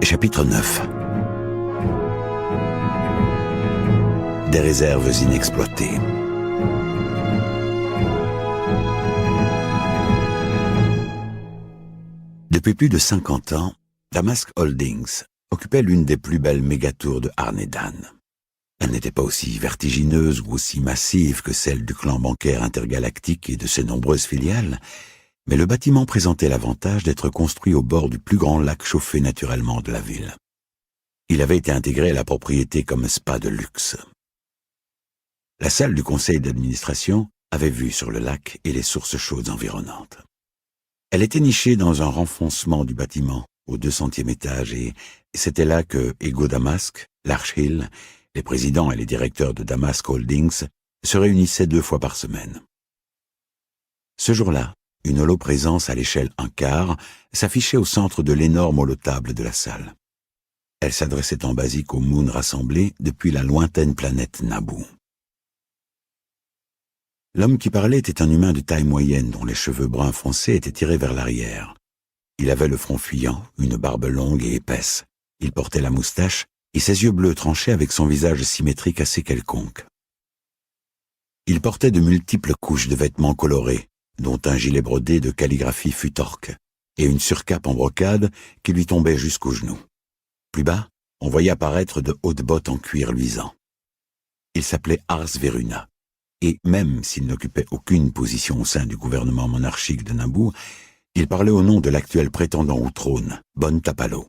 Chapitre 9. Des réserves inexploitées. Depuis plus de 50 ans, Damask Holdings occupait l'une des plus belles mégatours de Arnedan. Elle n'était pas aussi vertigineuse ou aussi massive que celle du clan bancaire intergalactique et de ses nombreuses filiales, mais le bâtiment présentait l'avantage d'être construit au bord du plus grand lac chauffé naturellement de la ville. Il avait été intégré à la propriété comme spa de luxe. La salle du conseil d'administration avait vue sur le lac et les sources chaudes environnantes. Elle était nichée dans un renfoncement du bâtiment, au 200e étage, et c'était là que Ego Damask, l'Archhill, les présidents et les directeurs de Damask Holdings se réunissaient 2 fois par semaine. Ce jour-là, une holoprésence à l'échelle 1/4 s'affichait au centre de l'énorme holotable de la salle. Elle s'adressait en basique aux moons rassemblés depuis la lointaine planète Naboo. L'homme qui parlait était un humain de taille moyenne dont les cheveux bruns foncés étaient tirés vers l'arrière. Il avait le front fuyant, une barbe longue et épaisse. Il portait la moustache et ses yeux bleus tranchaient avec son visage symétrique assez quelconque. Il portait de multiples couches de vêtements colorés, dont un gilet brodé de calligraphie futorque et une surcape en brocade qui lui tombait jusqu'aux genoux. Plus bas, on voyait apparaître de hautes bottes en cuir luisant. Il s'appelait Ars Veruna, et même s'il n'occupait aucune position au sein du gouvernement monarchique de Naboo, il parlait au nom de l'actuel prétendant au trône, Bon Tapalo.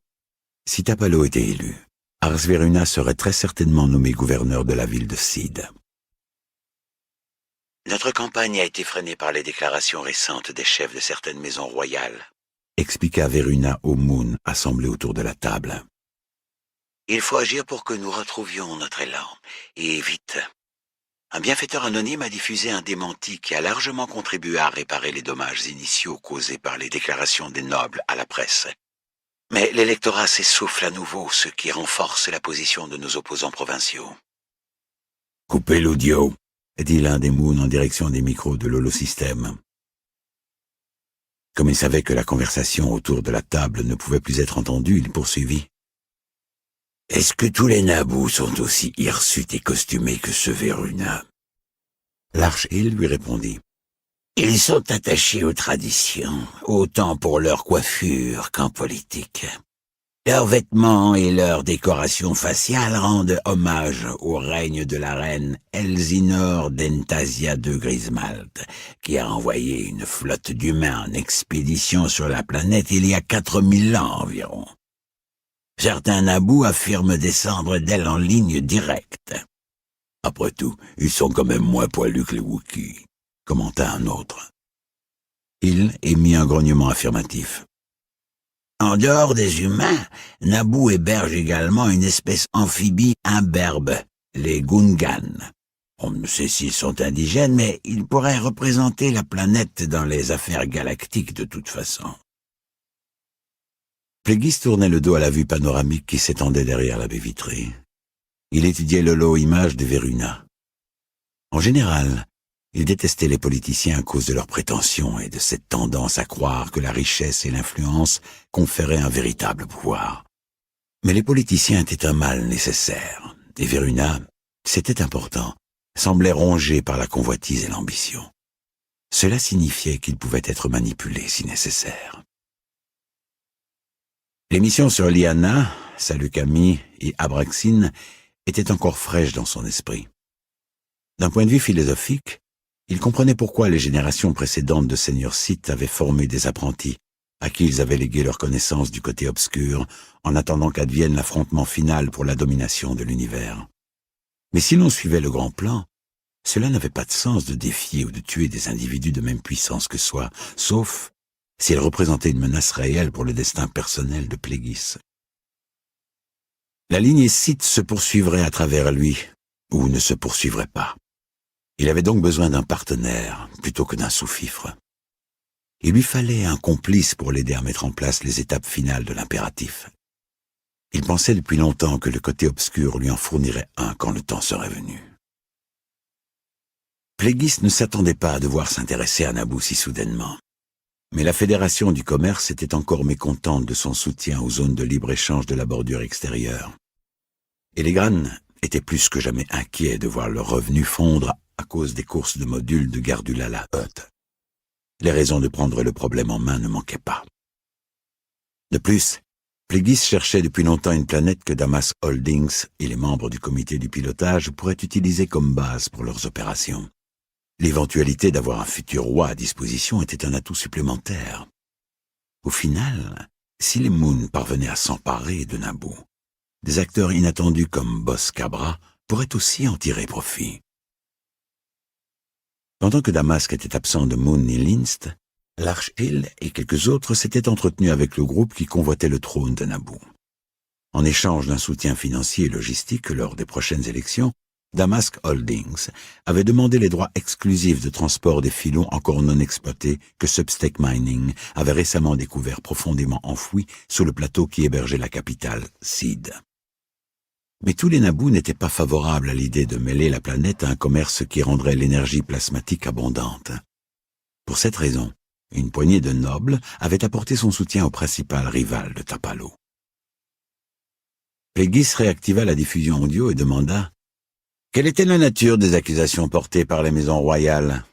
Si Tapalo était élu, Ars Veruna serait très certainement nommé gouverneur de la ville de Seed. Notre campagne a été freinée par les déclarations récentes des chefs de certaines maisons royales, expliqua Veruna aux moons assemblés autour de la table. Il faut agir pour que nous retrouvions notre élan, et vite. Un bienfaiteur anonyme a diffusé un démenti qui a largement contribué à réparer les dommages initiaux causés par les déclarations des nobles à la presse. Mais l'électorat s'essouffle à nouveau, ce qui renforce la position de nos opposants provinciaux. « Coupez l'audio », dit l'un des moons en direction des micros de l'holosystème. Comme il savait que la conversation autour de la table ne pouvait plus être entendue, il poursuivit. « Est-ce que tous les Naboo sont aussi hirsutes et costumés que ce Veruna ?» L'Archhill lui répondit. « Ils sont attachés aux traditions, autant pour leur coiffure qu'en politique. Leurs vêtements et leurs décorations faciales rendent hommage au règne de la reine Elsinore d'Entasia de Grismald, qui a envoyé une flotte d'humains en expédition sur la planète il y a 4000 ans environ. Certains Naboo affirment descendre d'elle en ligne directe. Après tout, ils sont quand même moins poilus que les Wookiees, commenta un autre. Il émit un grognement affirmatif. En dehors des humains, Naboo héberge également une espèce amphibie imberbe, les Gungans. On ne sait s'ils sont indigènes, mais ils pourraient représenter la planète dans les affaires galactiques de toute façon. Plagueis tournait le dos à la vue panoramique qui s'étendait derrière la baie vitrée. Il étudiait l'holo-image de Veruna. En général, il détestait les politiciens à cause de leurs prétentions et de cette tendance à croire que la richesse et l'influence conféraient un véritable pouvoir. Mais les politiciens étaient un mal nécessaire, et Veruna, c'était important, semblait rongé par la convoitise et l'ambition. Cela signifiait qu'il pouvait être manipulé si nécessaire. Les missions sur Liana, Salukami et Abraxine étaient encore fraîches dans son esprit. D'un point de vue philosophique, il comprenait pourquoi les générations précédentes de seigneurs Sith avaient formé des apprentis, à qui ils avaient légué leur connaissance du côté obscur, en attendant qu'advienne l'affrontement final pour la domination de l'univers. Mais si l'on suivait le grand plan, cela n'avait pas de sens de défier ou de tuer des individus de même puissance que soi, sauf si elle représentait une menace réelle pour le destin personnel de Plagueis. La lignée Sith se poursuivrait à travers lui, ou ne se poursuivrait pas. Il avait donc besoin d'un partenaire, plutôt que d'un sous-fifre. Il lui fallait un complice pour l'aider à mettre en place les étapes finales de l'impératif. Il pensait depuis longtemps que le côté obscur lui en fournirait un quand le temps serait venu. Plagueis ne s'attendait pas à devoir s'intéresser à Naboo si soudainement. Mais la Fédération du commerce était encore mécontente de son soutien aux zones de libre-échange de la bordure extérieure. Et les Gran étaient plus que jamais inquiets de voir leurs revenus fondre à cause des courses de modules de Gardulala Hut. Les raisons de prendre le problème en main ne manquaient pas. De plus, Plegis cherchait depuis longtemps une planète que Damask Holdings et les membres du comité du pilotage pourraient utiliser comme base pour leurs opérations. L'éventualité d'avoir un futur roi à disposition était un atout supplémentaire. Au final, si les Moon parvenaient à s'emparer de Naboo, des acteurs inattendus comme Boss Cabra pourraient aussi en tirer profit. Pendant que Damask était absent de Moon et Linst, l'Arch-Hill et quelques autres s'étaient entretenus avec le groupe qui convoitait le trône de Naboo. En échange d'un soutien financier et logistique lors des prochaines élections, Damask Holdings avait demandé les droits exclusifs de transport des filons encore non exploités que Substake Mining avait récemment découvert profondément enfouis sous le plateau qui hébergeait la capitale, Seed. Mais tous les Naboo n'étaient pas favorables à l'idée de mêler la planète à un commerce qui rendrait l'énergie plasmatique abondante. Pour cette raison, une poignée de nobles avait apporté son soutien au principal rival de Tapalo. Plegis réactiva la diffusion audio et demanda « Quelle était la nature des accusations portées par les maisons royales ?»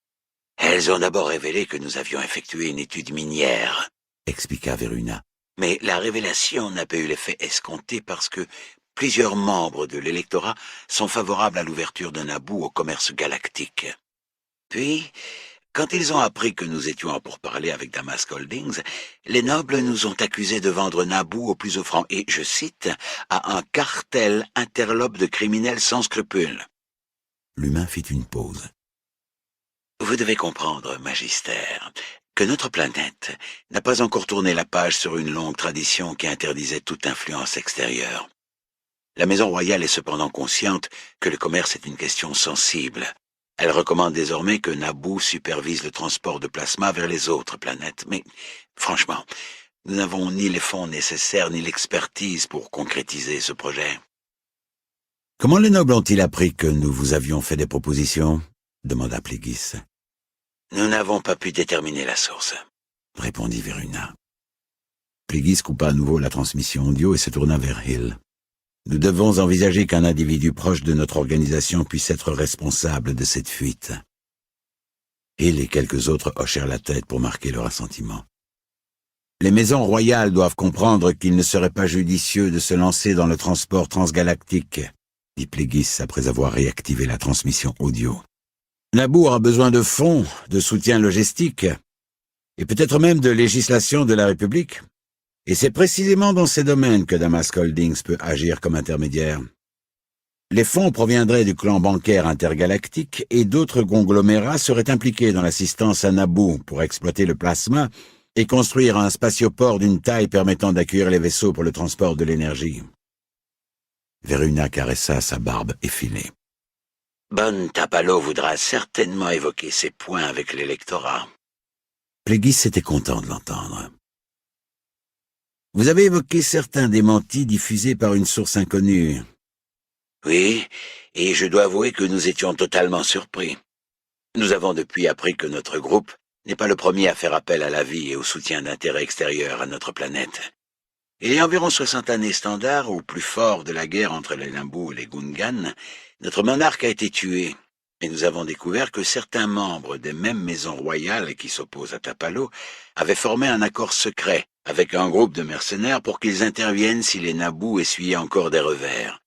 « Elles ont d'abord révélé que nous avions effectué une étude minière, » expliqua Veruna. « Mais la révélation n'a pas eu l'effet escompté parce que plusieurs membres de l'électorat sont favorables à l'ouverture de Naboo au commerce galactique. Puis, quand ils ont appris que nous étions en pourparlers avec Damask Holdings, les nobles nous ont accusés de vendre Naboo au plus offrant et, je cite, à un cartel interlope de criminels sans scrupules. » L'humain fit une pause. « Vous devez comprendre, Magister, que notre planète n'a pas encore tourné la page sur une longue tradition qui interdisait toute influence extérieure. La Maison Royale est cependant consciente que le commerce est une question sensible. Elle recommande désormais que Naboo supervise le transport de plasma vers les autres planètes. Mais, franchement, nous n'avons ni les fonds nécessaires ni l'expertise pour concrétiser ce projet. »« Comment les nobles ont-ils appris que nous vous avions fait des propositions ?» demanda Plegis. « Nous n'avons pas pu déterminer la source, » répondit Veruna. Plegis coupa à nouveau la transmission audio et se tourna vers Hill. « Nous devons envisager qu'un individu proche de notre organisation puisse être responsable de cette fuite. » Hill et quelques autres hochèrent la tête pour marquer leur assentiment. « Les maisons royales doivent comprendre qu'il ne serait pas judicieux de se lancer dans le transport transgalactique, » dit Plegis après avoir réactivé la transmission audio. « Naboo aura besoin de fonds, de soutien logistique, et peut-être même de législation de la République. Et c'est précisément dans ces domaines que Damask Holdings peut agir comme intermédiaire. Les fonds proviendraient du clan bancaire intergalactique et d'autres conglomérats seraient impliqués dans l'assistance à Naboo pour exploiter le plasma et construire un spatioport d'une taille permettant d'accueillir les vaisseaux pour le transport de l'énergie. » Veruna caressa sa barbe effilée. « Bon Tapalo voudra certainement évoquer ces points avec l'électorat. » Plegis était content de l'entendre. « Vous avez évoqué certains démentis diffusés par une source inconnue. »« Oui, et je dois avouer que nous étions totalement surpris. Nous avons depuis appris que notre groupe n'est pas le premier à faire appel à l'avis et au soutien d'intérêts extérieurs à notre planète. Il y a environ 60 années standard, au plus fort de la guerre entre les Naboo et les Gungan, notre monarque a été tué, et nous avons découvert que certains membres des mêmes maisons royales qui s'opposent à Tapalo avaient formé un accord secret avec un groupe de mercenaires pour qu'ils interviennent si les Naboo essuyaient encore des revers.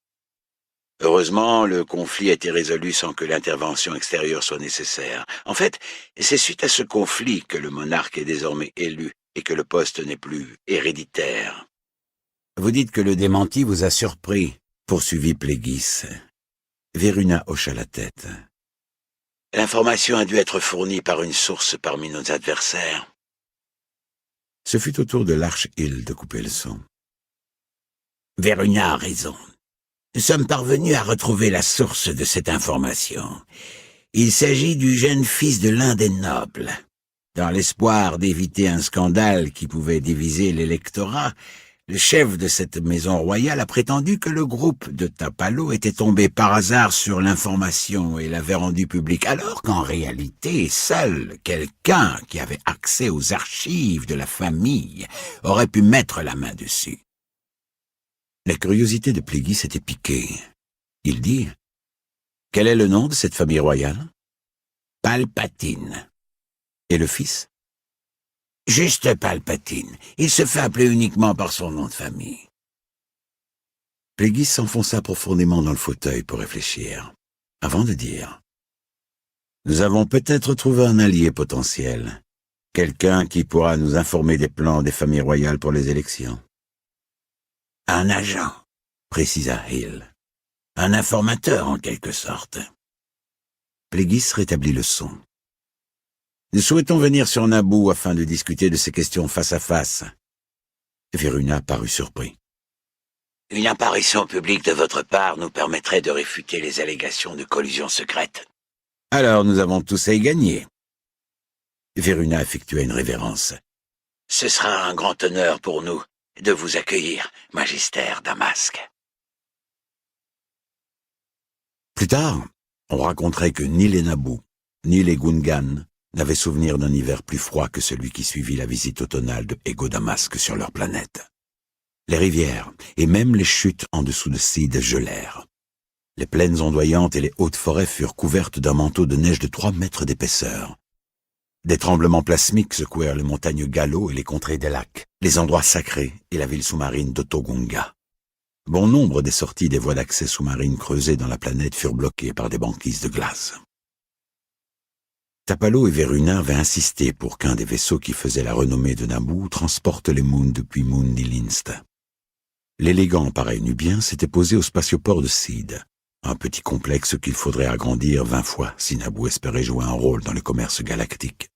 Heureusement, le conflit a été résolu sans que l'intervention extérieure soit nécessaire. En fait, c'est suite à ce conflit que le monarque est désormais élu et que le poste n'est plus héréditaire. « Vous dites que le démenti vous a surpris, » poursuivit Plegis. Veruna hocha la tête. « L'information a dû être fournie par une source parmi nos adversaires. » Ce fut au tour de l'Arch-Hill de couper le son. « Veruna a raison. Nous sommes parvenus à retrouver la source de cette information. Il s'agit du jeune fils de l'un des nobles. Dans l'espoir d'éviter un scandale qui pouvait diviser l'électorat, Le chef de cette maison royale a prétendu que le groupe de Tapalo était tombé par hasard sur l'information et l'avait rendue publique, alors qu'en réalité, seul quelqu'un qui avait accès aux archives de la famille aurait pu mettre la main dessus. La curiosité de Pléguy s'était piquée. Il dit « Quel est le nom de cette famille royale ?»« Palpatine. » Et le fils ? Juste Palpatine. Il se fait appeler uniquement par son nom de famille. Pléguy s'enfonça profondément dans le fauteuil pour réfléchir, avant de dire « Nous avons peut-être trouvé un allié potentiel, quelqu'un qui pourra nous informer des plans des familles royales pour les élections. »« Un agent, » précisa Hill. « Un informateur, en quelque sorte. » Pléguy rétablit le son. Nous souhaitons venir sur Naboo afin de discuter de ces questions face à face. Veruna parut surpris. Une apparition publique de votre part nous permettrait de réfuter les allégations de collusion secrète. Alors nous avons tous à y gagner. Veruna effectua une révérence. Ce sera un grand honneur pour nous de vous accueillir, Magistère Damask. Plus tard, on raconterait que ni les Naboo, ni les Gungans n'avaient souvenir d'un hiver plus froid que celui qui suivit la visite automnale de Ego Damask sur leur planète. Les rivières et même les chutes en dessous de Seed gelèrent. Les plaines ondoyantes et les hautes forêts furent couvertes d'un manteau de neige de 3 mètres d'épaisseur. Des tremblements plasmiques secouèrent les montagnes Galo et les contrées des lacs, les endroits sacrés et la ville sous-marine d'Otogunga. Bon nombre des sorties des voies d'accès sous-marines creusées dans la planète furent bloquées par des banquises de glace. Tapalo et Veruna avaient insisté pour qu'un des vaisseaux qui faisait la renommée de Naboo transporte les Moons depuis Moon-Nilinst. L'élégant pareil nubien s'était posé au spatioport de Seed, un petit complexe qu'il faudrait agrandir 20 fois si Naboo espérait jouer un rôle dans le commerce galactique.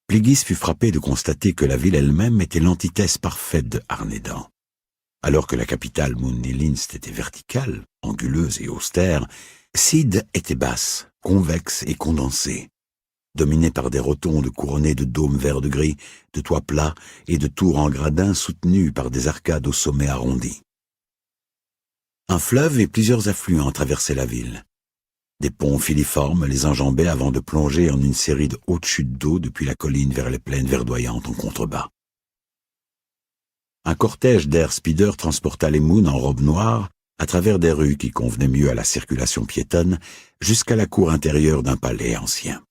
Pléguy fut frappé de constater que la ville elle-même était l'antithèse parfaite de Arnédan. Alors que la capitale Moon-Nilinst était verticale, anguleuse et austère, Seed était basse, convexe et condensée, dominée par des rotondes couronnées de dômes vert de gris, de toits plats et de tours en gradin soutenues par des arcades au sommet arrondi. Un fleuve et plusieurs affluents traversaient la ville. Des ponts filiformes les enjambaient avant de plonger en une série de hautes chutes d'eau depuis la colline vers les plaines verdoyantes en contrebas. Un cortège d'air speeder transporta les Moons en robe noire à travers des rues qui convenaient mieux à la circulation piétonne jusqu'à la cour intérieure d'un palais ancien.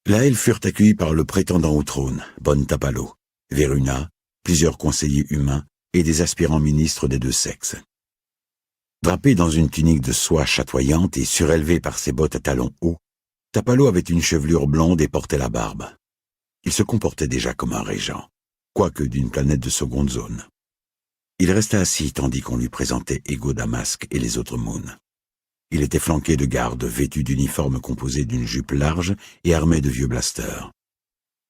Là, ils furent accueillis par le prétendant au trône, Bon Tapalo, Veruna, plusieurs conseillers humains et des aspirants ministres des deux sexes. Drapé dans une tunique de soie chatoyante et surélevé par ses bottes à talons hauts, Tapalo avait une chevelure blonde et portait la barbe. Il se comportait déjà comme un régent, quoique d'une planète de seconde zone. Il resta assis tandis qu'on lui présentait Ego Damask et les autres Moons. Il était flanqué de gardes vêtus d'uniformes composés d'une jupe large et armés de vieux blasters.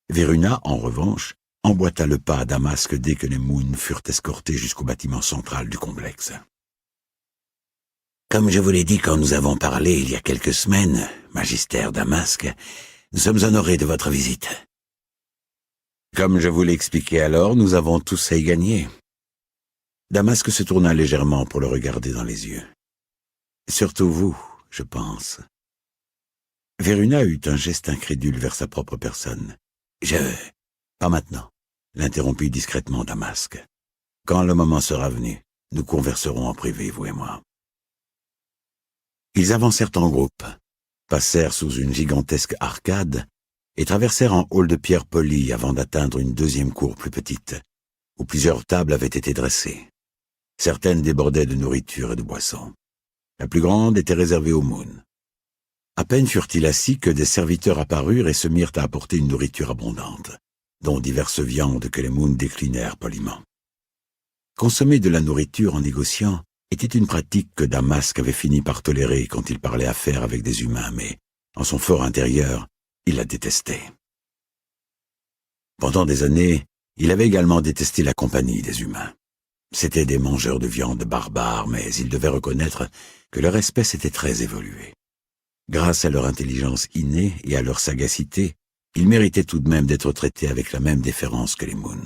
Veruna, en revanche, emboîta le pas à Damask dès que les Moons furent escortés jusqu'au bâtiment central du complexe. Comme je vous l'ai dit quand nous avons parlé il y a quelques semaines, Magistère Damask, nous sommes honorés de votre visite. Comme je vous l'ai expliqué alors, nous avons tous à y gagner. Damask se tourna légèrement pour le regarder dans les yeux. Surtout vous, je pense. Veruna eut un geste incrédule vers sa propre personne. Pas maintenant, l'interrompit discrètement Damask. Quand le moment sera venu, nous converserons en privé, vous et moi. Ils avancèrent en groupe, passèrent sous une gigantesque arcade et traversèrent un hall de pierre polie avant d'atteindre une deuxième cour plus petite, où plusieurs tables avaient été dressées. Certaines débordaient de nourriture et de boissons. La plus grande était réservée aux Moons. À peine furent-ils assis que des serviteurs apparurent et se mirent à apporter une nourriture abondante, dont diverses viandes que les Moons déclinèrent poliment. Consommer de la nourriture en négociant était une pratique que Damask avait fini par tolérer quand il parlait affaires avec des humains, mais, en son fort intérieur, il la détestait. Pendant des années, il avait également détesté la compagnie des humains. C'étaient des mangeurs de viande barbares, mais il devait reconnaître que leur espèce était très évoluée. Grâce à leur intelligence innée et à leur sagacité, ils méritaient tout de même d'être traités avec la même déférence que les Moons.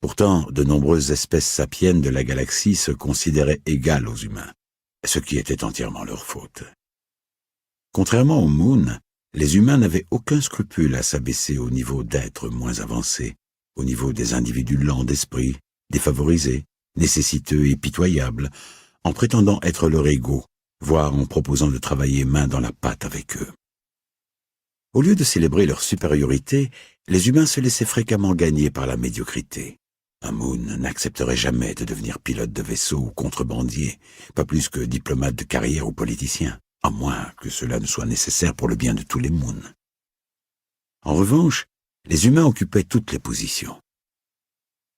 Pourtant, de nombreuses espèces sapiennes de la galaxie se considéraient égales aux humains, ce qui était entièrement leur faute. Contrairement aux Moon, les humains n'avaient aucun scrupule à s'abaisser au niveau d'êtres moins avancés, au niveau des individus lents d'esprit, défavorisés, nécessiteux et pitoyables, en prétendant être leur égaux, voire en proposant de travailler main dans la pâte avec eux. Au lieu de célébrer leur supériorité, les humains se laissaient fréquemment gagner par la médiocrité. Un Moon n'accepterait jamais de devenir pilote de vaisseau ou contrebandier, pas plus que diplomate de carrière ou politicien, à moins que cela ne soit nécessaire pour le bien de tous les Moons. En revanche, les humains occupaient toutes les positions.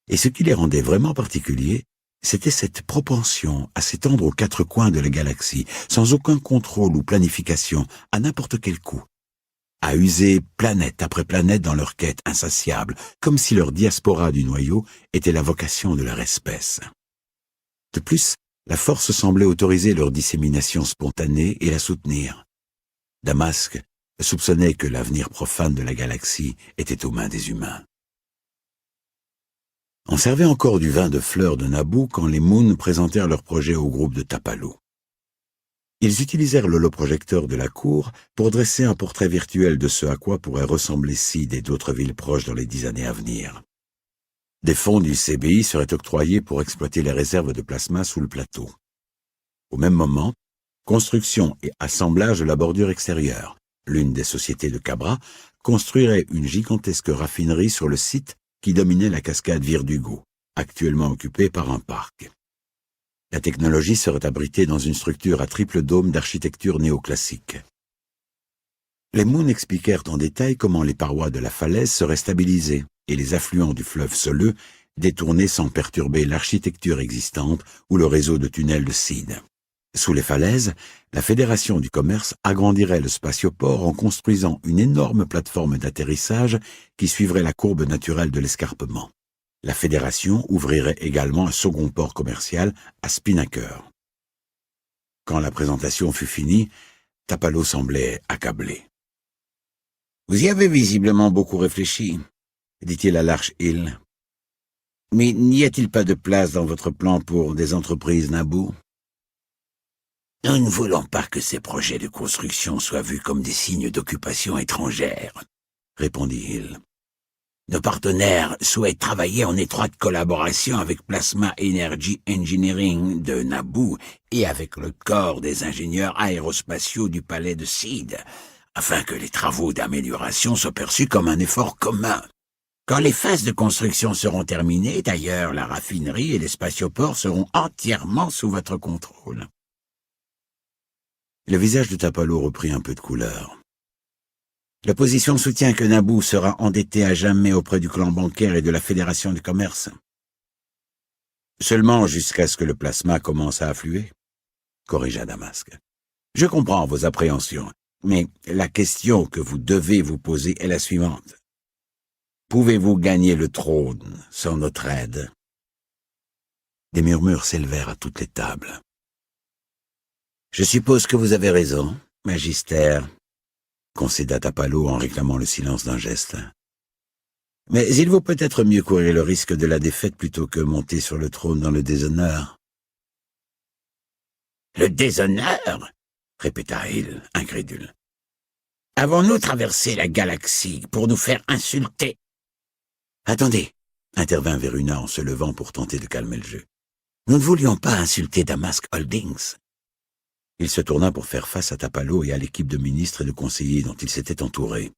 Et ce qui les rendait vraiment particuliers, c'était cette propension à s'étendre aux quatre coins de la galaxie, sans aucun contrôle ou planification, à n'importe quel coup, à user planète après planète dans leur quête insatiable, comme si leur diaspora du noyau était la vocation de leur espèce. De plus, la force semblait autoriser leur dissémination spontanée et la soutenir. Damask soupçonnait que l'avenir profane de la galaxie était aux mains des humains. On servait encore du vin de fleurs de Naboo quand les Moons présentèrent leur projet au groupe de Tapalo. Ils utilisèrent l'holoprojecteur de la cour pour dresser un portrait virtuel de ce à quoi pourrait ressembler Seed et d'autres villes proches dans les 10 années à venir. Des fonds du CBI seraient octroyés pour exploiter les réserves de plasma sous le plateau. Au même moment, construction et assemblage de la bordure extérieure. L'une des sociétés de Cabra construirait une gigantesque raffinerie sur le site qui dominait la cascade Virdugo, actuellement occupée par un parc. La technologie serait abritée dans une structure à triple dôme d'architecture néoclassique. Les Moons expliquèrent en détail comment les parois de la falaise seraient stabilisées et les affluents du fleuve Soleux détournés sans perturber l'architecture existante ou le réseau de tunnels de Seed. Sous les falaises, la Fédération du commerce agrandirait le spatioport en construisant une énorme plateforme d'atterrissage qui suivrait la courbe naturelle de l'escarpement. La Fédération ouvrirait également un second port commercial à Spinnaker. Quand la présentation fut finie, Tapalo semblait accablé. « Vous y avez visiblement beaucoup réfléchi, » dit-il à l'Arche Hill. « Mais n'y a-t-il pas de place dans votre plan pour des entreprises Naboo ? » « Nous ne voulons pas que ces projets de construction soient vus comme des signes d'occupation étrangère, » répondit Hill. « Nos partenaires souhaitent travailler en étroite collaboration avec Plasma Energy Engineering de Naboo et avec le corps des ingénieurs aérospatiaux du palais de Seed, afin que les travaux d'amélioration soient perçus comme un effort commun. Quand les phases de construction seront terminées, d'ailleurs, la raffinerie et les spatioports seront entièrement sous votre contrôle. » Le visage de Tapalo reprit un peu de couleur. L'opposition soutient que Naboo sera endetté à jamais auprès du clan bancaire et de la Fédération du commerce. Seulement jusqu'à ce que le plasma commence à affluer, corrigea Damask. Je comprends vos appréhensions, mais la question que vous devez vous poser est la suivante. Pouvez-vous gagner le trône sans notre aide? Des murmures s'élevèrent à toutes les tables. Je suppose que vous avez raison, Magister, concéda Tapalo en réclamant le silence d'un geste. Mais il vaut peut-être mieux courir le risque de la défaite plutôt que monter sur le trône dans le déshonneur. Le déshonneur? Répéta Hill, incrédule. Avons-nous traversé la galaxie pour nous faire insulter? Attendez, intervint Veruna en se levant pour tenter de calmer le jeu. Nous ne voulions pas insulter Damask Holdings. Il se tourna pour faire face à Tapalo et à l'équipe de ministres et de conseillers dont il s'était entouré.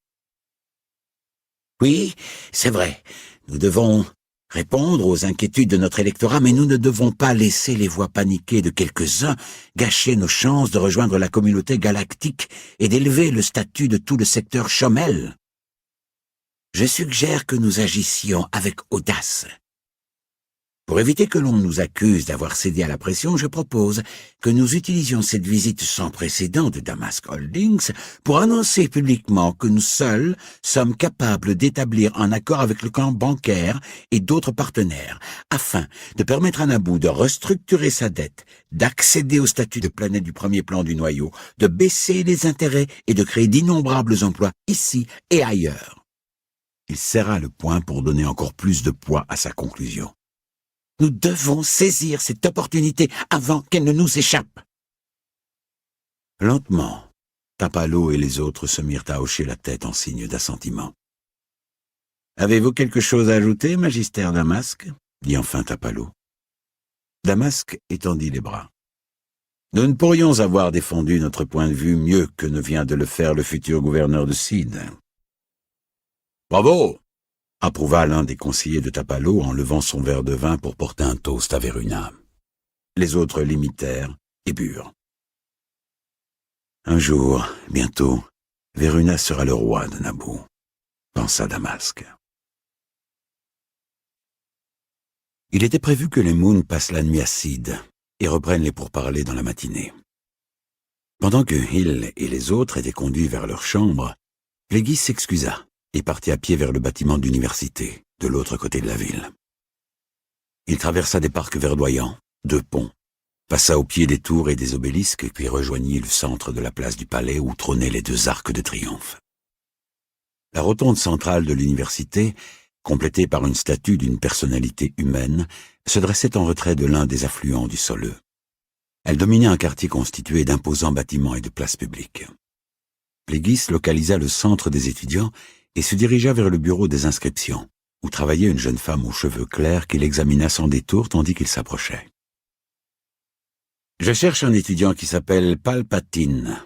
Oui, c'est vrai, nous devons répondre aux inquiétudes de notre électorat, mais nous ne devons pas laisser les voix paniquées de quelques-uns gâcher nos chances de rejoindre la communauté galactique et d'élever le statut de tout le secteur Chomel. Je suggère que nous agissions avec audace. Pour éviter que l'on nous accuse d'avoir cédé à la pression, je propose que nous utilisions cette visite sans précédent de Damask Holdings pour annoncer publiquement que nous seuls sommes capables d'établir un accord avec le clan bancaire et d'autres partenaires, afin de permettre à Naboo de restructurer sa dette, d'accéder au statut de planète du premier plan du noyau, de baisser les intérêts et de créer d'innombrables emplois ici et ailleurs. Il serra le poing pour donner encore plus de poids à sa conclusion. « Nous devons saisir cette opportunité avant qu'elle ne nous échappe. » Lentement, Tapalo et les autres se mirent à hocher la tête en signe d'assentiment. « Avez-vous quelque chose à ajouter, Magister Damasque ?» dit enfin Tapalo. Damasque étendit les bras. « Nous ne pourrions avoir défendu notre point de vue mieux que ne vient de le faire le futur gouverneur de Sid. »« Bravo !» approuva l'un des conseillers de Tapalo en levant son verre de vin pour porter un toast à Veruna. Les autres l'imitèrent et burent. Un jour, bientôt, Veruna sera le roi de Naboo, pensa Damasque. Il était prévu que les Moons passent la nuit à Sid et reprennent les pourparlers dans la matinée. Pendant que Hill et les autres étaient conduits vers leur chambre, Plagueis s'excusa et partit à pied vers le bâtiment d'université, de l'autre côté de la ville. Il traversa des parcs verdoyants, 2 ponts, passa au pied des tours et des obélisques, puis rejoignit le centre de la place du palais où trônaient les 2 arcs de triomphe. La rotonde centrale de l'université, complétée par une statue d'une personnalité humaine, se dressait en retrait de l'un des affluents du Soleux. Elle dominait un quartier constitué d'imposants bâtiments et de places publiques. Plagueis localisa le centre des étudiants et se dirigea vers le bureau des inscriptions, où travaillait une jeune femme aux cheveux clairs qu'il examina sans détour tandis qu'il s'approchait. « Je cherche un étudiant qui s'appelle Palpatine »,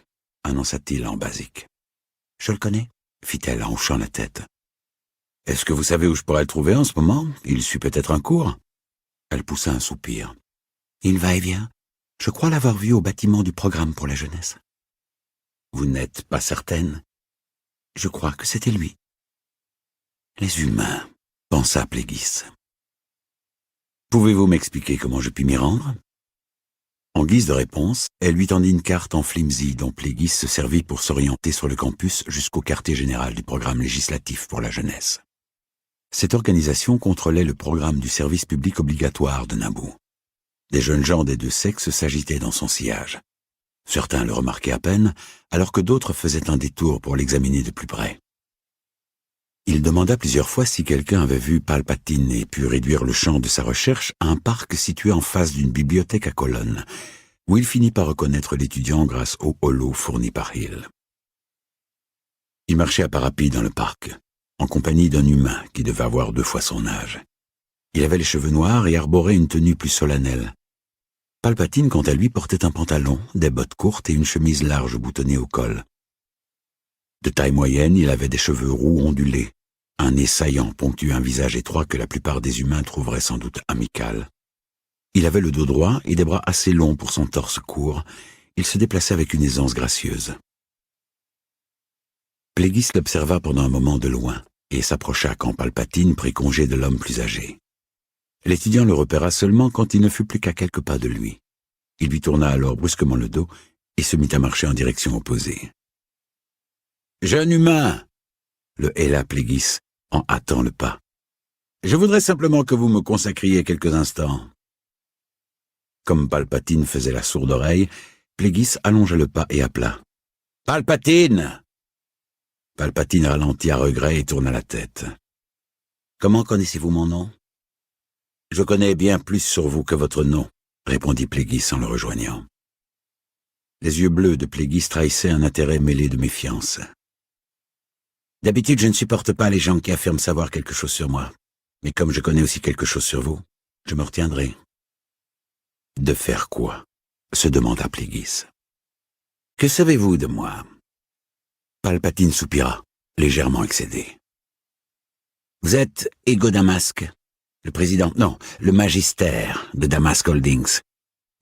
annonça-t-il en basique. « Je le connais », fit-elle en hochant la tête. « Est-ce que vous savez où je pourrais le trouver en ce moment? Il suit peut-être un cours ?» Elle poussa un soupir. « Il va et vient. Je crois l'avoir vu au bâtiment du programme pour la jeunesse. »« Vous n'êtes pas certaine? »« Je crois que c'était lui. » Les humains, pensa Plagueis. « Pouvez-vous m'expliquer comment je puis m'y rendre ?» En guise de réponse, elle lui tendit une carte en flimsy dont Plagueis se servit pour s'orienter sur le campus jusqu'au quartier général du programme législatif pour la jeunesse. Cette organisation contrôlait le programme du service public obligatoire de Naboo. Des jeunes gens des 2 sexes s'agitaient dans son sillage. Certains le remarquaient à peine, alors que d'autres faisaient un détour pour l'examiner de plus près. Il demanda plusieurs fois si quelqu'un avait vu Palpatine et pu réduire le champ de sa recherche à un parc situé en face d'une bibliothèque à colonnes, où il finit par reconnaître l'étudiant grâce au holo fourni par Hill. Il marchait à pas rapides dans le parc, en compagnie d'un humain qui devait avoir 2 fois son âge. Il avait les cheveux noirs et arborait une tenue plus solennelle. Palpatine, quant à lui, portait un pantalon, des bottes courtes et une chemise large boutonnée au col. De taille moyenne, il avait des cheveux roux ondulés, un nez saillant ponctuait un visage étroit que la plupart des humains trouveraient sans doute amical. Il avait le dos droit et des bras assez longs pour son torse court. Il se déplaçait avec une aisance gracieuse. Plagueis l'observa pendant un moment de loin et s'approcha quand Palpatine prit congé de l'homme plus âgé. L'étudiant le repéra seulement quand il ne fut plus qu'à quelques pas de lui. Il lui tourna alors brusquement le dos et se mit à marcher en direction opposée. « Jeune humain !» le héla Plagueis en hâtant le pas. « Je voudrais simplement que vous me consacriez quelques instants. » Comme Palpatine faisait la sourde oreille, Plagueis allongea le pas et appela. « Palpatine !» Palpatine ralentit à regret et tourna la tête. « Comment connaissez-vous mon nom ?»« Je connais bien plus sur vous que votre nom, » répondit Plagueis en le rejoignant. Les yeux bleus de Plagueis trahissaient un intérêt mêlé de méfiance. « D'habitude, je ne supporte pas les gens qui affirment savoir quelque chose sur moi. Mais comme je connais aussi quelque chose sur vous, je me retiendrai. » « De faire quoi ?» se demanda Plagueis. « Que savez-vous de moi ?» Palpatine soupira, légèrement excédé. « Vous êtes Ego Damasque, le président, non, le magister de Damasque Holdings.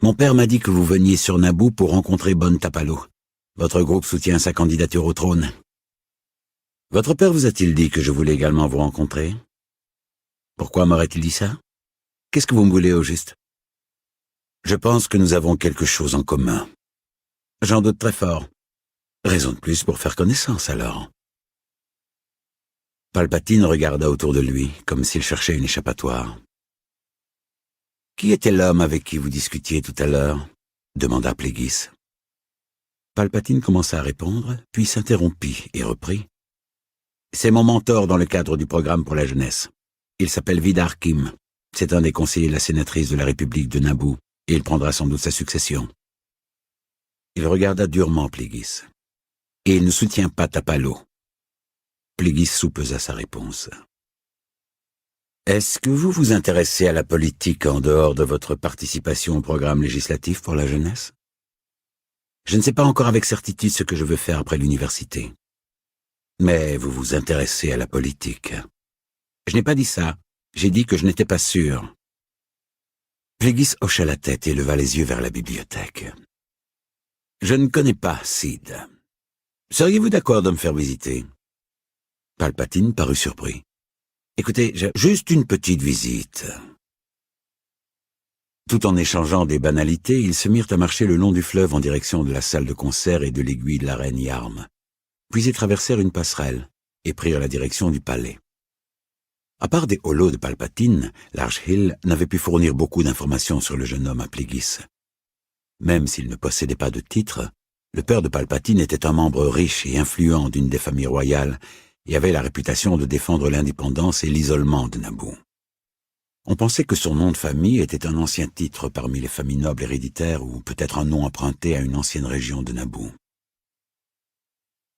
Mon père m'a dit que vous veniez sur Naboo pour rencontrer Bon Tapalo. Votre groupe soutient sa candidature au trône. Votre père vous a-t-il dit que je voulais également vous rencontrer? Pourquoi m'aurait-il dit ça? Qu'est-ce que vous me voulez au juste? Je pense que nous avons quelque chose en commun. J'en doute très fort. Raison de plus pour faire connaissance, alors. » Palpatine regarda autour de lui, comme s'il cherchait une échappatoire. « Qui était l'homme avec qui vous discutiez tout à l'heure » demanda Plagueis. Palpatine commença à répondre, puis s'interrompit et reprit. C'est mon mentor dans le cadre du programme pour la jeunesse. Il s'appelle Vidar Kim. C'est un des conseillers de la sénatrice de la République de Naboo, et il prendra sans doute sa succession. Il regarda durement Plagueis. Et il ne soutient pas Tapalo. Plagueis soupesa sa réponse. Est-ce que vous vous intéressez à la politique en dehors de votre participation au programme législatif pour la jeunesse? Je ne sais pas encore avec certitude ce que je veux faire après l'université. Mais vous vous intéressez à la politique. Je n'ai pas dit ça. J'ai dit que je n'étais pas sûr. Plagueis hocha la tête et leva les yeux vers la bibliothèque. Je ne connais pas Sid. Seriez-vous d'accord de me faire visiter? Palpatine parut surpris. Écoutez, j'ai juste une petite visite. Tout en échangeant des banalités, ils se mirent à marcher le long du fleuve en direction de la salle de concert et de l'aiguille de la reine Yarm. Puis ils traversèrent une passerelle et prirent la direction du palais. À part des holos de Palpatine, Large Hill n'avait pu fournir beaucoup d'informations sur le jeune homme à Plagueis. Même s'il ne possédait pas de titre, le père de Palpatine était un membre riche et influent d'une des familles royales et avait la réputation de défendre l'indépendance et l'isolement de Naboo. On pensait que son nom de famille était un ancien titre parmi les familles nobles héréditaires ou peut-être un nom emprunté à une ancienne région de Naboo.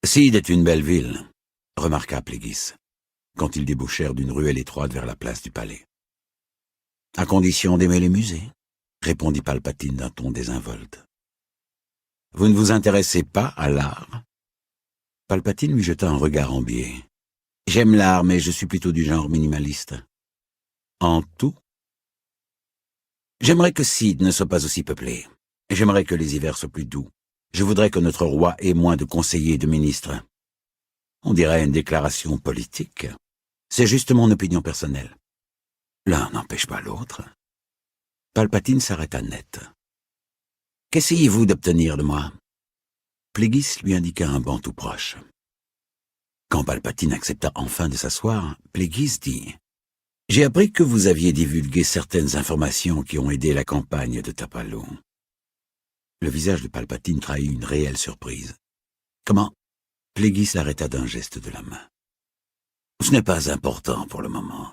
« Sid est une belle ville », remarqua Plagueis, quand ils débouchèrent d'une ruelle étroite vers la place du palais. « À condition d'aimer les musées », répondit Palpatine d'un ton désinvolte. « Vous ne vous intéressez pas à l'art ?» Palpatine lui jeta un regard en biais. « J'aime l'art, mais je suis plutôt du genre minimaliste. » En tout? J'aimerais que Sid ne soit pas aussi peuplé. J'aimerais que les hivers soient plus doux. Je voudrais que notre roi ait moins de conseillers et de ministres. On dirait une déclaration politique. C'est juste mon opinion personnelle. L'un n'empêche pas l'autre. Palpatine s'arrêta net. Qu'essayez-vous d'obtenir de moi? Plagueis lui indiqua un banc tout proche. Quand Palpatine accepta enfin de s'asseoir, Plagueis dit: « J'ai appris que vous aviez divulgué certaines informations qui ont aidé la campagne de Tapalo. » Le visage de Palpatine trahit une réelle surprise. « Comment ?» Plagueis l'arrêta d'un geste de la main. « Ce n'est pas important pour le moment.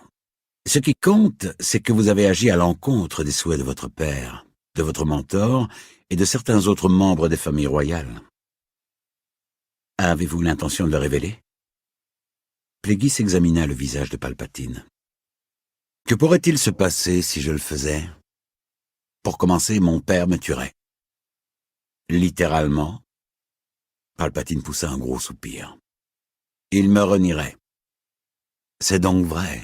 Ce qui compte, c'est que vous avez agi à l'encontre des souhaits de votre père, de votre mentor et de certains autres membres des familles royales. Avez-vous l'intention de le révéler ?» Plagueis examina le visage de Palpatine. Que pourrait-il se passer si je le faisais? Pour commencer, mon père me tuerait. Littéralement. Palpatine poussa un gros soupir. Il me renierait. C'est donc vrai.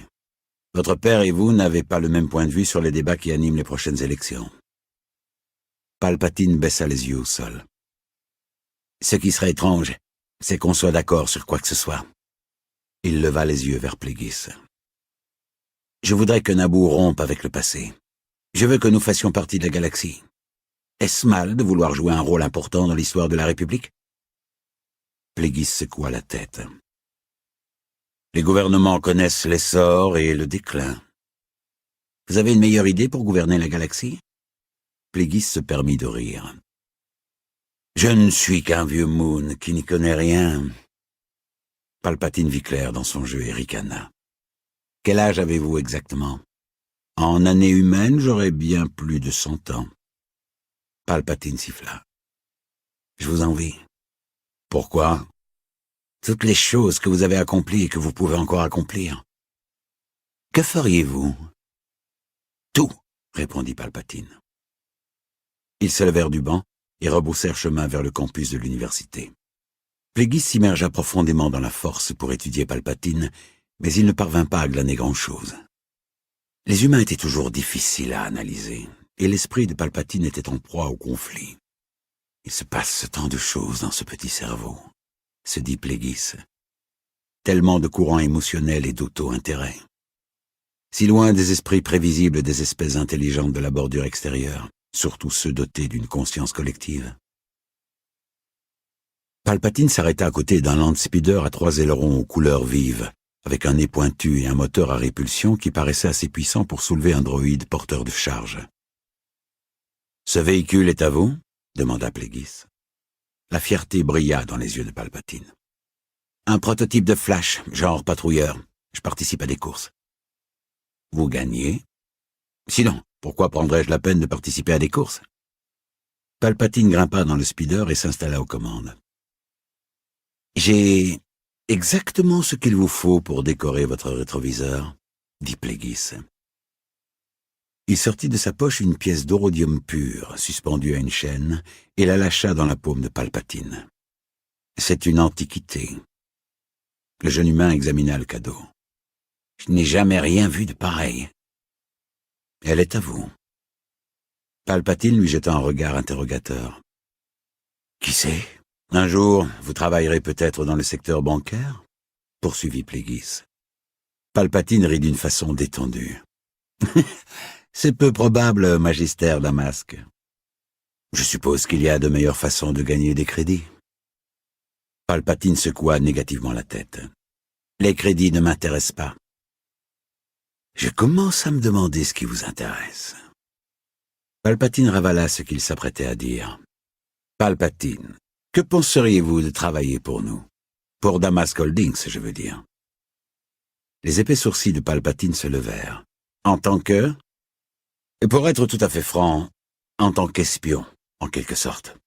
Votre père et vous n'avez pas le même point de vue sur les débats qui animent les prochaines élections. Palpatine baissa les yeux au sol. Ce qui serait étrange, c'est qu'on soit d'accord sur quoi que ce soit. Il leva les yeux vers Plagueis. Je voudrais que Naboo rompe avec le passé. Je veux que nous fassions partie de la galaxie. Est-ce mal de vouloir jouer un rôle important dans l'histoire de la République? Plagueis secoua la tête. Les gouvernements connaissent l'essor et le déclin. Vous avez une meilleure idée pour gouverner la galaxie? Plagueis se permit de rire. Je ne suis qu'un vieux moon qui n'y connaît rien. Palpatine vit clair dans son jeu et ricana. Quel âge avez-vous exactement? En années humaines, j'aurais bien plus de 100 ans. Palpatine siffla. Je vous envie. Pourquoi? Toutes les choses que vous avez accomplies et que vous pouvez encore accomplir. Que feriez-vous? Tout, répondit Palpatine. Ils se levèrent du banc et rebroussèrent chemin vers le campus de l'université. Plagueis s'immergea profondément dans la force pour étudier Palpatine, mais il ne parvint pas à glaner grand-chose. Les humains étaient toujours difficiles à analyser, et l'esprit de Palpatine était en proie au conflit. Il se passe tant de choses dans ce petit cerveau, se dit Plagueis. Tellement de courants émotionnels et d'auto-intérêt. Si loin des esprits prévisibles des espèces intelligentes de la bordure extérieure, surtout ceux dotés d'une conscience collective. Palpatine s'arrêta à côté d'un landspeeder à 3 ailerons aux couleurs vives, avec un nez pointu et un moteur à répulsion qui paraissait assez puissant pour soulever un droïde porteur de charge. « Ce véhicule est à vous ?» demanda Plagueis. La fierté brilla dans les yeux de Palpatine. Un prototype de Flash, genre patrouilleur. Je participe à des courses. Vous gagnez? Sinon, pourquoi prendrais-je la peine de participer à des courses? Palpatine grimpa dans le speeder et s'installa aux commandes. J'ai exactement ce qu'il vous faut pour décorer votre rétroviseur, dit Plagueis. Il sortit de sa poche une pièce d'orodium pur, suspendue à une chaîne, et la lâcha dans la paume de Palpatine. C'est une antiquité. Le jeune humain examina le cadeau. Je n'ai jamais rien vu de pareil. Elle est à vous. Palpatine lui jeta un regard interrogateur. Qui sait? Un jour, vous travaillerez peut-être dans le secteur bancaire? Poursuivit Plagueis. Palpatine rit d'une façon détendue. C'est peu probable, magistère Damasque. Je suppose qu'il y a de meilleures façons de gagner des crédits. Palpatine secoua négativement la tête. Les crédits ne m'intéressent pas. Je commence à me demander ce qui vous intéresse. Palpatine ravala ce qu'il s'apprêtait à dire. Palpatine, que penseriez-vous de travailler pour nous? Pour Damask Holdings, je veux dire. Les épais sourcils de Palpatine se levèrent. En tant que... Et pour être tout à fait franc, en tant qu'espion, en quelque sorte.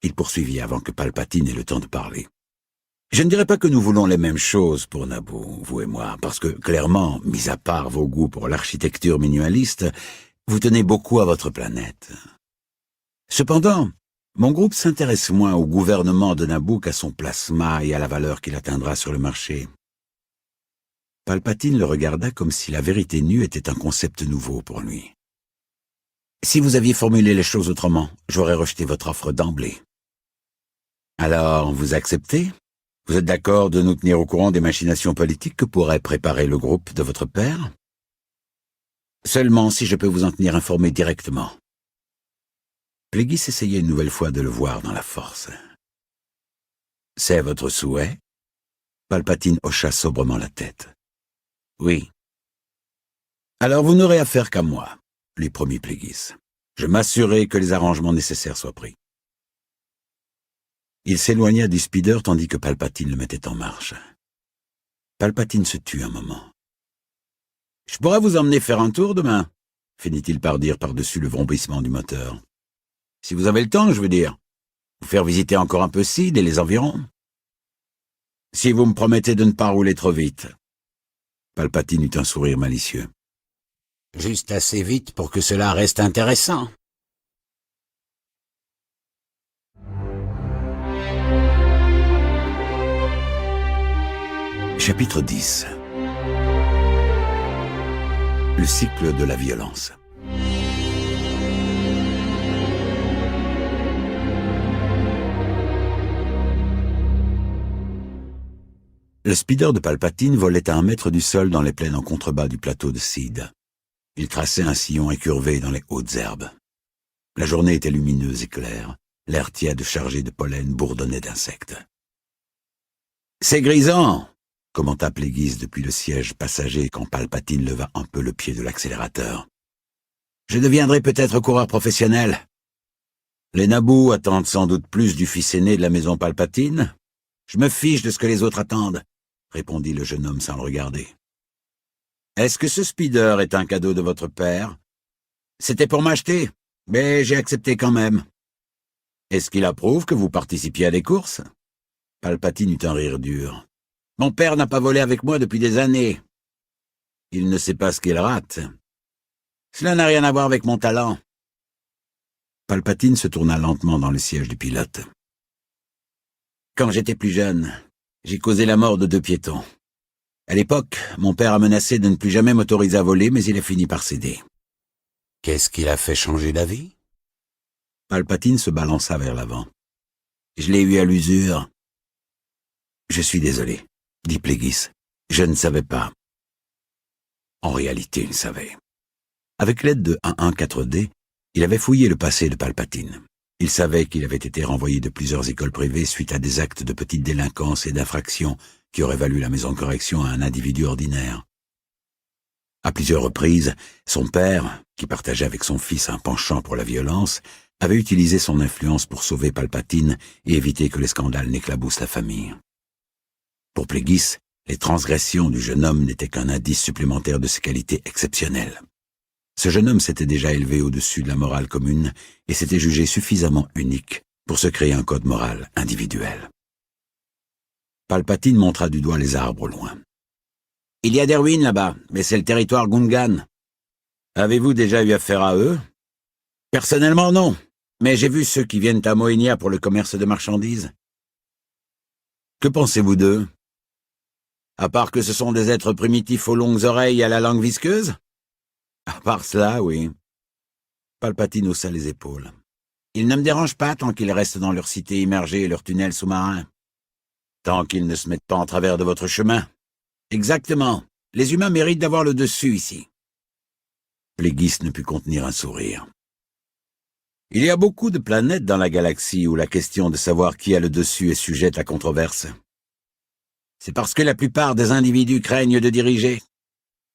Il poursuivit avant que Palpatine ait le temps de parler. Je ne dirais pas que nous voulons les mêmes choses pour Naboo, vous et moi, parce que, clairement, mis à part vos goûts pour l'architecture minimaliste, vous tenez beaucoup à votre planète. Cependant, mon groupe s'intéresse moins au gouvernement de Naboo qu'à son plasma et à la valeur qu'il atteindra sur le marché. Palpatine le regarda comme si la vérité nue était un concept nouveau pour lui. Si vous aviez formulé les choses autrement, j'aurais rejeté votre offre d'emblée. Alors, vous acceptez? Vous êtes d'accord de nous tenir au courant des machinations politiques que pourrait préparer le groupe de votre père? Seulement si je peux vous en tenir informé directement. Plagueis essayait une nouvelle fois de le voir dans la force. C'est votre souhait? Palpatine hocha sobrement la tête. Oui. Alors vous n'aurez affaire qu'à moi, lui promit Plagueis. Je m'assurerai que les arrangements nécessaires soient pris. Il s'éloigna du speeder tandis que Palpatine le mettait en marche. Palpatine se tut un moment. « Je pourrais vous emmener faire un tour demain ?» finit-il par dire par-dessus le vrombissement du moteur. « Si vous avez le temps, je veux dire. Vous faire visiter encore un peu Sid et les environs. Si vous me promettez de ne pas rouler trop vite. » Palpatine eut un sourire malicieux. « Juste assez vite pour que cela reste intéressant. » Chapitre 10. Le cycle de la violence. Le speeder de Palpatine volait à 1 mètre du sol dans les plaines en contrebas du plateau de Sid. Il traçait un sillon incurvé dans les hautes herbes. La journée était lumineuse et claire, l'air tiède chargé de pollen bourdonnait d'insectes. « C'est grisant !» commenta Plagueis depuis le siège passager quand Palpatine leva un peu le pied de l'accélérateur. « Je deviendrai peut-être coureur professionnel. Les Naboo attendent sans doute plus du fils aîné de la maison Palpatine. Je me fiche de ce que les autres attendent, répondit le jeune homme sans le regarder. « Est-ce que ce speeder est un cadeau de votre père? C'était pour m'acheter, mais j'ai accepté quand même. Est-ce qu'il approuve que vous participiez à des courses? » Palpatine eut un rire dur. « Mon père n'a pas volé avec moi depuis des années. Il ne sait pas ce qu'il rate. Cela n'a rien à voir avec mon talent. » Palpatine se tourna lentement dans le siège du pilote. « Quand j'étais plus jeune, j'ai causé la mort de 2 piétons. À l'époque, mon père a menacé de ne plus jamais m'autoriser à voler, mais il a fini par céder. » « Qu'est-ce qui l'a fait changer d'avis ?» Palpatine se balança vers l'avant. « Je l'ai eu à l'usure. »« Je suis désolé, » dit Plagueis. « Je ne savais pas. » En réalité, il savait. Avec l'aide de 114D, il avait fouillé le passé de Palpatine. Il savait qu'il avait été renvoyé de plusieurs écoles privées suite à des actes de petite délinquance et d'infraction qui auraient valu la maison de correction à un individu ordinaire. À plusieurs reprises, son père, qui partageait avec son fils un penchant pour la violence, avait utilisé son influence pour sauver Palpatine et éviter que les scandales n'éclaboussent la famille. Pour Plégis, les transgressions du jeune homme n'étaient qu'un indice supplémentaire de ses qualités exceptionnelles. Ce jeune homme s'était déjà élevé au-dessus de la morale commune et s'était jugé suffisamment unique pour se créer un code moral individuel. Palpatine montra du doigt les arbres au loin. « Il y a des ruines là-bas, mais c'est le territoire Gungan. Avez-vous déjà eu affaire à eux? » « Personnellement, non, mais j'ai vu ceux qui viennent à Moenia pour le commerce de marchandises. » « Que pensez-vous d'eux? À part que ce sont des êtres primitifs aux longues oreilles et à la langue visqueuse? » À part cela, oui. Palpatine haussa les épaules. Ils ne me dérangent pas tant qu'ils restent dans leur cité immergée et leurs tunnels sous-marins. Tant qu'ils ne se mettent pas en travers de votre chemin. Exactement. Les humains méritent d'avoir le dessus ici. Plégis ne put contenir un sourire. Il y a beaucoup de planètes dans la galaxie où la question de savoir qui a le dessus est sujette à controverse. C'est parce que la plupart des individus craignent de diriger.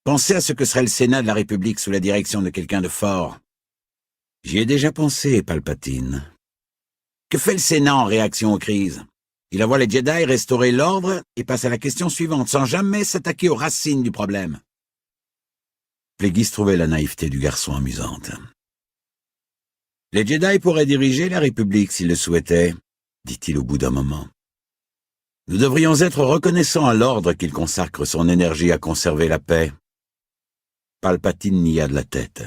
Pensez à ce que serait le Sénat de la République sous la direction de quelqu'un de fort. J'y ai déjà pensé, Palpatine. Que fait le Sénat en réaction aux crises? Il envoie les Jedi restaurer l'ordre et passe à la question suivante, sans jamais s'attaquer aux racines du problème. Plégis trouvait la naïveté du garçon amusante. Les Jedi pourraient diriger la République s'ils le souhaitaient, dit-il au bout d'un moment. Nous devrions être reconnaissants à l'ordre qu'il consacre son énergie à conserver la paix. Palpatine nia de la tête.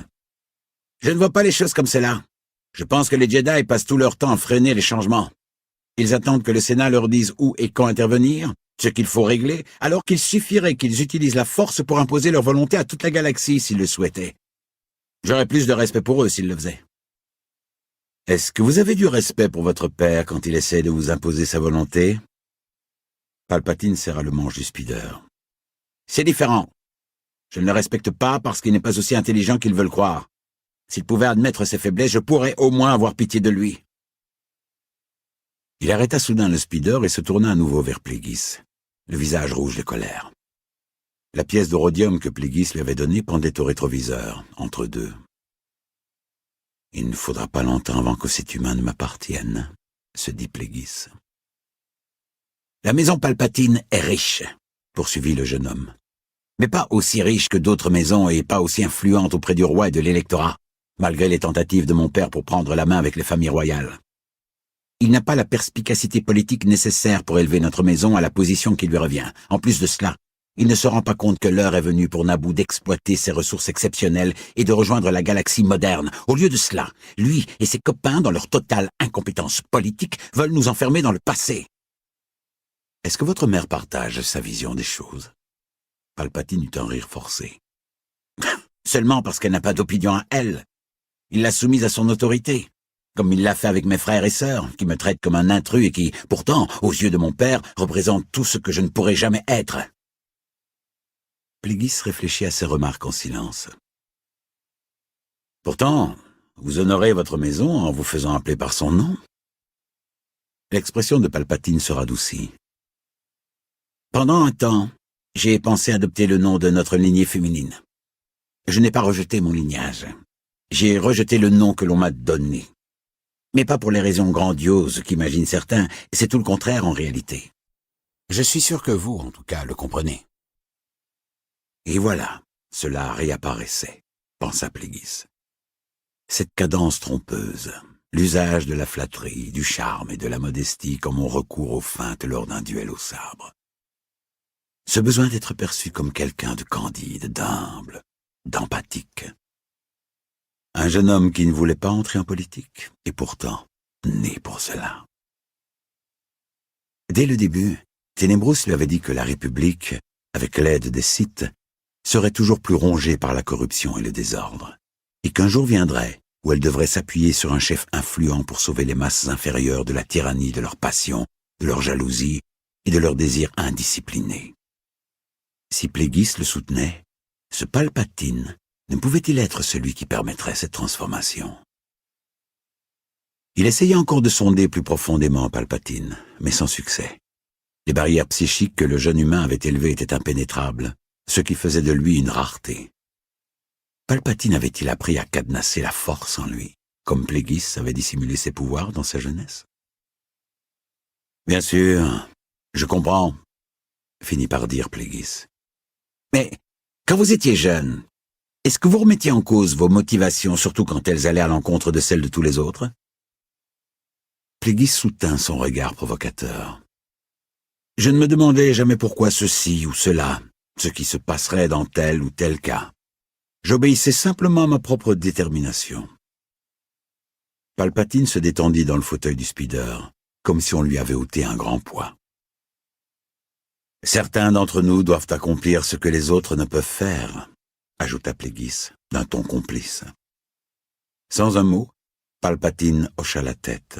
Je ne vois pas les choses comme cela. Je pense que les Jedi passent tout leur temps à freiner les changements. Ils attendent que le Sénat leur dise où et quand intervenir, ce qu'il faut régler, alors qu'il suffirait qu'ils utilisent la force pour imposer leur volonté à toute la galaxie s'ils le souhaitaient. J'aurais plus de respect pour eux s'ils le faisaient. Est-ce que vous avez du respect pour votre père quand il essaie de vous imposer sa volonté? Palpatine serra le manche du speeder. C'est différent. Je ne le respecte pas parce qu'il n'est pas aussi intelligent qu'il veut le croire. S'il pouvait admettre ses faiblesses, je pourrais au moins avoir pitié de lui. Il arrêta soudain le speeder et se tourna à nouveau vers Plégis, le visage rouge de colère. La pièce de rhodium que Plégis lui avait donnée pendait au rétroviseur, entre deux. Il ne faudra pas longtemps avant que cet humain ne m'appartienne, se dit Plégis. La maison Palpatine est riche, poursuivit le jeune homme. Mais pas aussi riche que d'autres maisons et pas aussi influente auprès du roi et de l'électorat, malgré les tentatives de mon père pour prendre la main avec les familles royales. Il n'a pas la perspicacité politique nécessaire pour élever notre maison à la position qui lui revient. En plus de cela, il ne se rend pas compte que l'heure est venue pour Naboo d'exploiter ses ressources exceptionnelles et de rejoindre la galaxie moderne. Au lieu de cela, lui et ses copains, dans leur totale incompétence politique, veulent nous enfermer dans le passé. Est-ce que votre mère partage sa vision des choses? Palpatine eut un rire forcé. Seulement parce qu'elle n'a pas d'opinion à elle. Il l'a soumise à son autorité, comme il l'a fait avec mes frères et sœurs, qui me traitent comme un intrus et qui, pourtant, aux yeux de mon père, représentent tout ce que je ne pourrai jamais être. Plégis réfléchit à ces remarques en silence. Pourtant, vous honorez votre maison en vous faisant appeler par son nom. L'expression de Palpatine se radoucit. Pendant un temps, j'ai pensé adopter le nom de notre lignée féminine. Je n'ai pas rejeté mon lignage. J'ai rejeté le nom que l'on m'a donné. Mais pas pour les raisons grandioses qu'imaginent certains, c'est tout le contraire en réalité. Je suis sûr que vous, en tout cas, le comprenez. Et voilà, cela réapparaissait, pensa Plégis. Cette cadence trompeuse, l'usage de la flatterie, du charme et de la modestie comme on recourt aux feintes lors d'un duel au sabre. Ce besoin d'être perçu comme quelqu'un de candide, d'humble, d'empathique. Un jeune homme qui ne voulait pas entrer en politique, et pourtant né pour cela. Dès le début, Ténébrous lui avait dit que la République, avec l'aide des Sith, serait toujours plus rongée par la corruption et le désordre, et qu'un jour viendrait où elle devrait s'appuyer sur un chef influent pour sauver les masses inférieures de la tyrannie de leur passion, de leur jalousie et de leur désir indiscipliné. Si Plégis le soutenait, ce Palpatine ne pouvait-il être celui qui permettrait cette transformation? Il essayait encore de sonder plus profondément Palpatine, mais sans succès. Les barrières psychiques que le jeune humain avait élevées étaient impénétrables, ce qui faisait de lui une rareté. Palpatine avait-il appris à cadenasser la force en lui, comme Plégis avait dissimulé ses pouvoirs dans sa jeunesse? Bien sûr, je comprends. finit par dire Pléguis. Mais, quand vous étiez jeune, est-ce que vous remettiez en cause vos motivations, surtout quand elles allaient à l'encontre de celles de tous les autres? Pléguis soutint son regard provocateur. Je ne me demandais jamais pourquoi ceci ou cela, ce qui se passerait dans tel ou tel cas. J'obéissais simplement à ma propre détermination. Palpatine se détendit dans le fauteuil du speeder, comme si on lui avait ôté un grand poids. Certains d'entre nous doivent accomplir ce que les autres ne peuvent faire, ajouta Pléguis, d'un ton complice. Sans un mot, Palpatine hocha la tête.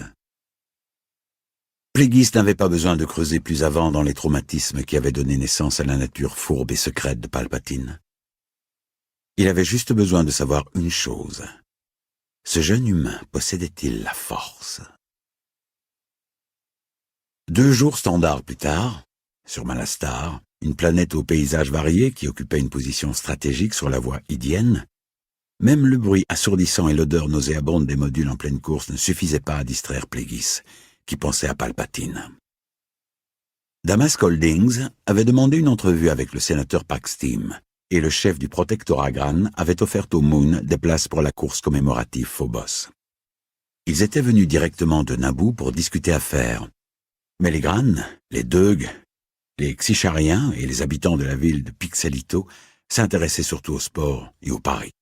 Pléguis n'avait pas besoin de creuser plus avant dans les traumatismes qui avaient donné naissance à la nature fourbe et secrète de Palpatine. Il avait juste besoin de savoir une chose. Ce jeune humain possédait-il la force? 2 jours standards plus tard, sur Malastar, une planète aux paysages variés qui occupait une position stratégique sur la voie idienne, même le bruit assourdissant et l'odeur nauséabonde des modules en pleine course ne suffisaient pas à distraire Pléguis, qui pensait à Palpatine. Damas Holdings avait demandé une entrevue avec le sénateur Paxtim, et le chef du protectorat Gran avait offert aux Moon des places pour la course commémorative Phobos. Ils étaient venus directement de Naboo pour discuter affaires, mais les Gran, les Deug, les Xichariens et les habitants de la ville de Pixelito s'intéressaient surtout au sport et au paris.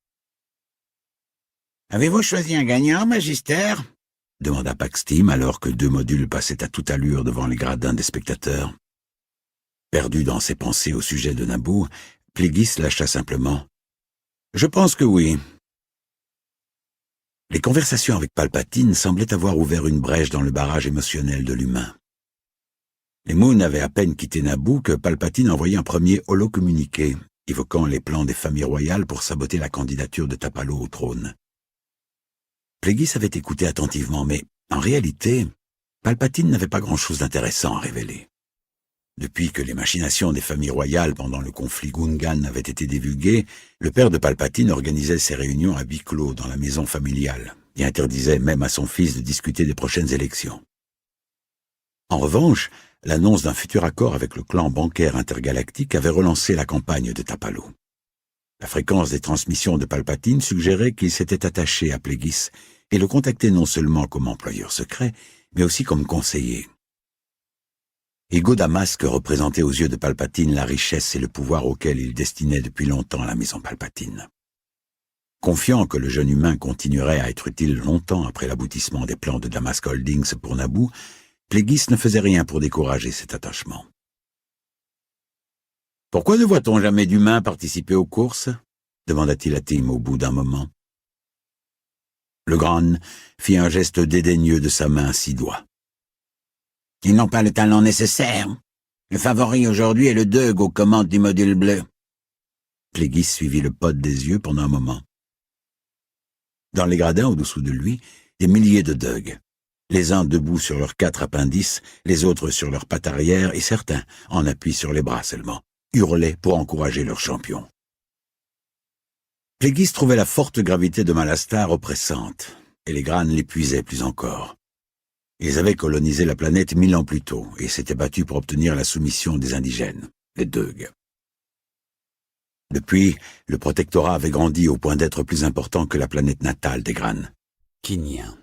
« Avez-vous choisi un gagnant, Magister ?» demanda Paxtim alors que 2 modules passaient à toute allure devant les gradins des spectateurs. Perdu dans ses pensées au sujet de Naboo, Pléguis lâcha simplement « Je pense que oui. » Les conversations avec Palpatine semblaient avoir ouvert une brèche dans le barrage émotionnel de l'humain. Les Moon avaient à peine quitté Naboo que Palpatine envoyait un premier holocommuniqué, évoquant les plans des familles royales pour saboter la candidature de Tapalo au trône. Pléguis avait écouté attentivement, mais, en réalité, Palpatine n'avait pas grand-chose d'intéressant à révéler. Depuis que les machinations des familles royales pendant le conflit Gungan avaient été divulguées, le père de Palpatine organisait ses réunions à huis clos dans la maison familiale et interdisait même à son fils de discuter des prochaines élections. En revanche, l'annonce d'un futur accord avec le clan bancaire intergalactique avait relancé la campagne de Tapalo. La fréquence des transmissions de Palpatine suggérait qu'il s'était attaché à Pléguis et le contactait non seulement comme employeur secret, mais aussi comme conseiller. Ego Damasque représentait aux yeux de Palpatine la richesse et le pouvoir auquel il destinait depuis longtemps la maison Palpatine. Confiant que le jeune humain continuerait à être utile longtemps après l'aboutissement des plans de Damas Holdings pour Naboo, Pléguis ne faisait rien pour décourager cet attachement. « Pourquoi ne voit-on jamais d'humains participer aux courses ?» demanda-t-il à Tim au bout d'un moment. Le Gran fit un geste dédaigneux de sa main à 6 doigts. « Ils n'ont pas le talent nécessaire. Le favori aujourd'hui est le Deug aux commandes du module bleu. » Pléguis suivit le pote des yeux pendant un moment. Dans les gradins au-dessous de lui, des milliers de Deug, les uns debout sur leurs 4 appendices, les autres sur leurs pattes arrière et certains en appui sur les bras seulement, hurlaient pour encourager leur champion. Pléguis trouvait la forte gravité de Malastar oppressante, et les Gran l'épuisaient plus encore. Ils avaient colonisé la planète 1000 ans plus tôt et s'étaient battus pour obtenir la soumission des indigènes, les Deug. Depuis, le protectorat avait grandi au point d'être plus important que la planète natale des Gran, Kinien.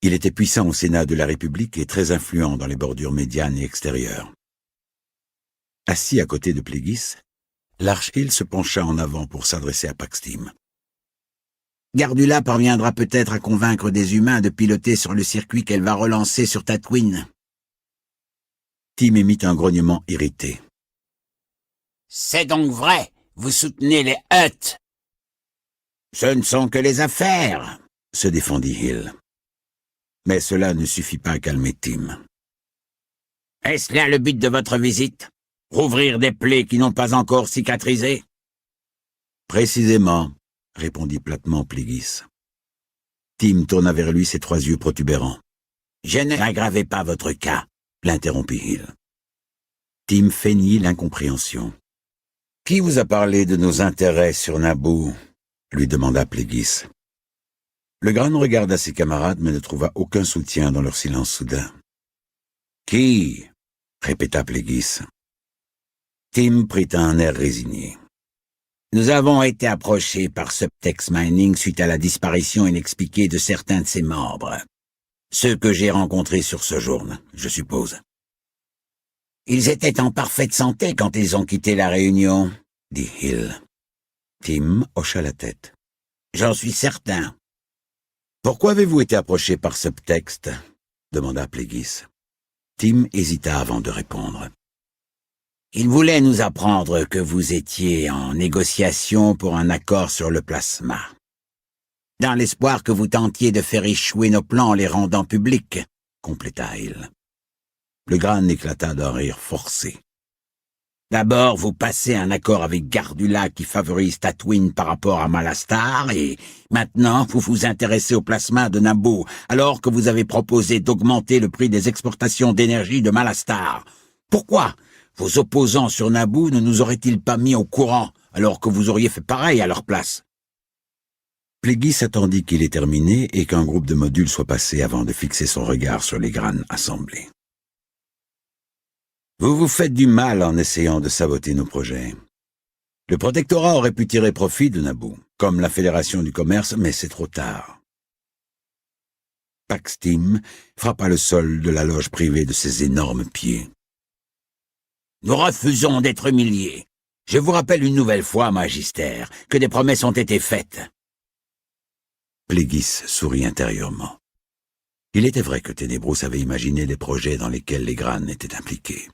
Il était puissant au Sénat de la République et très influent dans les bordures médianes et extérieures. Assis à côté de Pléguis, l'Archil se pencha en avant pour s'adresser à Paxtim. Gardula parviendra peut-être à convaincre des humains de piloter sur le circuit qu'elle va relancer sur Tatooine. Tim émit un grognement irrité. C'est donc vrai, vous soutenez les Hutt. Ce ne sont que les affaires, se défendit Hill. Mais cela ne suffit pas à calmer Tim. Est-ce là le but de votre visite? Rouvrir des plaies qui n'ont pas encore cicatrisé? Précisément, répondit platement Pléguis. Tim tourna vers lui ses 3 yeux protubérants. Je n'aggravez pas votre cas, l'interrompit Hill. Tim feignit l'incompréhension. Qui vous a parlé de nos intérêts sur Naboo? Lui demanda Pléguis. Le Gran regarda ses camarades mais ne trouva aucun soutien dans leur silence soudain. Qui? Répéta Pléguis. Tim prit un air résigné. Nous avons été approchés par Subtext Mining suite à la disparition inexpliquée de certains de ses membres. Ceux que j'ai rencontrés sur Sojourn, je suppose. Ils étaient en parfaite santé quand ils ont quitté la Réunion, dit Hill. Tim hocha la tête. J'en suis certain. Pourquoi avez-vous été approché par Subtext? Demanda Plegis. Tim hésita avant de répondre. Il voulait nous apprendre que vous étiez en négociation pour un accord sur le plasma. Dans l'espoir que vous tentiez de faire échouer nos plans en les rendant publics, compléta Hill. Le Gran éclata d'un rire forcé. D'abord, vous passez un accord avec Gardula qui favorise Tatooine par rapport à Malastar, et maintenant, vous vous intéressez au plasma de Naboo, alors que vous avez proposé d'augmenter le prix des exportations d'énergie de Malastar. Pourquoi vos opposants sur Naboo ne nous auraient-ils pas mis au courant, alors que vous auriez fait pareil à leur place? Plegis attendit qu'il ait terminé et qu'un groupe de modules soit passé avant de fixer son regard sur les Gran assemblés. Vous vous faites du mal en essayant de saboter nos projets. Le protectorat aurait pu tirer profit de Naboo, comme la Fédération du commerce, mais c'est trop tard. Pax Tim frappa le sol de la loge privée de ses énormes pieds. Nous refusons d'être humiliés. Je vous rappelle une nouvelle fois, Magister, que des promesses ont été faites. Plegis sourit intérieurement. Il était vrai que Ténébrous avait imaginé les projets dans lesquels les Gran étaient impliqués.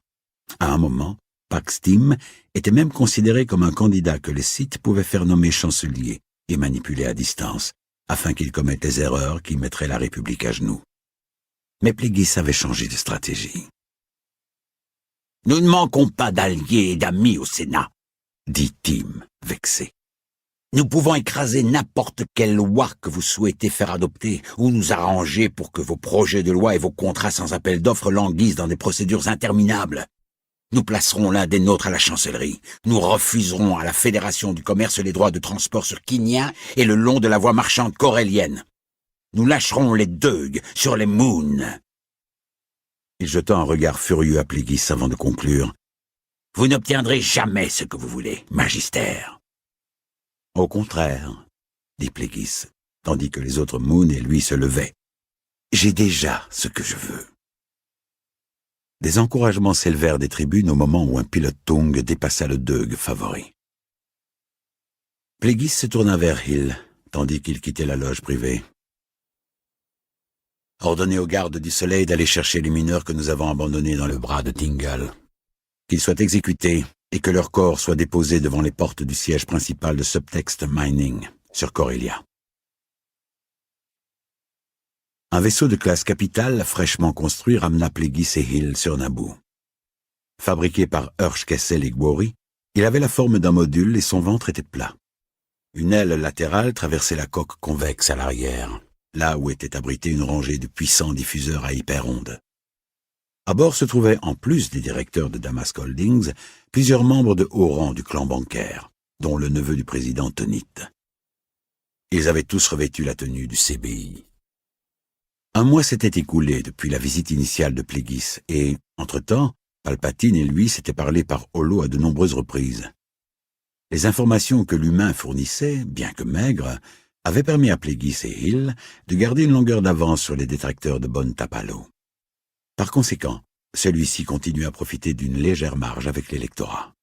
À un moment, Pax Tim était même considéré comme un candidat que les Sith pouvaient faire nommer chancelier et manipuler à distance, afin qu'il commette des erreurs qui mettraient la République à genoux. Mais Plegis avait changé de stratégie. « Nous ne manquons pas d'alliés et d'amis au Sénat, » dit Tim, vexé. « Nous pouvons écraser n'importe quelle loi que vous souhaitez faire adopter ou nous arranger pour que vos projets de loi et vos contrats sans appel d'offres languissent dans des procédures interminables. Nous placerons l'un des nôtres à la chancellerie. Nous refuserons à la Fédération du commerce les droits de transport sur Kinia et le long de la voie marchande corélienne. Nous lâcherons les Deug sur les Moons. » Il jeta un regard furieux à Plegis avant de conclure. « Vous n'obtiendrez jamais ce que vous voulez, Magister. » Au contraire, dit Plegis, tandis que les autres Moons et lui se levaient. « J'ai déjà ce que je veux. » Des encouragements s'élevèrent des tribunes au moment où un pilote Tung dépassa le Deug favori. Plegis se tourna vers Hill, tandis qu'il quittait la loge privée. Ordonnez aux gardes du soleil d'aller chercher les mineurs que nous avons abandonnés dans le bras de Tingle. Qu'ils soient exécutés et que leurs corps soient déposés devant les portes du siège principal de Subtext Mining, sur Corellia. Un vaisseau de classe capitale, fraîchement construit, ramena Plegis et Hill sur Naboo. Fabriqué par Hirsch Kessel et Gwori, il avait la forme d'un module et son ventre était plat. Une aile latérale traversait la coque convexe à l'arrière, là où était abritée une rangée de puissants diffuseurs à hyperondes. À bord se trouvaient, en plus des directeurs de Damask Holdings, plusieurs membres de haut rang du clan bancaire, dont le neveu du président Tonit. Ils avaient tous revêtu la tenue du CBI. Un mois s'était écoulé depuis la visite initiale de Plegis et, entre-temps, Palpatine et lui s'étaient parlé par holo à de nombreuses reprises. Les informations que l'humain fournissait, bien que maigres, avaient permis à Plegis et Hill de garder une longueur d'avance sur les détracteurs de Bon Tapalo. Par conséquent, celui-ci continue à profiter d'une légère marge avec l'électorat.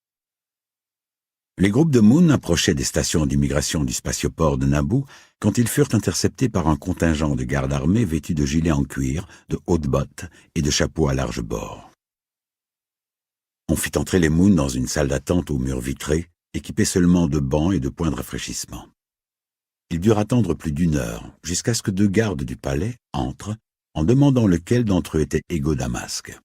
Les groupes de Moon approchaient des stations d'immigration du spatioport de Naboo quand ils furent interceptés par un contingent de gardes armés vêtus de gilets en cuir, de hautes bottes et de chapeaux à large bord. On fit entrer les Moon dans une salle d'attente aux murs vitrés, équipée seulement de bancs et de points de rafraîchissement. Ils durent attendre plus d'1 heure, jusqu'à ce que 2 gardes du palais entrent, en demandant lequel d'entre eux était Ego Damask.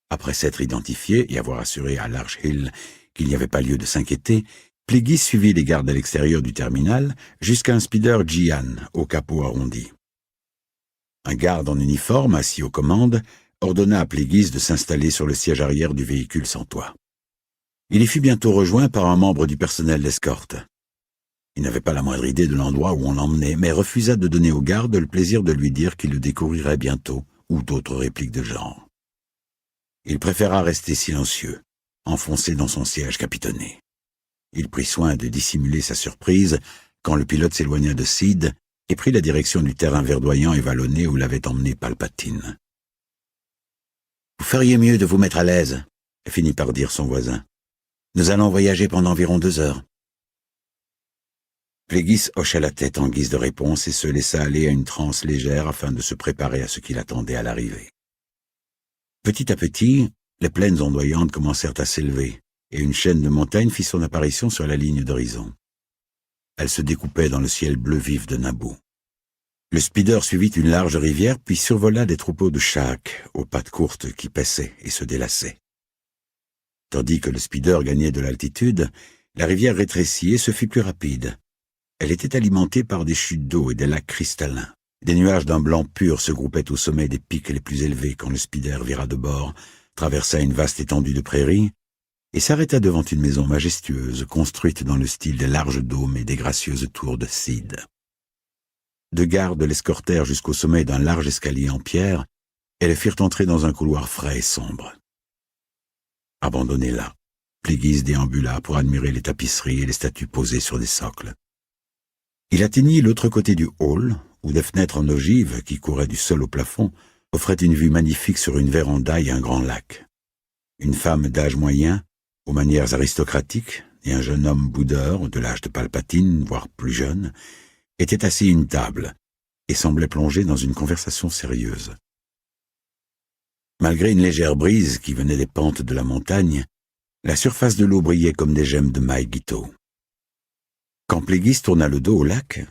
Après s'être identifié et avoir assuré à Large Hill qu'il n'y avait pas lieu de s'inquiéter, Plegis suivit les gardes à l'extérieur du terminal jusqu'à un speeder Jian au capot arrondi. Un garde en uniforme, assis aux commandes, ordonna à Plegis de s'installer sur le siège arrière du véhicule sans toit. Il y fut bientôt rejoint par un membre du personnel d'escorte. Il n'avait pas la moindre idée de l'endroit où on l'emmenait, mais refusa de donner au garde le plaisir de lui dire qu'il le découvrirait bientôt, ou d'autres répliques de genre. Il préféra rester silencieux, enfoncé dans son siège capitonné. Il prit soin de dissimuler sa surprise quand le pilote s'éloigna de Sid et prit la direction du terrain verdoyant et vallonné où l'avait emmené Palpatine. « Vous feriez mieux de vous mettre à l'aise », finit par dire son voisin. « Nous allons voyager pendant environ 2 heures. » Plagueis hocha la tête en guise de réponse et se laissa aller à une transe légère afin de se préparer à ce qui l'attendait à l'arrivée. Petit à petit, les plaines ondoyantes commencèrent à s'élever, et une chaîne de montagnes fit son apparition sur la ligne d'horizon. Elle se découpait dans le ciel bleu vif de Naboo. Le speeder suivit une large rivière, puis survola des troupeaux de chaaks aux pattes courtes qui paissaient et se délassaient. Tandis que le speeder gagnait de l'altitude, la rivière rétrécit et se fit plus rapide. Elle était alimentée par des chutes d'eau et des lacs cristallins. Des nuages d'un blanc pur se groupaient au sommet des pics les plus élevés quand le speeder vira de bord, traversa une vaste étendue de prairies et s'arrêta devant une maison majestueuse construite dans le style des larges dômes et des gracieuses tours de Sid. 2 gardes l'escortèrent jusqu'au sommet d'un large escalier en pierre et le firent entrer dans un couloir frais et sombre. Abandonné là, Plagueis déambula pour admirer les tapisseries et les statues posées sur des socles. Il atteignit l'autre côté du hall, où des fenêtres en ogive, qui couraient du sol au plafond, offraient une vue magnifique sur une véranda et un grand lac. Une femme d'âge moyen, aux manières aristocratiques, et un jeune homme boudeur, de l'âge de Palpatine, voire plus jeune, étaient assis à une table et semblaient plongés dans une conversation sérieuse. Malgré une légère brise qui venait des pentes de la montagne, la surface de l'eau brillait comme des gemmes de maï Gito. Quand Plagueis tourna le dos au lac,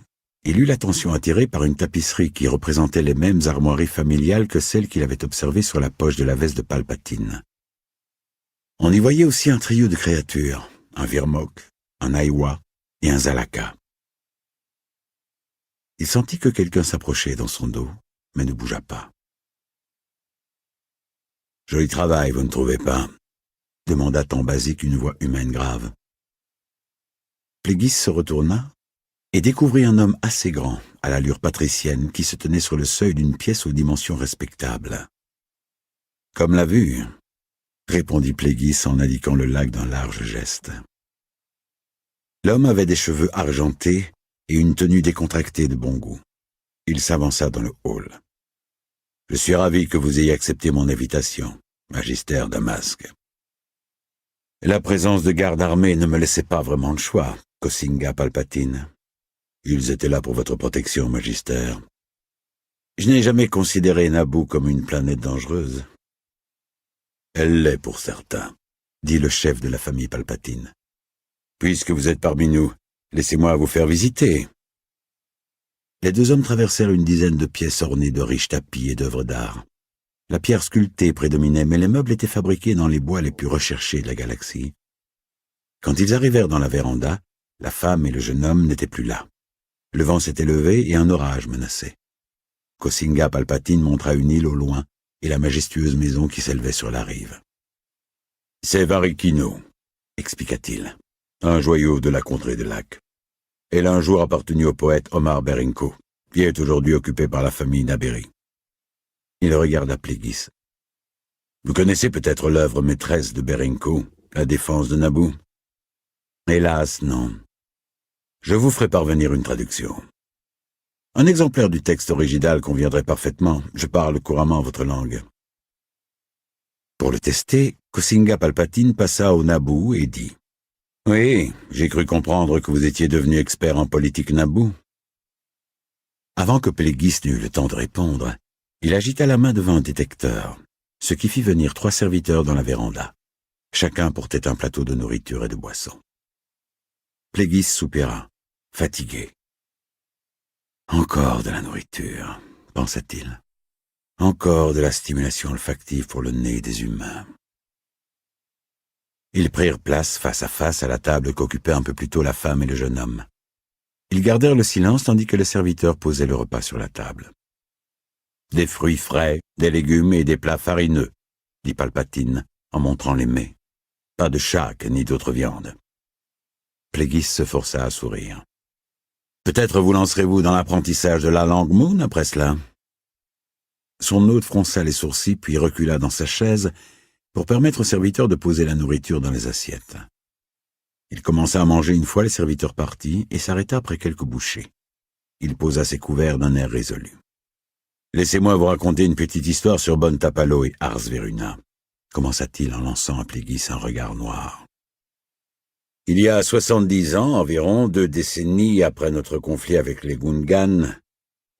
il eut l'attention attirée par une tapisserie qui représentait les mêmes armoiries familiales que celles qu'il avait observées sur la poche de la veste de Palpatine. On y voyait aussi un trio de créatures, un Virmok, un Aiwa et un Zalaka. Il sentit que quelqu'un s'approchait dans son dos, mais ne bougea pas. « Joli travail, vous ne trouvez pas ?» demanda en basique une voix humaine grave. Plagueis se retourna et découvrit un homme assez grand, à l'allure patricienne, qui se tenait sur le seuil d'une pièce aux dimensions respectables. « Comme l'a vue » répondit Plagueis en indiquant le lac d'un large geste. L'homme avait des cheveux argentés et une tenue décontractée de bon goût. Il s'avança dans le hall. « Je suis ravi que vous ayez accepté mon invitation, Magister Damasque. » La présence de gardes armés ne me laissait pas vraiment le choix, Kosinga Palpatine. Ils étaient là pour votre protection, Magister. Je n'ai jamais considéré Naboo comme une planète dangereuse. Elle l'est pour certains, dit le chef de la famille Palpatine. Puisque vous êtes parmi nous, laissez-moi vous faire visiter. Les 2 hommes traversèrent une dizaine de pièces ornées de riches tapis et d'œuvres d'art. La pierre sculptée prédominait, mais les meubles étaient fabriqués dans les bois les plus recherchés de la galaxie. Quand ils arrivèrent dans la véranda, la femme et le jeune homme n'étaient plus là. Le vent s'était levé et un orage menaçait. Kosinga Palpatine montra une île au loin et la majestueuse maison qui s'élevait sur la rive. « C'est Varikino », expliqua-t-il, « un joyau de la contrée des lacs. Elle a un jour appartenu au poète Omar Berenko, qui est aujourd'hui occupé par la famille Naberi. » Il regarda Plagueis. « Vous connaissez peut-être l'œuvre maîtresse de Berenko, La défense de Naboo ?»« Hélas, non. Je vous ferai parvenir une traduction. Un exemplaire du texte original conviendrait parfaitement. Je parle couramment votre langue. » Pour le tester, Kosinga Palpatine passa au Naboo et dit « Oui, j'ai cru comprendre que vous étiez devenu expert en politique Naboo. » Avant que Plagueis n'eût le temps de répondre, il agita la main devant un détecteur, ce qui fit venir 3 serviteurs dans la véranda. Chacun portait un plateau de nourriture et de boissons. Plagueis soupira, fatigué. « Encore de la nourriture, » pensa-t-il. « Encore de la stimulation olfactive pour le nez des humains. » Ils prirent place face à face à la table qu'occupaient un peu plus tôt la femme et le jeune homme. Ils gardèrent le silence tandis que le serviteur posait le repas sur la table. « Des fruits frais, des légumes et des plats farineux, » dit Palpatine en montrant les mets. « Pas de chaak ni d'autres viandes. » Plagueis se força à sourire. « Peut-être vous lancerez-vous dans l'apprentissage de la langue Moon après cela ?» Son hôte fronça les sourcils puis recula dans sa chaise pour permettre aux serviteurs de poser la nourriture dans les assiettes. Il commença à manger une fois les serviteurs partis et s'arrêta après quelques bouchées. Il posa ses couverts d'un air résolu. « Laissez-moi vous raconter une petite histoire sur Bon Tapalo et Ars Veruna », commença-t-il en lançant à Pléguis un regard noir. Il y a 70 ans, environ 2 décennies après notre conflit avec les Gungans,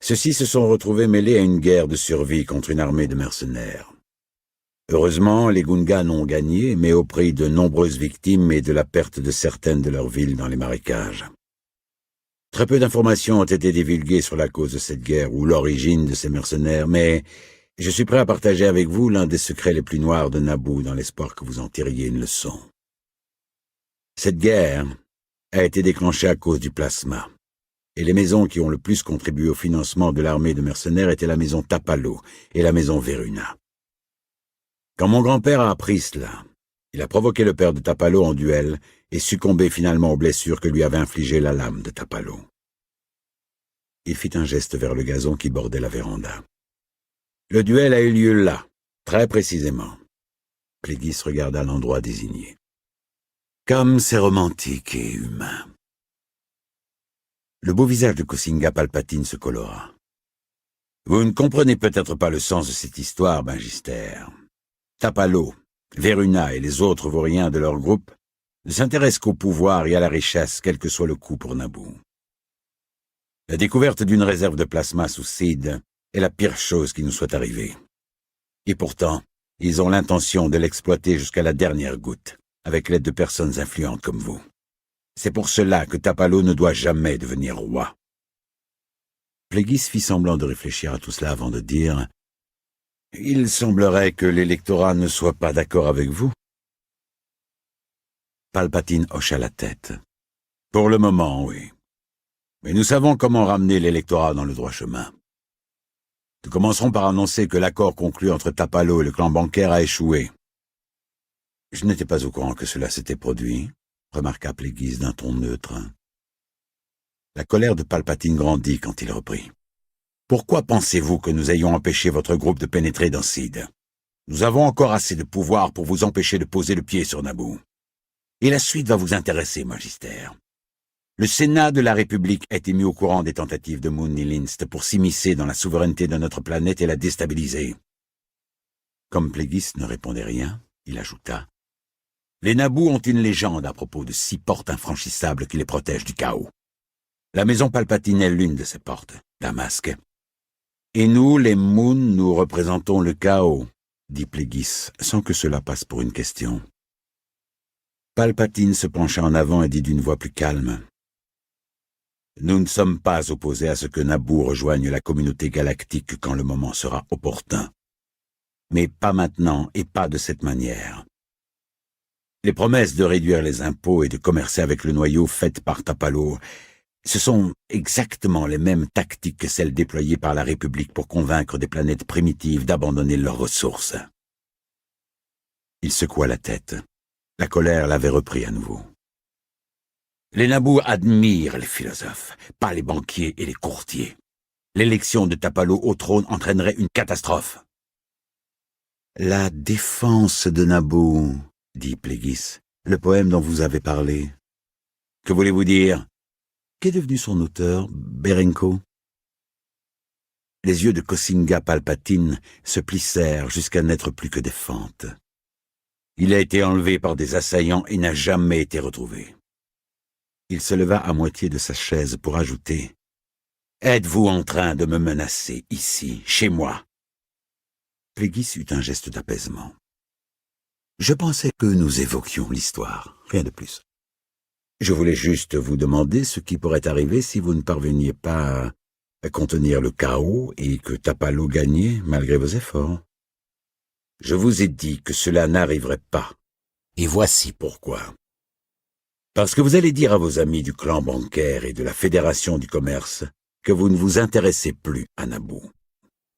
ceux-ci se sont retrouvés mêlés à une guerre de survie contre une armée de mercenaires. Heureusement, les Gungans ont gagné, mais au prix de nombreuses victimes et de la perte de certaines de leurs villes dans les marécages. Très peu d'informations ont été divulguées sur la cause de cette guerre ou l'origine de ces mercenaires, mais je suis prêt à partager avec vous l'un des secrets les plus noirs de Naboo dans l'espoir que vous en tiriez une leçon. Cette guerre a été déclenchée à cause du plasma, et les maisons qui ont le plus contribué au financement de l'armée de mercenaires étaient la maison Tapalo et la maison Veruna. Quand mon grand-père a appris cela, il a provoqué le père de Tapalo en duel et succombé finalement aux blessures que lui avait infligées la lame de Tapalo. Il fit un geste vers le gazon qui bordait la véranda. Le duel a eu lieu là, très précisément. Pléguis regarda l'endroit désigné. Comme c'est romantique et humain. Le beau visage de Kosinga Palpatine se colora. Vous ne comprenez peut-être pas le sens de cette histoire, Magister. Tapalo, Veruna et les autres vauriens de leur groupe ne s'intéressent qu'au pouvoir et à la richesse, quel que soit le coût pour Naboo. La découverte d'une réserve de plasma sous Seed est la pire chose qui nous soit arrivée. Et pourtant, ils ont l'intention de l'exploiter jusqu'à la dernière goutte, avec l'aide de personnes influentes comme vous. C'est pour cela que Tapalo ne doit jamais devenir roi. Pléguis fit semblant de réfléchir à tout cela avant de dire « Il semblerait que l'électorat ne soit pas d'accord avec vous. » Palpatine hocha la tête. « Pour le moment, oui. Mais nous savons comment ramener l'électorat dans le droit chemin. Nous commencerons par annoncer que l'accord conclu entre Tapalo et le clan bancaire a échoué. » Je n'étais pas au courant que cela s'était produit, remarqua Pléguis d'un ton neutre. La colère de Palpatine grandit quand il reprit. « Pourquoi pensez-vous que nous ayons empêché votre groupe de pénétrer dans Seed? Nous avons encore assez de pouvoir pour vous empêcher de poser le pied sur Naboo. Et la suite va vous intéresser, Magister. Le Sénat de la République a été mis au courant des tentatives de Moon Nilinst pour s'immiscer dans la souveraineté de notre planète et la déstabiliser. » Comme Pléguis ne répondait rien, il ajouta. Les Naboo ont une légende à propos de 6 portes infranchissables qui les protègent du chaos. La maison Palpatine est l'une de ces portes, Damasque. Et nous, les Moon, nous représentons le chaos, dit Pléguis, sans que cela passe pour une question. Palpatine se pencha en avant et dit d'une voix plus calme. Nous ne sommes pas opposés à ce que Naboo rejoigne la communauté galactique quand le moment sera opportun. Mais pas maintenant et pas de cette manière. Les promesses de réduire les impôts et de commercer avec le noyau faites par Tapalo, ce sont exactement les mêmes tactiques que celles déployées par la République pour convaincre des planètes primitives d'abandonner leurs ressources. Il secoua la tête. La colère l'avait repris à nouveau. Les Naboo admirent les philosophes, pas les banquiers et les courtiers. L'élection de Tapalo au trône entraînerait une catastrophe. La défense de Naboo, dit Pléguis, le poème dont vous avez parlé. Que voulez-vous dire? Qu'est devenu son auteur, Berenko? Les yeux de Kosinga Palpatine se plissèrent jusqu'à n'être plus que des fentes. Il a été enlevé par des assaillants et n'a jamais été retrouvé. Il se leva à moitié de sa chaise pour ajouter « Êtes-vous en train de me menacer ici, chez moi ?» Pléguis eut un geste d'apaisement. « Je pensais que nous évoquions l'histoire, rien de plus. Je voulais juste vous demander ce qui pourrait arriver si vous ne parveniez pas à contenir le chaos et que Tapalo gagnait malgré vos efforts. Je vous ai dit que cela n'arriverait pas, et voici pourquoi. Parce que vous allez dire à vos amis du clan bancaire et de la Fédération du commerce que vous ne vous intéressez plus à Naboo,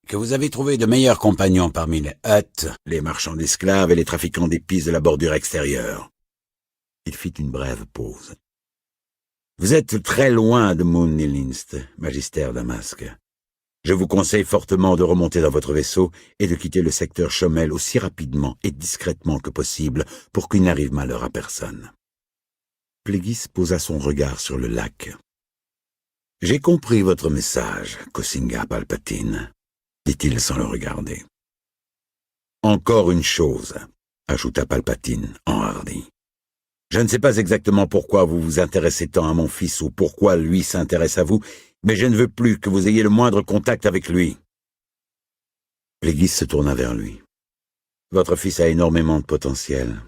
que vous avez trouvé de meilleurs compagnons parmi les Hutt, les marchands d'esclaves et les trafiquants d'épices de la bordure extérieure. » Il fit une brève pause. « Vous êtes très loin de Moon Nilinst, Magister Damasque. Je vous conseille fortement de remonter dans votre vaisseau et de quitter le secteur Chomel aussi rapidement et discrètement que possible pour qu'il n'arrive malheur à personne. Plagueis posa son regard sur le lac. « J'ai compris votre message, Kosinga Palpatine, » dit-il sans le regarder. « Encore une chose, » ajouta Palpatine, enhardi. « Je ne sais pas exactement pourquoi vous vous intéressez tant à mon fils ou pourquoi lui s'intéresse à vous, mais je ne veux plus que vous ayez le moindre contact avec lui. » Plagueis se tourna vers lui. « Votre fils a énormément de potentiel.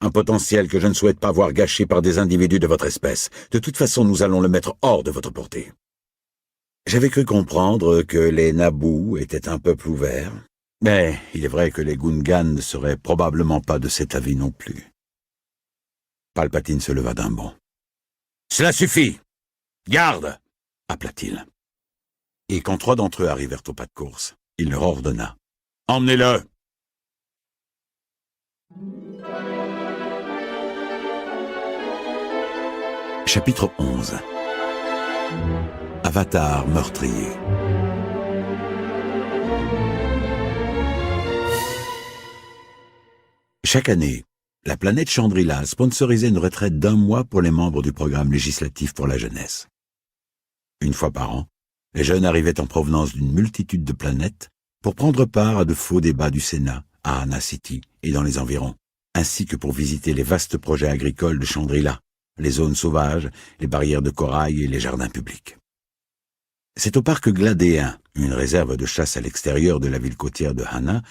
Un potentiel que je ne souhaite pas voir gâché par des individus de votre espèce. De toute façon, nous allons le mettre hors de votre portée. J'avais cru comprendre que les Naboo étaient un peuple ouvert, mais il est vrai que les Gungans ne seraient probablement pas de cet avis non plus. » Palpatine se leva d'un bond. « Cela suffit! Garde !» appela-t-il. Et quand 3 d'entre eux arrivèrent au pas de course, il leur ordonna. « Emmenez-le !» Chapitre 11. Avatar meurtrier. Chaque année, la planète Chandrila sponsorisait une retraite d'1 mois pour les membres du programme législatif pour la jeunesse. Une fois par an, les jeunes arrivaient en provenance d'une multitude de planètes pour prendre part à de faux débats du Sénat, à Anna City et dans les environs, ainsi que pour visiter les vastes projets agricoles de Chandrila, les zones sauvages, les barrières de corail et les jardins publics. C'est au parc Gladéen, une réserve de chasse à l'extérieur de la ville côtière de Hana,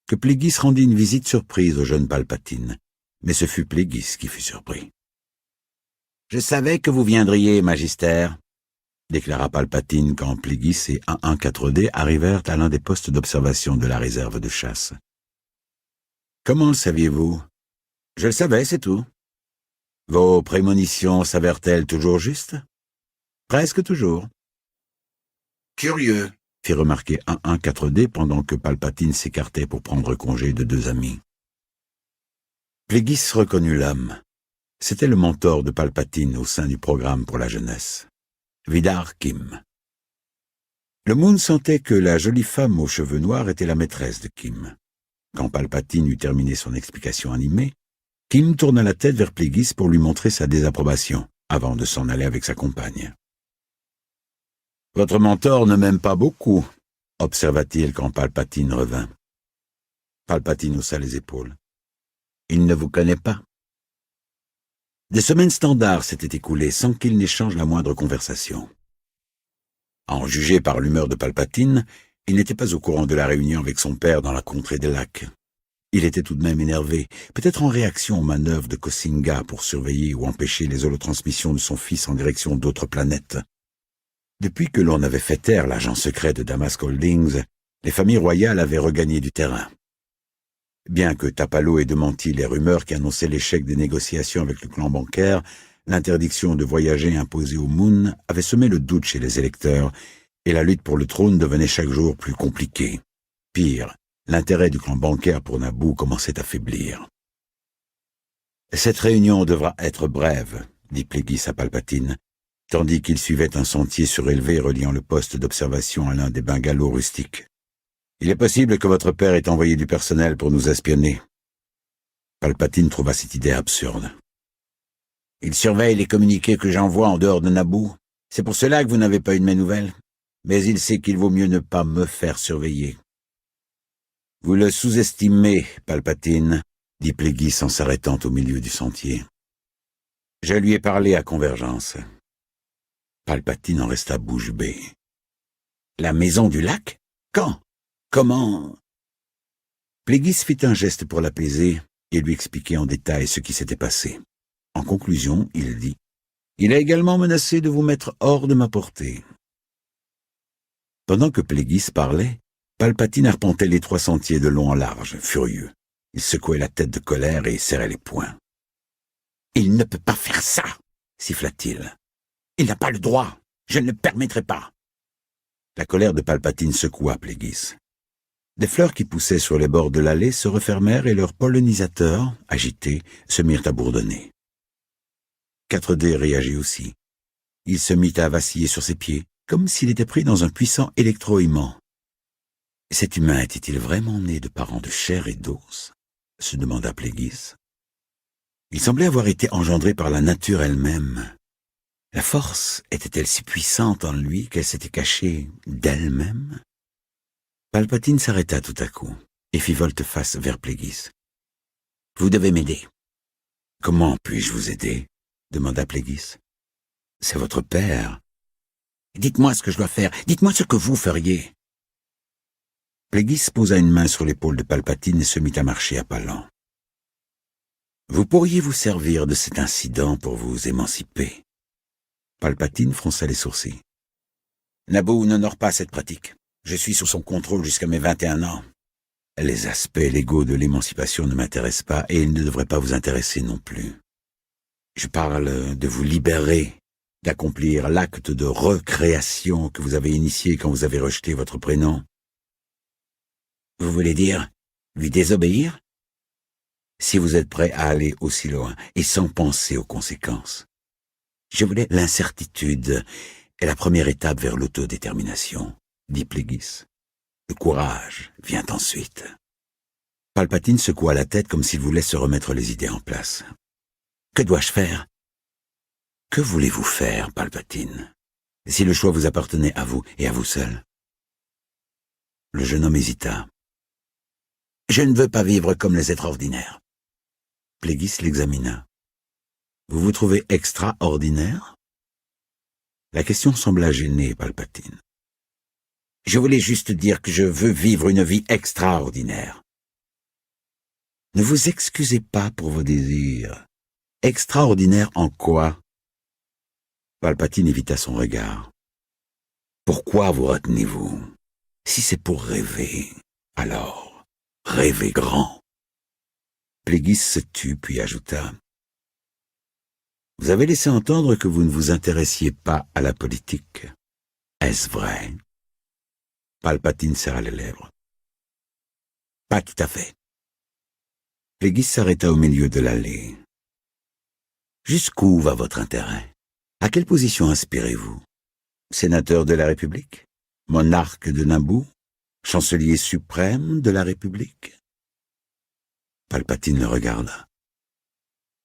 que Plagueis rendit une visite surprise au jeune Palpatine, mais ce fut Plagueis qui fut surpris. « Je savais que vous viendriez, Magistère », déclara Palpatine quand Plagueis et 114D arrivèrent à l'un des postes d'observation de la réserve de chasse. « Comment le saviez-vous »« Je le savais, c'est tout. » « Vos prémonitions s'avèrent-elles toujours justes ?»« Presque toujours. »« Curieux, » fit remarquer 114D pendant que Palpatine s'écartait pour prendre congé de 2 amis. Plagueis reconnut l'homme. C'était le mentor de Palpatine au sein du programme pour la jeunesse. Vidar Kim. Le Moon sentait que la jolie femme aux cheveux noirs était la maîtresse de Kim. Quand Palpatine eut terminé son explication animée, Kim tourna la tête vers Plagueis pour lui montrer sa désapprobation, avant de s'en aller avec sa compagne. « Votre mentor ne m'aime pas beaucoup, » observa-t-il quand Palpatine revint. Palpatine haussa les épaules. « Il ne vous connaît pas. » Des semaines standards s'étaient écoulées sans qu'il n'échange la moindre conversation. À en juger par l'humeur de Palpatine, il n'était pas au courant de la réunion avec son père dans la contrée des lacs. Il était tout de même énervé, peut-être en réaction aux manœuvres de Kosinga pour surveiller ou empêcher les holotransmissions de son fils en direction d'autres planètes. Depuis que l'on avait fait taire l'agent secret de Damask Holdings, les familles royales avaient regagné du terrain. Bien que Tapalo ait démenti les rumeurs qui annonçaient l'échec des négociations avec le clan bancaire, l'interdiction de voyager imposée au Moon avait semé le doute chez les électeurs, et la lutte pour le trône devenait chaque jour plus compliquée. Pire, l'intérêt du clan bancaire pour Naboo commençait à faiblir. « Cette réunion devra être brève, » dit Plagueis à Palpatine, tandis qu'il suivait un sentier surélevé reliant le poste d'observation à l'un des bungalows rustiques. « Il est possible que votre père ait envoyé du personnel pour nous espionner. » Palpatine trouva cette idée absurde. « Il surveille les communiqués que j'envoie en dehors de Naboo. C'est pour cela que vous n'avez pas eu de mes nouvelles. Mais il sait qu'il vaut mieux ne pas me faire surveiller. » « Vous le sous-estimez, Palpatine, » dit Plagueis en s'arrêtant au milieu du sentier. « Je lui ai parlé à Convergence. » Palpatine en resta bouche bée. « La maison du lac? Quand? Comment? » Plagueis fit un geste pour l'apaiser et lui expliquer en détail ce qui s'était passé. En conclusion, il dit « Il a également menacé de vous mettre hors de ma portée. » Pendant que Plagueis parlait, Palpatine arpentait les 3 sentiers de long en large, furieux. Il secouait la tête de colère et serrait les poings. « Il ne peut pas faire ça !» siffla-t-il. « Il n'a pas le droit. Je ne le permettrai pas. » La colère de Palpatine secoua Plagueis. Des fleurs qui poussaient sur les bords de l'allée se refermèrent et leurs pollinisateurs, agités, se mirent à bourdonner. 4D réagit aussi. Il se mit à vaciller sur ses pieds, comme s'il était pris dans un puissant électro-aimant. Cet humain était-il vraiment né de parents de chair et d'os? Se demanda Pléguis. Il semblait avoir été engendré par la nature elle-même. La force était-elle si puissante en lui qu'elle s'était cachée d'elle-même? Palpatine s'arrêta tout à coup et fit volte-face vers Pléguis. « Vous devez m'aider. »« Comment puis-je vous aider ?» demanda Pléguis. « C'est votre père. Dites-moi ce que je dois faire. Dites-moi ce que vous feriez. » Pléguis posa une main sur l'épaule de Palpatine et se mit à marcher à pas lents. « Vous pourriez vous servir de cet incident pour vous émanciper. » Palpatine fronça les sourcils. « Naboo n'honore pas cette pratique. Je suis sous son contrôle jusqu'à mes 21 ans. Les aspects légaux de l'émancipation ne m'intéressent pas et ils ne devraient pas vous intéresser non plus. Je parle de vous libérer, d'accomplir l'acte de recréation que vous avez initié quand vous avez rejeté votre prénom. Vous voulez dire lui désobéir? Si vous êtes prêt à aller aussi loin et sans penser aux conséquences. Je voulais l'incertitude est la première étape vers l'autodétermination, dit Pléguis. Le courage vient ensuite. Palpatine secoua la tête comme s'il voulait se remettre les idées en place. Que dois-je faire? Que voulez-vous faire, Palpatine, si le choix vous appartenait à vous et à vous seul? Le jeune homme hésita. Je ne veux pas vivre comme les êtres ordinaires. Pléguis l'examina. Vous vous trouvez extraordinaire? La question sembla gêner Palpatine. Je voulais juste dire que je veux vivre une vie extraordinaire. Ne vous excusez pas pour vos désirs. Extraordinaire en quoi? Palpatine évita son regard. Pourquoi vous retenez-vous? Si c'est pour rêver, alors rêvez grand. Pléguis se tut puis ajouta. Vous avez laissé entendre que vous ne vous intéressiez pas à la politique. Est-ce vrai? Palpatine serra les lèvres. Pas tout à fait. Pléguis s'arrêta au milieu de l'allée. Jusqu'où va votre intérêt? À quelle position aspirez-vous? Sénateur de la République? Monarque de Naboo? Chancelier suprême de la République? Palpatine le regarda.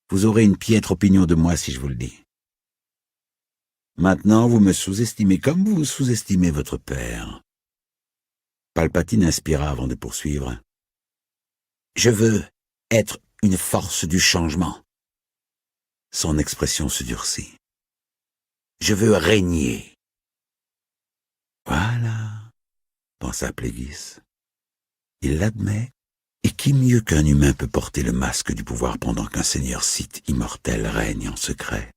Vous aurez une piètre opinion de moi si je vous le dis. Maintenant, vous me sous-estimez comme vous sous-estimez votre père. Palpatine inspira avant de poursuivre. Je veux être une force du changement. Son expression se durcit. Je veux régner. Voilà, pensa Pléguis. Il l'admet. Et qui mieux qu'un humain peut porter le masque du pouvoir pendant qu'un seigneur Sith immortel règne en secret?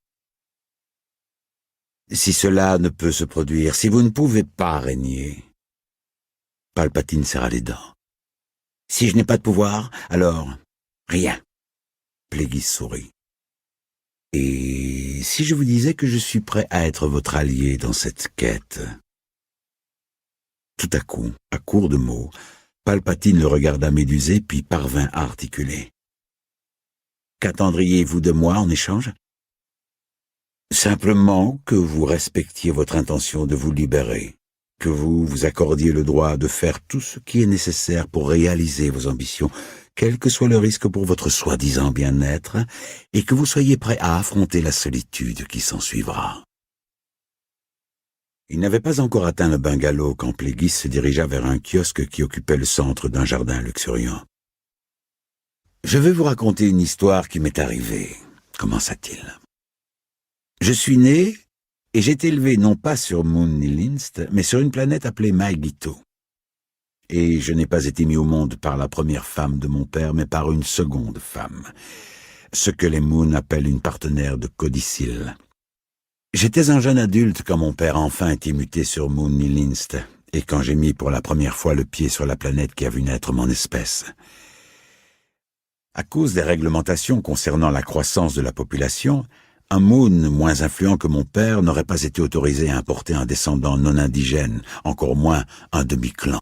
Si cela ne peut se produire, si vous ne pouvez pas régner... Palpatine serra les dents. Si je n'ai pas de pouvoir, alors rien. Pléguis sourit. Et si je vous disais que je suis prêt à être votre allié dans cette quête? Tout à coup, à court de mots, Palpatine le regarda médusé, puis parvint à articuler. « Qu'attendriez-vous de moi en échange ?»« Simplement que vous respectiez votre intention de vous libérer, que vous vous accordiez le droit de faire tout ce qui est nécessaire pour réaliser vos ambitions, quel que soit le risque pour votre soi-disant bien-être, et que vous soyez prêt à affronter la solitude qui s'ensuivra. » Il n'avait pas encore atteint le bungalow quand Pléguis se dirigea vers un kiosque qui occupait le centre d'un jardin luxuriant. « Je vais vous raconter une histoire qui m'est arrivée, » commença-t-il. « Je suis né et j'ai été élevé non pas sur Moon Nilinst, mais sur une planète appelée Maegito. Et je n'ai pas été mis au monde par la première femme de mon père, mais par une seconde femme, ce que les Moon appellent une partenaire de codicille. J'étais un jeune adulte quand mon père a enfin été muté sur Moon Nilinst, et quand j'ai mis pour la première fois le pied sur la planète qui a vu naître mon espèce. À cause des réglementations concernant la croissance de la population, un Moon moins influent que mon père n'aurait pas été autorisé à importer un descendant non indigène, encore moins un demi-clan.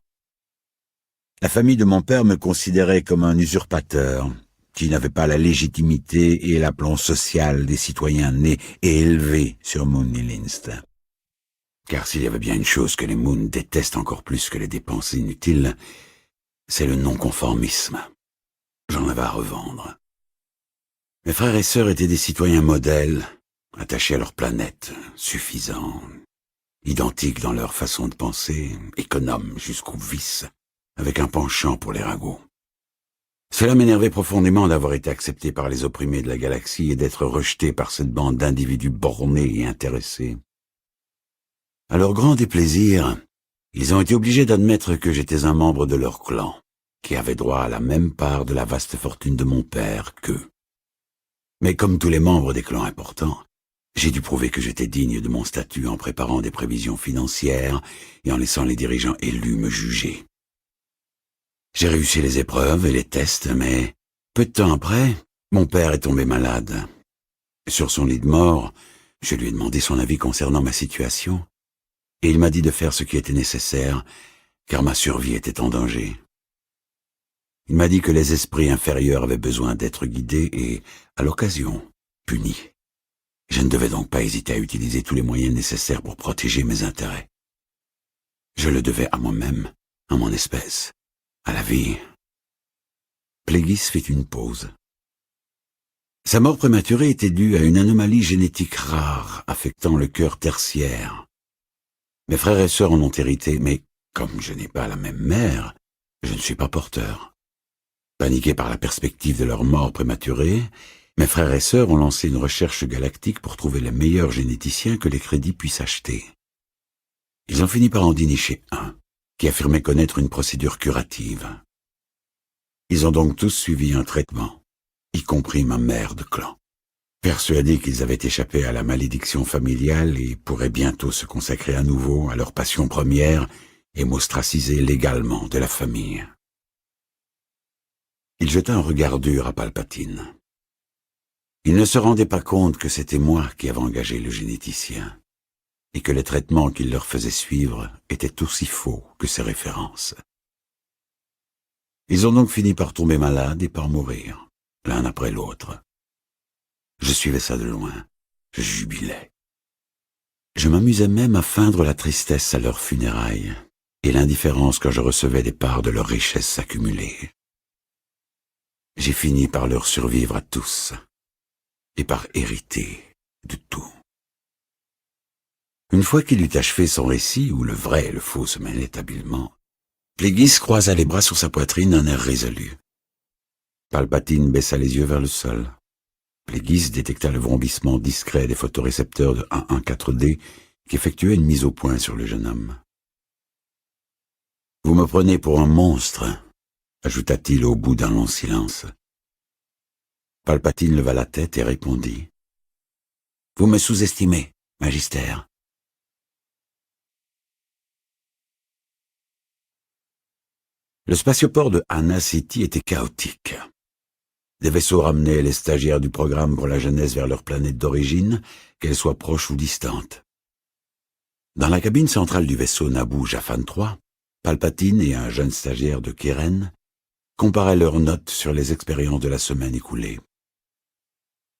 La famille de mon père me considérait comme un usurpateur, qui n'avait pas la légitimité et l'aplomb social des citoyens nés et élevés sur Moon Nilinst. Car s'il y avait bien une chose que les Moon détestent encore plus que les dépenses inutiles, c'est le non-conformisme. J'en avais à revendre. Mes frères et sœurs étaient des citoyens modèles, attachés à leur planète, suffisants, identiques dans leur façon de penser, économes jusqu'au vice, avec un penchant pour les ragots. Cela m'énervait profondément d'avoir été accepté par les opprimés de la galaxie et d'être rejeté par cette bande d'individus bornés et intéressés. À leur grand déplaisir, ils ont été obligés d'admettre que j'étais un membre de leur clan, qui avait droit à la même part de la vaste fortune de mon père qu'eux. Mais comme tous les membres des clans importants, j'ai dû prouver que j'étais digne de mon statut en préparant des prévisions financières et en laissant les dirigeants élus me juger. J'ai réussi les épreuves et les tests, mais peu de temps après, mon père est tombé malade. Sur son lit de mort, je lui ai demandé son avis concernant ma situation, et il m'a dit de faire ce qui était nécessaire, car ma survie était en danger. Il m'a dit que les esprits inférieurs avaient besoin d'être guidés et, à l'occasion, punis. Je ne devais donc pas hésiter à utiliser tous les moyens nécessaires pour protéger mes intérêts. Je le devais à moi-même, à mon espèce, à la vie. Plagueis fit une pause. Sa mort prématurée était due à une anomalie génétique rare affectant le cœur tertiaire. Mes frères et sœurs en ont hérité, mais comme je n'ai pas la même mère, je ne suis pas porteur. Paniqués par la perspective de leur mort prématurée, mes frères et sœurs ont lancé une recherche galactique pour trouver les meilleurs généticiens que les crédits puissent acheter. Ils ont fini par en dénicher un, qui affirmait connaître une procédure curative. Ils ont donc tous suivi un traitement, y compris ma mère de clan, persuadés qu'ils avaient échappé à la malédiction familiale et pourraient bientôt se consacrer à nouveau à leur passion première et m'ostraciser légalement de la famille. Il jeta un regard dur à Palpatine. Il ne se rendait pas compte que c'était moi qui avais engagé le généticien, et que les traitements qu'il leur faisait suivre étaient aussi faux que ses références. Ils ont donc fini par tomber malades et par mourir, l'un après l'autre. Je suivais ça de loin, je jubilais. Je m'amusais même à feindre la tristesse à leurs funérailles, et l'indifférence quand je recevais des parts de leurs richesses accumulées. J'ai fini par leur survivre à tous, et par hériter de tout. Une fois qu'il eut achevé son récit, où le vrai et le faux se mêlaient habilement, Plagueis croisa les bras sur sa poitrine d'un air résolu. Palpatine baissa les yeux vers le sol. Plagueis détecta le vrombissement discret des photorécepteurs de 114D qui effectuaient une mise au point sur le jeune homme. « Vous me prenez pour un monstre », ajouta-t-il au bout d'un long silence. Palpatine leva la tête et répondit. « Vous me sous-estimez, Magistère. » Le spatioport de Anna City était chaotique. Des vaisseaux ramenaient les stagiaires du programme pour la jeunesse vers leur planète d'origine, qu'elle soit proche ou distante. Dans la cabine centrale du vaisseau Naboo Jafan 3, Palpatine et un jeune stagiaire de Keren comparaient leurs notes sur les expériences de la semaine écoulée.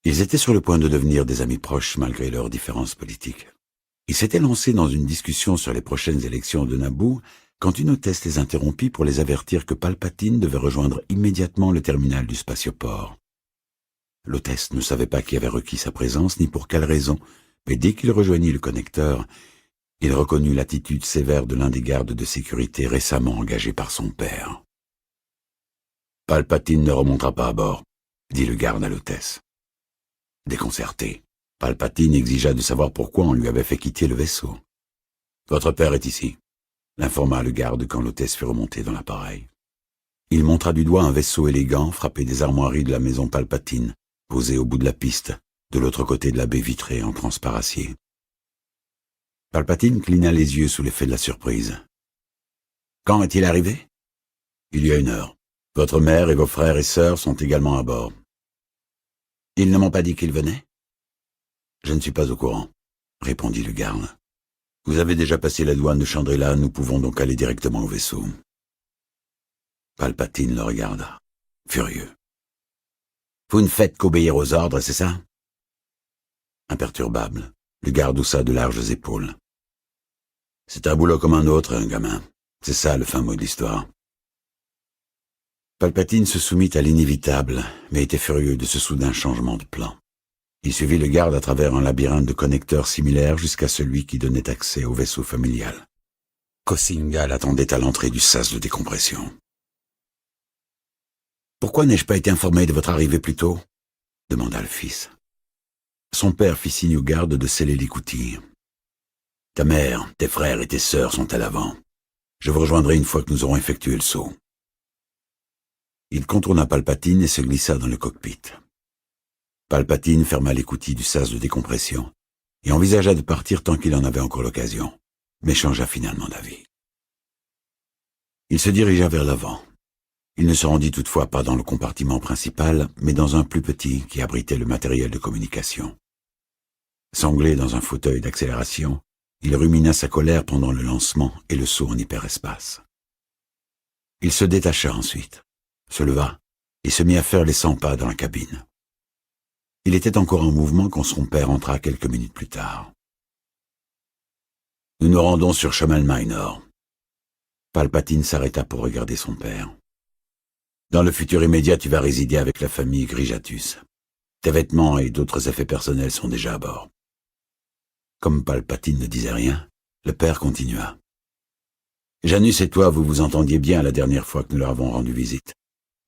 Ils étaient sur le point de devenir des amis proches malgré leurs différences politiques. Ils s'étaient lancés dans une discussion sur les prochaines élections de Naboo quand une hôtesse les interrompit pour les avertir que Palpatine devait rejoindre immédiatement le terminal du spatioport. L'hôtesse ne savait pas qui avait requis sa présence ni pour quelle raison, mais dès qu'il rejoignit le connecteur, il reconnut l'attitude sévère de l'un des gardes de sécurité récemment engagé par son père. « Palpatine ne remontera pas à bord », dit le garde à l'hôtesse. Déconcerté, Palpatine exigea de savoir pourquoi on lui avait fait quitter le vaisseau. « Votre père est ici », l'informa le garde quand l'hôtesse fut remontée dans l'appareil. Il montra du doigt un vaisseau élégant frappé des armoiries de la maison Palpatine, posé au bout de la piste, de l'autre côté de la baie vitrée en transparacier. Palpatine cligna les yeux sous l'effet de la surprise. « Quand est-il arrivé ?»« Il y a 1 heure. Votre mère et vos frères et sœurs sont également à bord. »« Ils ne m'ont pas dit qu'ils venaient ?»« Je ne suis pas au courant, » répondit le garde. « Vous avez déjà passé la douane de Chandrila, nous pouvons donc aller directement au vaisseau. » Palpatine le regarda, furieux. « Vous ne faites qu'obéir aux ordres, c'est ça ?» Imperturbable, le garde haussa de larges épaules. C'est un boulot comme un autre, un gamin. C'est ça le fin mot de l'histoire. Palpatine se soumit à l'inévitable, mais était furieux de ce soudain changement de plan. Il suivit le garde à travers un labyrinthe de connecteurs similaires jusqu'à celui qui donnait accès au vaisseau familial. Kosinga l'attendait à l'entrée du sas de décompression. « Pourquoi n'ai-je pas été informé de votre arrivée plus tôt ?» demanda le fils. Son père fit signe au garde de sceller l'écoutille. « Ta mère, tes frères et tes sœurs sont à l'avant. Je vous rejoindrai une fois que nous aurons effectué le saut. » Il contourna Palpatine et se glissa dans le cockpit. Palpatine ferma l'écoutille du sas de décompression et envisagea de partir tant qu'il en avait encore l'occasion, mais changea finalement d'avis. Il se dirigea vers l'avant. Il ne se rendit toutefois pas dans le compartiment principal, mais dans un plus petit qui abritait le matériel de communication. Sanglé dans un fauteuil d'accélération, il rumina sa colère pendant le lancement et le saut en hyperespace. Il se détacha ensuite, se leva et se mit à faire les 100 pas dans la cabine. Il était encore en mouvement quand son père entra quelques minutes plus tard. « Nous nous rendons sur Shomel Minor. » Palpatine s'arrêta pour regarder son père. « Dans le futur immédiat, tu vas résider avec la famille Grijatus. Tes vêtements et d'autres effets personnels sont déjà à bord. » Comme Palpatine ne disait rien, le père continua. « Janus et toi, vous vous entendiez bien la dernière fois que nous leur avons rendu visite.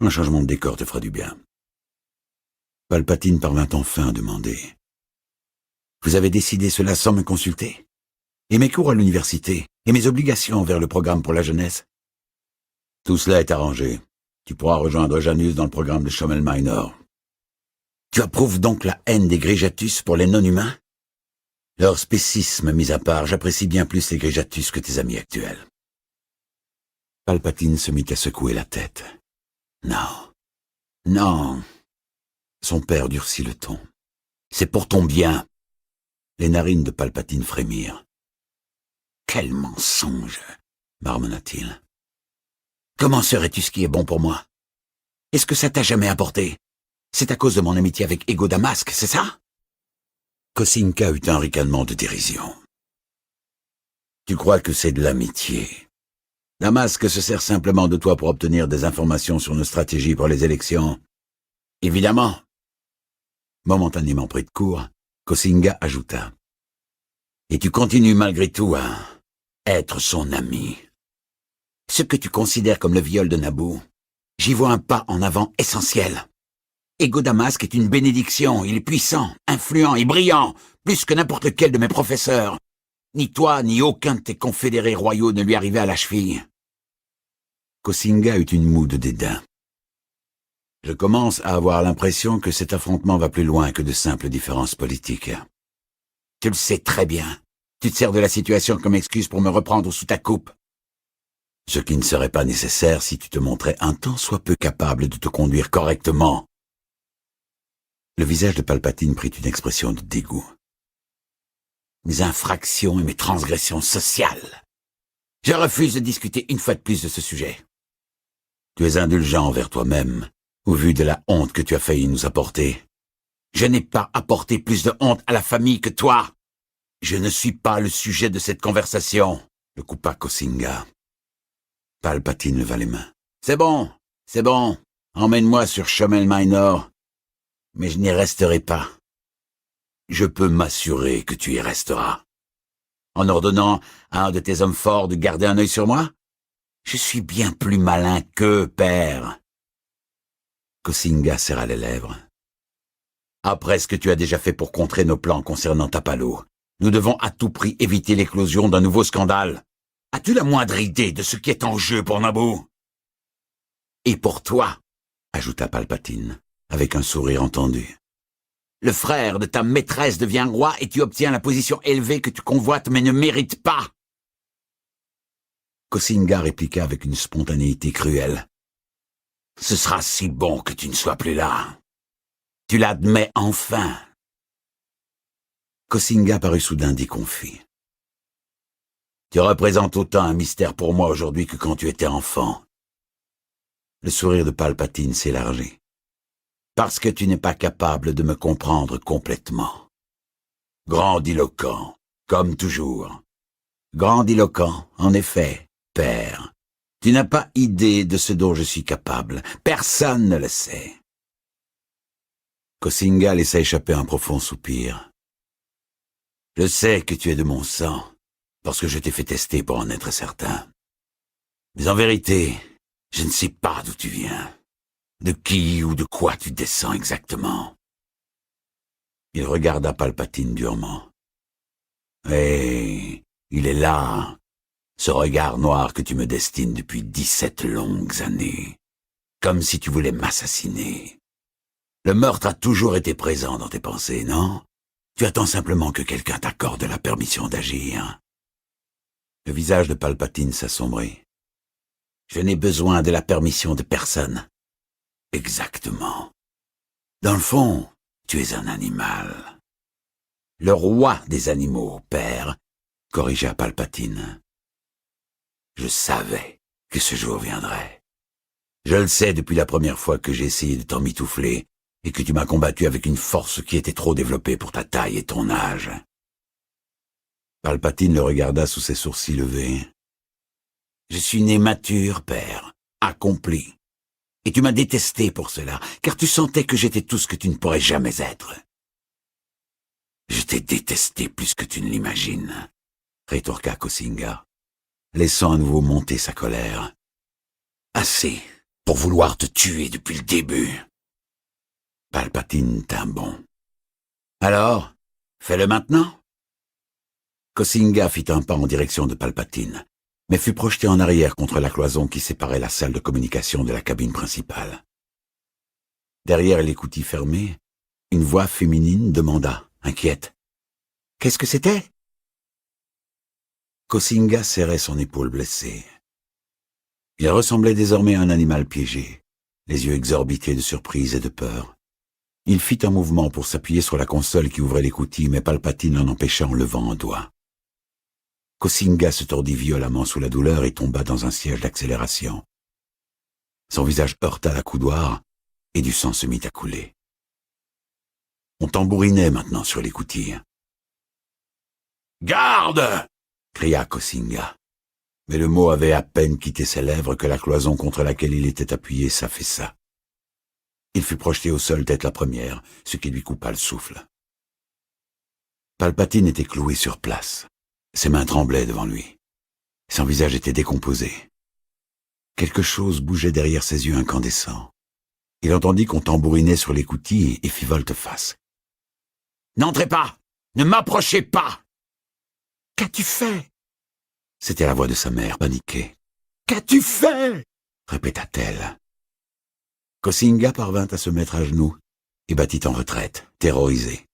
Un changement de décor te fera du bien. » Palpatine parvint enfin à demander. « Vous avez décidé cela sans me consulter? Et mes cours à l'université? Et mes obligations envers le programme pour la jeunesse? » Tout cela est arrangé. Tu pourras rejoindre Janus dans le programme de Shomel Minor. Tu approuves donc la haine des Grijatus pour les non-humains? Leur spécisme mis à part, j'apprécie bien plus les Grijatus que tes amis actuels. Palpatine se mit à secouer la tête. Non. Non. Son père durcit le ton. C'est pour ton bien. Les narines de Palpatine frémirent. Quel mensonge, marmonna-t-il. Comment saurais-tu ce qui est bon pour moi? Est-ce que ça t'a jamais apporté? C'est à cause de mon amitié avec Ego Damask, c'est ça? Kosinka eut un ricanement de dérision. Tu crois que c'est de l'amitié? Damask se sert simplement de toi pour obtenir des informations sur nos stratégies pour les élections. Évidemment. Momentanément pris de court, Kosinga ajouta. Et tu continues malgré tout à être son ami. Ce que tu considères comme le viol de Naboo, j'y vois un pas en avant essentiel. Ego Damask est une bénédiction, il est puissant, influent et brillant, plus que n'importe lequel de mes professeurs. Ni toi, ni aucun de tes confédérés royaux ne lui arrivait à la cheville. Kosinga eut une moue de dédain. Je commence à avoir l'impression que cet affrontement va plus loin que de simples différences politiques. Tu le sais très bien. Tu te sers de la situation comme excuse pour me reprendre sous ta coupe. Ce qui ne serait pas nécessaire si tu te montrais un tant soit peu capable de te conduire correctement. Le visage de Palpatine prit une expression de dégoût. Mes infractions et mes transgressions sociales. Je refuse de discuter une fois de plus de ce sujet. Tu es indulgent envers toi-même, au vu de la honte que tu as failli nous apporter. Je n'ai pas apporté plus de honte à la famille que toi. Je ne suis pas le sujet de cette conversation, le coupa Kosinga. Palpatine leva les mains. C'est bon, emmène-moi sur Shomel Minor, mais je n'y resterai pas. Je peux m'assurer que tu y resteras. En ordonnant à un de tes hommes forts de garder un œil sur moi? Je suis bien plus malin qu'eux, père. Kosinga serra les lèvres. Après ce que tu as déjà fait pour contrer nos plans concernant Tapalo, nous devons à tout prix éviter l'éclosion d'un nouveau scandale. As-tu la moindre idée de ce qui est en jeu pour Naboo? Et pour toi, ajouta Palpatine, avec un sourire entendu. Le frère de ta maîtresse devient roi et tu obtiens la position élevée que tu convoites mais ne mérites pas. Kosinga répliqua avec une spontanéité cruelle. Ce sera si bon que tu ne sois plus là. Tu l'admets enfin. Kosinga parut soudain déconfit. Tu représentes autant un mystère pour moi aujourd'hui que quand tu étais enfant. Le sourire de Palpatine s'élargit. Parce que tu n'es pas capable de me comprendre complètement. Grandiloquent, comme toujours. Grandiloquent, en effet, père. Tu n'as pas idée de ce dont je suis capable. Personne ne le sait. Kosinga laissa échapper un profond soupir. Je sais que tu es de mon sang, parce que je t'ai fait tester pour en être certain. Mais en vérité, je ne sais pas d'où tu viens, de qui ou de quoi tu descends exactement. Il regarda Palpatine durement. Et il est là, ce regard noir que tu me destines depuis 17 longues années, comme si tu voulais m'assassiner. Le meurtre a toujours été présent dans tes pensées, non? Tu attends simplement que quelqu'un t'accorde la permission d'agir. Le visage de Palpatine s'assombrit. Je n'ai besoin de la permission de personne. Exactement. Dans le fond, tu es un animal. Le roi des animaux, père, corrigea Palpatine. Je savais que ce jour viendrait. Je le sais depuis la première fois que j'ai essayé de t'emmitoufler et que tu m'as combattu avec une force qui était trop développée pour ta taille et ton âge. Palpatine le regarda sous ses sourcils levés. Je suis né mature, père, accompli. Et tu m'as détesté pour cela, car tu sentais que j'étais tout ce que tu ne pourrais jamais être. Je t'ai détesté plus que tu ne l'imagines, rétorqua Kosinga, laissant à nouveau monter sa colère. Assez pour vouloir te tuer depuis le début. Palpatine tint bon. Alors, fais-le maintenant. Kosinga fit un pas en direction de Palpatine, mais fut projeté en arrière contre la cloison qui séparait la salle de communication de la cabine principale. Derrière l'écoutille fermée, une voix féminine demanda, inquiète. « Qu'est-ce que c'était » Kosinga serrait son épaule blessée. Il ressemblait désormais à un animal piégé, les yeux exorbités de surprise et de peur. Il fit un mouvement pour s'appuyer sur la console qui ouvrait l'écoutille, mais Palpatine l'en empêcha en levant un doigt. Kosinga se tordit violemment sous la douleur et tomba dans un siège d'accélération. Son visage heurta la coudoir et du sang se mit à couler. On tambourinait maintenant sur l'écoutille. « Garde !» cria Kosinga. Mais le mot avait à peine quitté ses lèvres que la cloison contre laquelle il était appuyé s'affaissa. Il fut projeté au sol tête la première, ce qui lui coupa le souffle. Palpatine était cloué sur place. Ses mains tremblaient devant lui. Son visage était décomposé. Quelque chose bougeait derrière ses yeux incandescents. Il entendit qu'on tambourinait sur l'écoutille et fit volte-face. « N'entrez pas! Ne m'approchez pas !»« Qu'as-tu fait ?» C'était la voix de sa mère, paniquée. « Qu'as-tu fait ?» répéta-t-elle. Kosinga parvint à se mettre à genoux et battit en retraite, terrorisé.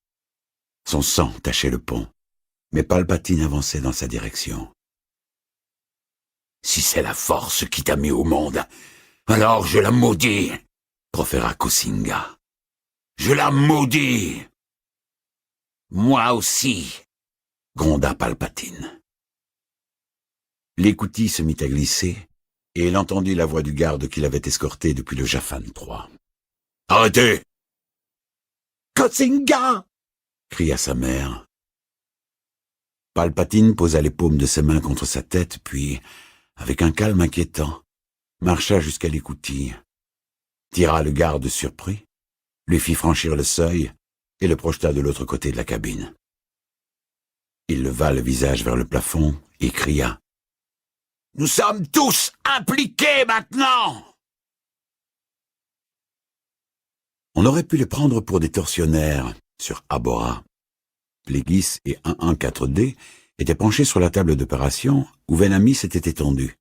Son sang tachait le pont, mais Palpatine avançait dans sa direction. « Si c'est la force qui t'a mis au monde, alors je la maudis !» proféra Kosinga. « Je la maudis !»« Moi aussi !» gronda Palpatine. L'écoutille se mit à glisser, et il entendit la voix du garde qui l'avait escorté depuis le Jafan 3. « Arrêtez !»« Kosinga !» cria sa mère. Palpatine posa les paumes de ses mains contre sa tête, puis, avec un calme inquiétant, marcha jusqu'à l'écoutille, tira le garde surpris, lui fit franchir le seuil et le projeta de l'autre côté de la cabine. Il leva le visage vers le plafond et cria. « Nous sommes tous impliqués maintenant !» On aurait pu les prendre pour des tortionnaires sur Abora. Plagueis et 114D étaient penchés sur la table d'opération où Venami s'était étendu,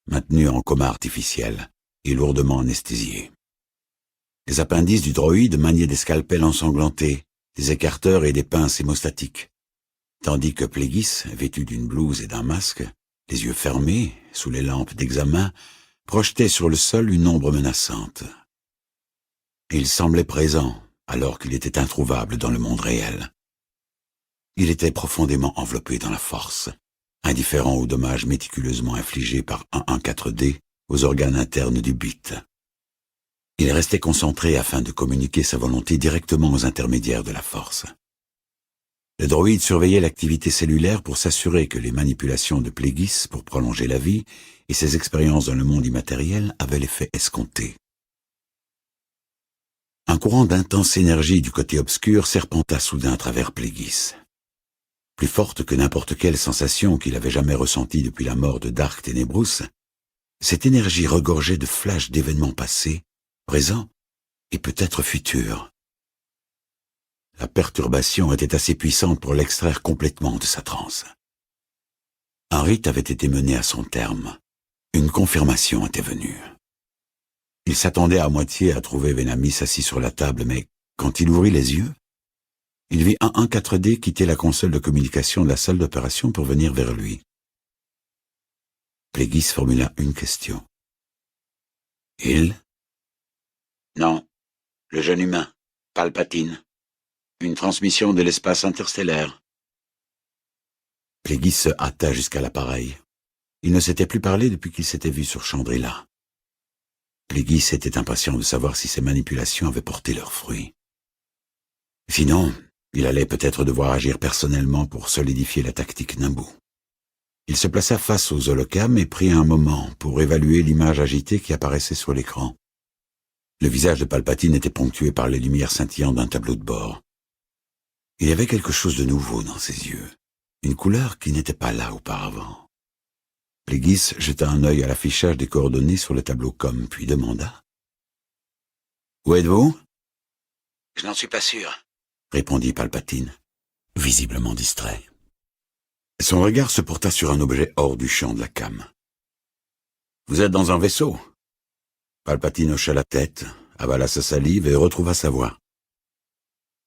maintenu en coma artificiel et lourdement anesthésié. Les appendices du droïde maniaient des scalpels ensanglantés, des écarteurs et des pinces hémostatiques, tandis que Plagueis, vêtu d'une blouse et d'un masque, les yeux fermés, sous les lampes d'examen, projetait sur le sol une ombre menaçante. Il semblait présent, alors qu'il était introuvable dans le monde réel. Il était profondément enveloppé dans la force, indifférent aux dommages méticuleusement infligés par 114D aux organes internes du bit. Il restait concentré afin de communiquer sa volonté directement aux intermédiaires de la force. Le droïde surveillait l'activité cellulaire pour s'assurer que les manipulations de Pléguis pour prolonger la vie et ses expériences dans le monde immatériel avaient l'effet escompté. Un courant d'intense énergie du côté obscur serpenta soudain à travers Pléguis. Plus forte que n'importe quelle sensation qu'il avait jamais ressentie depuis la mort de Dark Ténébrous, cette énergie regorgeait de flashs d'événements passés, présents et peut-être futurs. La perturbation était assez puissante pour l'extraire complètement de sa transe. Un rite avait été mené à son terme. Une confirmation était venue. Il s'attendait à moitié à trouver Venamis assis sur la table, mais quand il ouvrit les yeux, il vit un 4D quitter la console de communication de la salle d'opération pour venir vers lui. Pléguis formula une question. « Il ?»« Non, le jeune humain, Palpatine. Une transmission de l'espace interstellaire. » Pléguis se hâta jusqu'à l'appareil. Il ne s'était plus parlé depuis qu'il s'était vu sur Chandrila. Pléguis était impatient de savoir si ses manipulations avaient porté leurs fruits. Sinon, il allait peut-être devoir agir personnellement pour solidifier la tactique Naboo. Il se plaça face aux hologrammes et prit un moment pour évaluer l'image agitée qui apparaissait sur l'écran. Le visage de Palpatine était ponctué par les lumières scintillantes d'un tableau de bord. Il y avait quelque chose de nouveau dans ses yeux, une couleur qui n'était pas là auparavant. Pléguis jeta un œil à l'affichage des coordonnées sur le tableau com, puis demanda. « Où êtes-vous ?»« Je n'en suis pas sûr. » répondit Palpatine, visiblement distrait. Son regard se porta sur un objet hors du champ de la cam. « Vous êtes dans un vaisseau ?» Palpatine hocha la tête, avala sa salive et retrouva sa voix.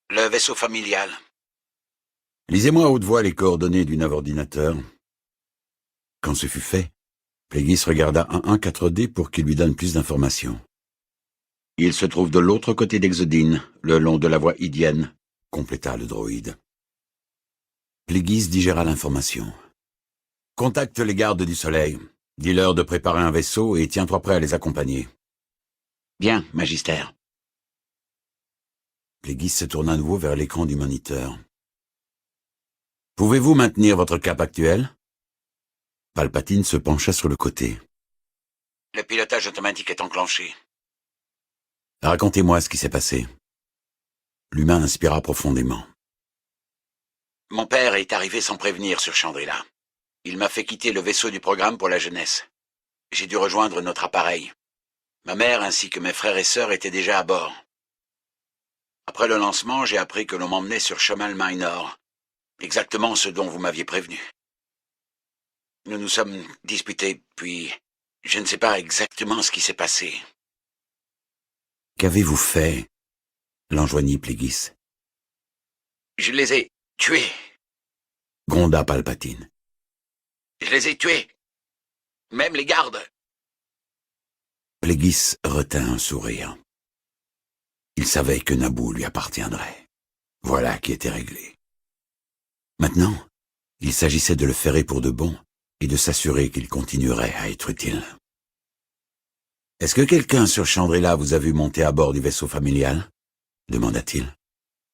« Le vaisseau familial. » « Lisez-moi à haute voix les coordonnées du nav-ordinateur. » Quand ce fut fait, Pléguis regarda un 4D pour qu'il lui donne plus d'informations. « Il se trouve de l'autre côté d'Exodine, le long de la voie idienne, » compléta le droïde. Pléguis digéra l'information. « Contacte les gardes du soleil. Dis-leur de préparer un vaisseau et tiens-toi prêt à les accompagner. »« Bien, Magistère. » Pléguis se tourna à nouveau vers l'écran du moniteur. « Pouvez-vous maintenir votre cap actuel ?» Palpatine se pencha sur le côté. « Le pilotage automatique est enclenché. » « Racontez-moi ce qui s'est passé. » L'humain inspira profondément. « Mon père est arrivé sans prévenir sur Chandrila. Il m'a fait quitter le vaisseau du programme pour la jeunesse. J'ai dû rejoindre notre appareil. Ma mère ainsi que mes frères et sœurs étaient déjà à bord. Après le lancement, j'ai appris que l'on m'emmenait sur Chomal Minor, exactement ce dont vous m'aviez prévenu. Nous nous sommes disputés, puis je ne sais pas exactement ce qui s'est passé. »« Qu'avez-vous fait ?» l'enjoignit Pléguis. « Je les ai tués, » gronda Palpatine. « Je les ai tués, même les gardes. » Pléguis retint un sourire. Il savait que Naboo lui appartiendrait. Voilà qui était réglé. Maintenant, il s'agissait de le ferrer pour de bon et de s'assurer qu'il continuerait à être utile. « Est-ce que quelqu'un sur Chandrila vous a vu monter à bord du vaisseau familial ?» demanda-t-il.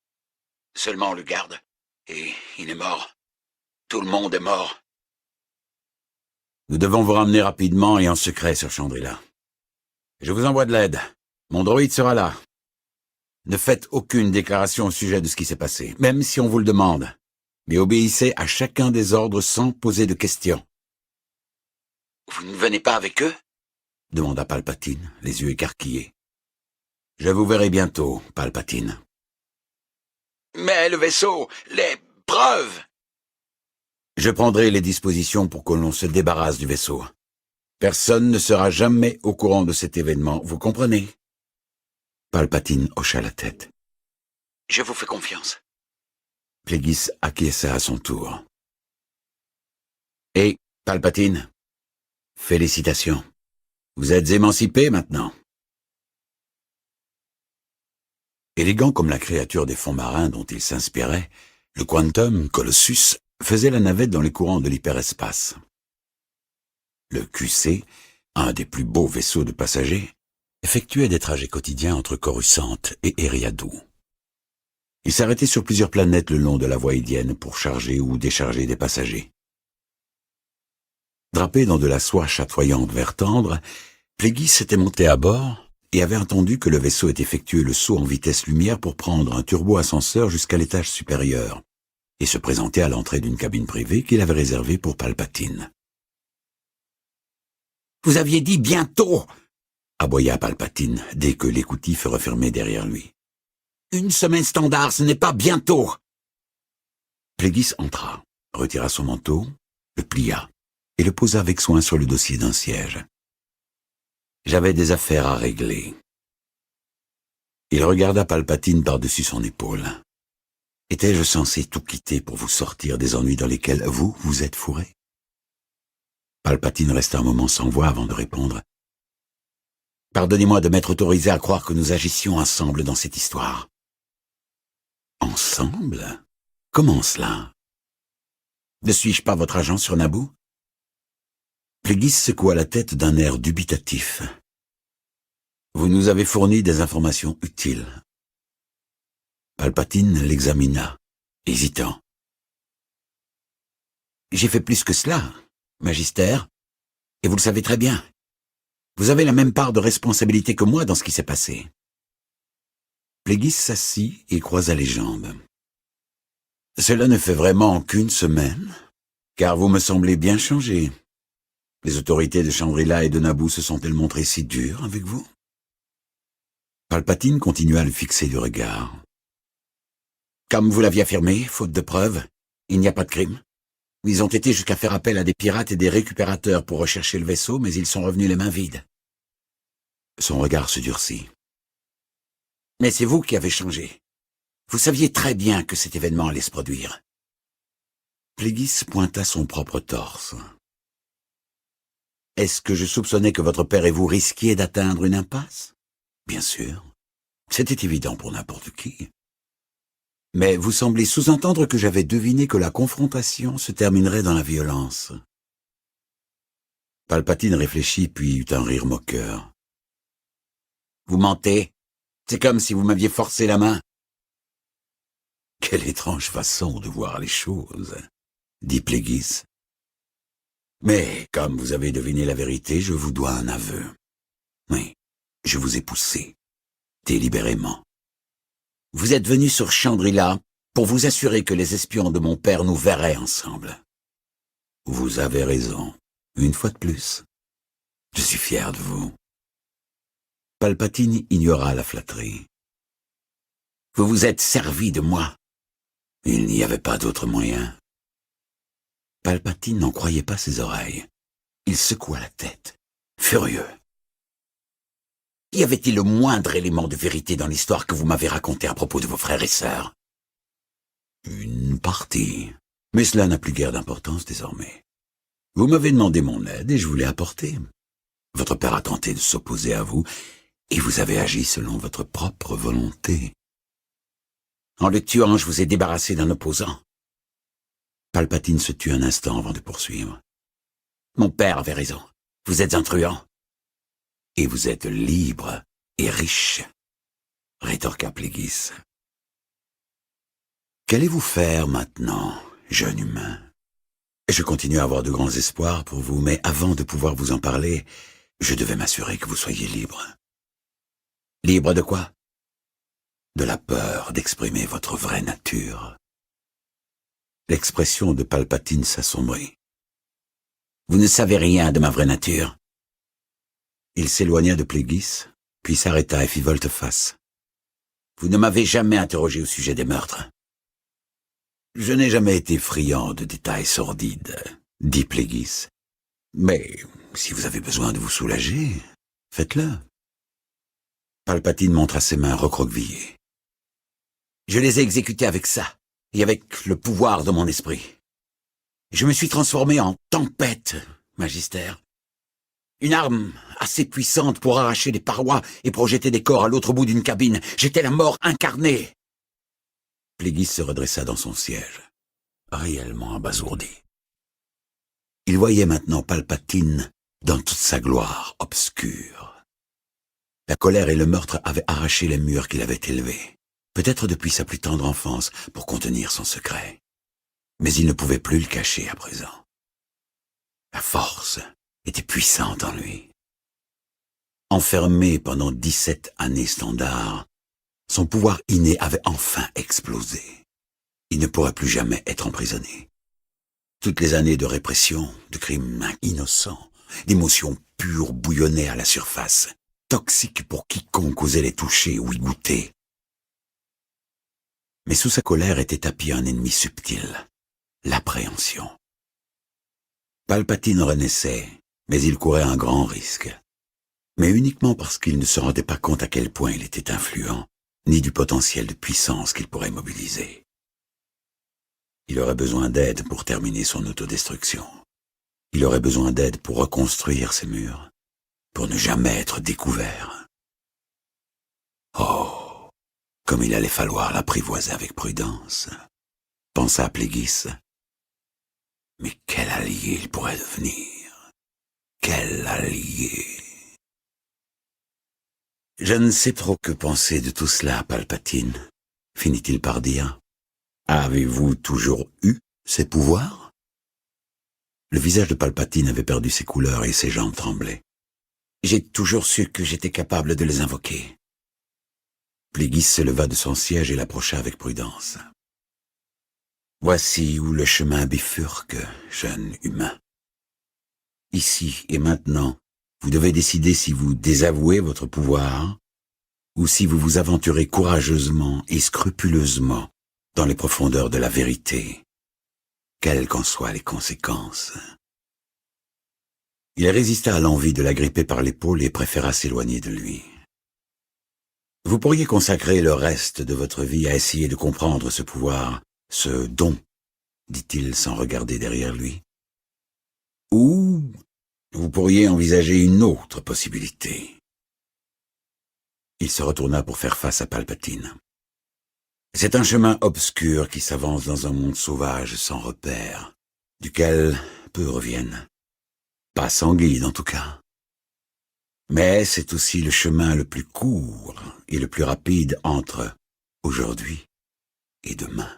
« Seulement le garde, et il est mort. Tout le monde est mort. »« Nous devons vous ramener rapidement et en secret sur Chandrila. Je vous envoie de l'aide. Mon droïde sera là. Ne faites aucune déclaration au sujet de ce qui s'est passé, même si on vous le demande, mais obéissez à chacun des ordres sans poser de questions. »« Vous ne venez pas avec eux ?» demanda Palpatine, les yeux écarquillés. « Je vous verrai bientôt, Palpatine. »« Mais le vaisseau, les preuves !»« Je prendrai les dispositions pour que l'on se débarrasse du vaisseau. Personne ne sera jamais au courant de cet événement, vous comprenez ?» Palpatine hocha la tête. « Je vous fais confiance. » Pléguis acquiesça à son tour. « Et, Palpatine, félicitations. Vous êtes émancipé maintenant. » Élégant comme la créature des fonds marins dont il s'inspirait, le Quantum Colossus faisait la navette dans les courants de l'hyperespace. Le QC, un des plus beaux vaisseaux de passagers, effectuait des trajets quotidiens entre Coruscant et Eriadu. Il s'arrêtait sur plusieurs planètes le long de la voie Idienne pour charger ou décharger des passagers. Drapé dans de la soie chatoyante vert tendre, Plagueis s'était monté à bord et avait entendu que le vaisseau ait effectué le saut en vitesse lumière pour prendre un turbo-ascenseur jusqu'à l'étage supérieur et se présenter à l'entrée d'une cabine privée qu'il avait réservée pour Palpatine. « Vous aviez dit bientôt !» aboya Palpatine dès que l'écoutille fut refermée derrière lui. « Une semaine standard, ce n'est pas bientôt !» Plagueis entra, retira son manteau, le plia et le posa avec soin sur le dossier d'un siège. « J'avais des affaires à régler. » Il regarda Palpatine par-dessus son épaule. « Étais-je censé tout quitter pour vous sortir des ennuis dans lesquels vous êtes fourré ?» Palpatine resta un moment sans voix avant de répondre. « Pardonnez-moi de m'être autorisé à croire que nous agissions ensemble dans cette histoire. »« Ensemble ? Comment cela ? Ne suis-je pas votre agent sur Naboo ?» Plagueis secoua la tête d'un air dubitatif. « Vous nous avez fourni des informations utiles. » Palpatine l'examina, hésitant. « J'ai fait plus que cela, Magistère, et vous le savez très bien. Vous avez la même part de responsabilité que moi dans ce qui s'est passé. » Plagueis s'assit et croisa les jambes. « Cela ne fait vraiment qu'une semaine, car vous me semblez bien changé. Les autorités de Chandrila et de Naboo se sont-elles montrées si dures avec vous ?» Palpatine continua à le fixer du regard. « Comme vous l'aviez affirmé, faute de preuves, il n'y a pas de crime. Ils ont été jusqu'à faire appel à des pirates et des récupérateurs pour rechercher le vaisseau, mais ils sont revenus les mains vides. » Son regard se durcit. « Mais c'est vous qui avez changé. Vous saviez très bien que cet événement allait se produire. » Plagueis pointa son propre torse. « Est-ce que je soupçonnais que votre père et vous risquiez d'atteindre une impasse ? Bien sûr. C'était évident pour n'importe qui. Mais vous semblez sous-entendre que j'avais deviné que la confrontation se terminerait dans la violence. » Palpatine réfléchit puis eut un rire moqueur. « Vous mentez. C'est comme si vous m'aviez forcé la main. » « Quelle étrange façon de voir les choses, » dit Plagueis. « Mais comme vous avez deviné la vérité, je vous dois un aveu. Oui, je vous ai poussé, délibérément. Vous êtes venu sur Chandrila pour vous assurer que les espions de mon père nous verraient ensemble. Vous avez raison, une fois de plus. Je suis fier de vous. » Palpatine ignora la flatterie. « Vous vous êtes servi de moi. Il n'y avait pas d'autre moyen. » Palpatine n'en croyait pas ses oreilles. Il secoua la tête, furieux. « Y avait-il le moindre élément de vérité dans l'histoire que vous m'avez racontée à propos de vos frères et sœurs ? » Une partie, mais cela n'a plus guère d'importance désormais. Vous m'avez demandé mon aide et je vous l'ai apportée. Votre père a tenté de s'opposer à vous et vous avez agi selon votre propre volonté. En le tuant, je vous ai débarrassé d'un opposant. » Palpatine se tut un instant avant de poursuivre. « Mon père avait raison. Vous êtes un truand. Et vous êtes libre et riche, » rétorqua Plagueis. « Qu'allez-vous faire maintenant, jeune humain ? Je continue à avoir de grands espoirs pour vous, mais avant de pouvoir vous en parler, je devais m'assurer que vous soyez libre. » « Libre de quoi ? » « De la peur d'exprimer votre vraie nature. » L'expression de Palpatine s'assombrit. « Vous ne savez rien de ma vraie nature. » Il s'éloigna de Plagueis, puis s'arrêta et fit volte-face. « Vous ne m'avez jamais interrogé au sujet des meurtres. »« Je n'ai jamais été friand de détails sordides, » dit Plagueis. « Mais si vous avez besoin de vous soulager, faites-le. » Palpatine montra ses mains recroquevillées. « Je les ai exécutés avec ça, et avec le pouvoir de mon esprit. Je me suis transformé en tempête, Magistère. Une arme assez puissante pour arracher les parois et projeter des corps à l'autre bout d'une cabine. J'étais la mort incarnée. » Plagueis se redressa dans son siège, réellement abasourdi. Il voyait maintenant Palpatine dans toute sa gloire obscure. La colère et le meurtre avaient arraché les murs qu'il avait élevés. peut-être depuis sa plus tendre enfance, pour contenir son secret. Mais il ne pouvait plus le cacher à présent. La force était puissante en lui. Enfermé pendant 17 années standards, son pouvoir inné avait enfin explosé. Il ne pourrait plus jamais être emprisonné. Toutes les années de répression, de crimes innocents, d'émotions pures bouillonnaient à la surface, toxiques pour quiconque osait les toucher ou y goûter. Mais sous sa colère était tapis un ennemi subtil, l'appréhension. Palpatine renaissait, mais il courait un grand risque. Mais uniquement parce qu'il ne se rendait pas compte à quel point il était influent, ni du potentiel de puissance qu'il pourrait mobiliser. Il aurait besoin d'aide pour terminer son autodestruction. Il aurait besoin d'aide pour reconstruire ses murs, pour ne jamais être découvert. Oh, comme il allait falloir l'apprivoiser avec prudence, pensa Plagueis. Mais quel allié il pourrait devenir? Quel allié? Je ne sais trop que penser de tout cela, Palpatine, finit-il par dire. Avez-vous toujours eu ces pouvoirs? Le visage de Palpatine avait perdu ses couleurs et ses jambes tremblaient. J'ai toujours su que j'étais capable de les invoquer. Plagueis se leva de son siège et l'approcha avec prudence. Voici où le chemin bifurque, jeune humain. Ici et maintenant, vous devez décider si vous désavouez votre pouvoir ou si vous vous aventurez courageusement et scrupuleusement dans les profondeurs de la vérité, quelles qu'en soient les conséquences. Il résista à l'envie de l'agripper par l'épaule et préféra s'éloigner de lui. Vous pourriez consacrer le reste de votre vie à essayer de comprendre ce pouvoir, ce don, dit-il sans regarder derrière lui. Ou vous pourriez envisager une autre possibilité. Il se retourna pour faire face à Palpatine. C'est un chemin obscur qui s'avance dans un monde sauvage sans repère, duquel peu reviennent. Pas sans guide en tout cas. Mais c'est aussi le chemin le plus court et le plus rapide entre aujourd'hui et demain.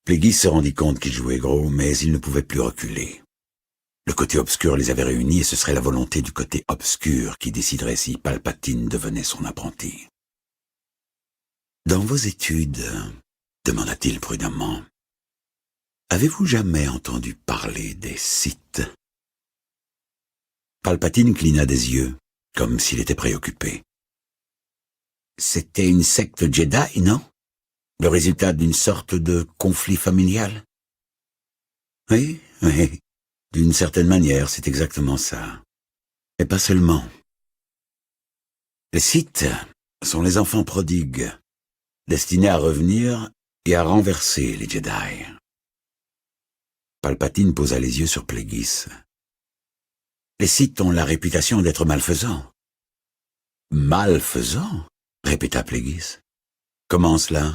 Plagueis se rendit compte qu'il jouait gros, mais il ne pouvait plus reculer. Le côté obscur les avait réunis et ce serait la volonté du côté obscur qui déciderait si Palpatine devenait son apprenti. Dans vos études, demanda-t-il prudemment, avez-vous jamais entendu parler des Sith? Palpatine cligna des yeux, comme s'il était préoccupé. C'était une secte Jedi, non? Le résultat d'une sorte de conflit familial? Oui, d'une certaine manière, c'est exactement ça. Et pas seulement. Les Sith sont les enfants prodigues, destinés à revenir et à renverser les Jedi. Palpatine posa les yeux sur Plagueis. Les Sith ont la réputation d'être malfaisants. Malfaisants? Répéta Plagueis. Comment cela?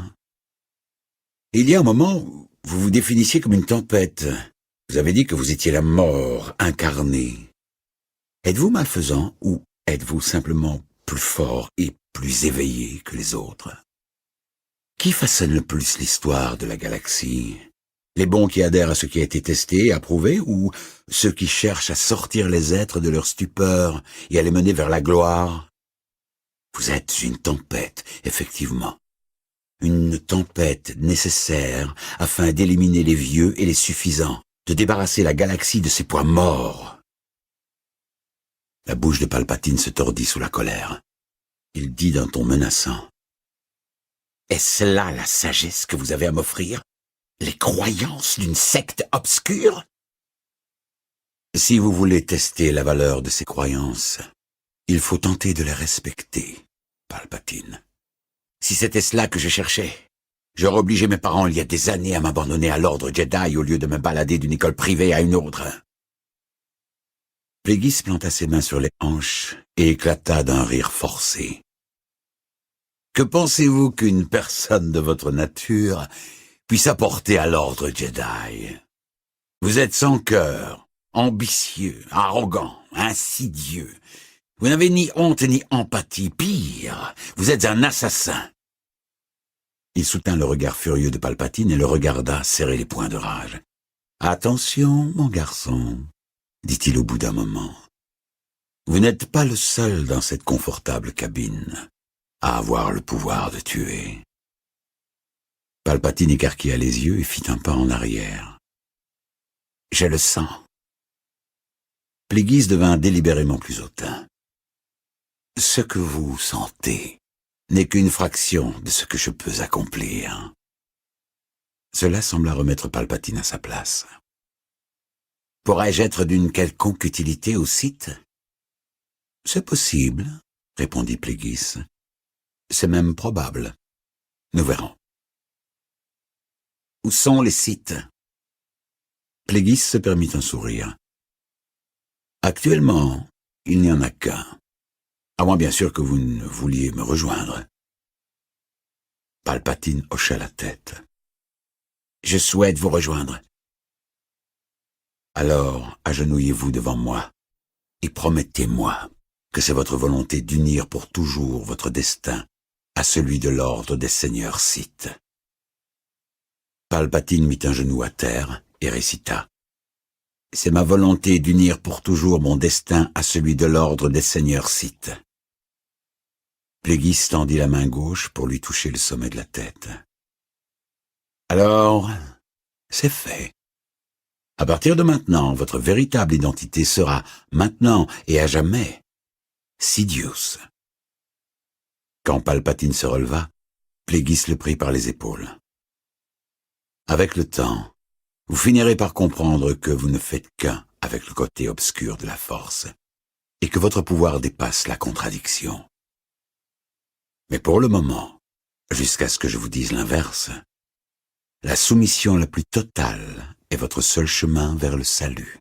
Il y a un moment, vous vous définissiez comme une tempête. Vous avez dit que vous étiez la mort incarnée. Êtes-vous malfaisant ou êtes-vous simplement plus fort et plus éveillé que les autres? Qui façonne le plus l'histoire de la galaxie? Les bons qui adhèrent à ce qui a été testé, approuvé, ou ceux qui cherchent à sortir les êtres de leur stupeur et à les mener vers la gloire? Vous êtes une tempête, effectivement. Une tempête nécessaire afin d'éliminer les vieux et les suffisants, de débarrasser la galaxie de ses poids morts. La bouche de Palpatine se tordit sous la colère. Il dit d'un ton menaçant. Est-ce là la sagesse que vous avez à m'offrir? Les croyances d'une secte obscure? Si vous voulez tester la valeur de ces croyances, il faut tenter de les respecter, Palpatine. Si c'était cela que je cherchais, j'aurais obligé mes parents il y a des années à m'abandonner à l'ordre Jedi au lieu de me balader d'une école privée à une autre. Plagueis planta ses mains sur les hanches et éclata d'un rire forcé. Que pensez-vous qu'une personne de votre nature puisse apporter à l'ordre Jedi? Vous êtes sans cœur, ambitieux, arrogant, insidieux, Vous n'avez ni honte ni empathie. Pire, vous êtes un assassin. Il soutint le regard furieux de Palpatine et le regarda serrer les poings de rage. « Attention, mon garçon, dit-il au bout d'un moment. Vous n'êtes pas le seul dans cette confortable cabine à avoir le pouvoir de tuer. » Palpatine écarquilla les yeux et fit un pas en arrière. « Je le sens. » Plagueis devint délibérément plus hautain. « Ce que vous sentez n'est qu'une fraction de ce que je peux accomplir. » Cela sembla remettre Palpatine à sa place. « Pourrais-je être d'une quelconque utilité au Sith ?»« C'est possible, » répondit Plagueis. « C'est même probable. Nous verrons. » « Où sont les Sith ?» Plagueis se permit un sourire. « Actuellement, il n'y en a qu'un. À moins bien sûr que vous ne vouliez me rejoindre. » Palpatine hocha la tête. « Je souhaite vous rejoindre. » « Alors, agenouillez-vous devant moi et promettez-moi que c'est votre volonté d'unir pour toujours votre destin à celui de l'ordre des seigneurs Sith. » Palpatine mit un genou à terre et récita. « C'est ma volonté d'unir pour toujours mon destin à celui de l'ordre des seigneurs Sith. » Plagueis tendit la main gauche pour lui toucher le sommet de la tête. « Alors, c'est fait. À partir de maintenant, votre véritable identité sera, maintenant et à jamais, Sidious. » Quand Palpatine se releva, Plagueis le prit par les épaules. « Avec le temps, vous finirez par comprendre que vous ne faites qu'un avec le côté obscur de la force, et que votre pouvoir dépasse la contradiction. Mais pour le moment, jusqu'à ce que je vous dise l'inverse, la soumission la plus totale est votre seul chemin vers le salut. »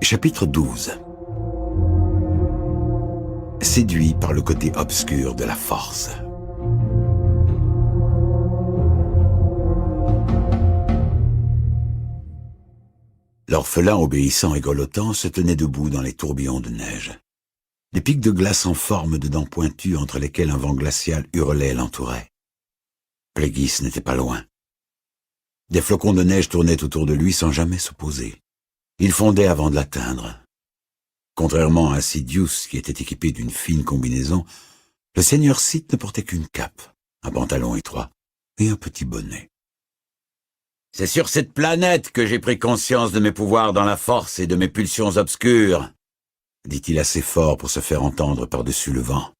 Chapitre 12. Séduit par le côté obscur de la force. L'orphelin obéissant et golottant se tenait debout dans les tourbillons de neige. Des pics de glace en forme de dents pointues entre lesquelles un vent glacial hurlait l'entourait. Plagueis n'était pas loin. Des flocons de neige tournaient autour de lui sans jamais s'opposer. Il fondait avant de l'atteindre. Contrairement à Sidious, qui était équipé d'une fine combinaison, le seigneur Sith ne portait qu'une cape, un pantalon étroit et un petit bonnet. « C'est sur cette planète que j'ai pris conscience de mes pouvoirs dans la force et de mes pulsions obscures, » dit-il assez fort pour se faire entendre par-dessus le vent.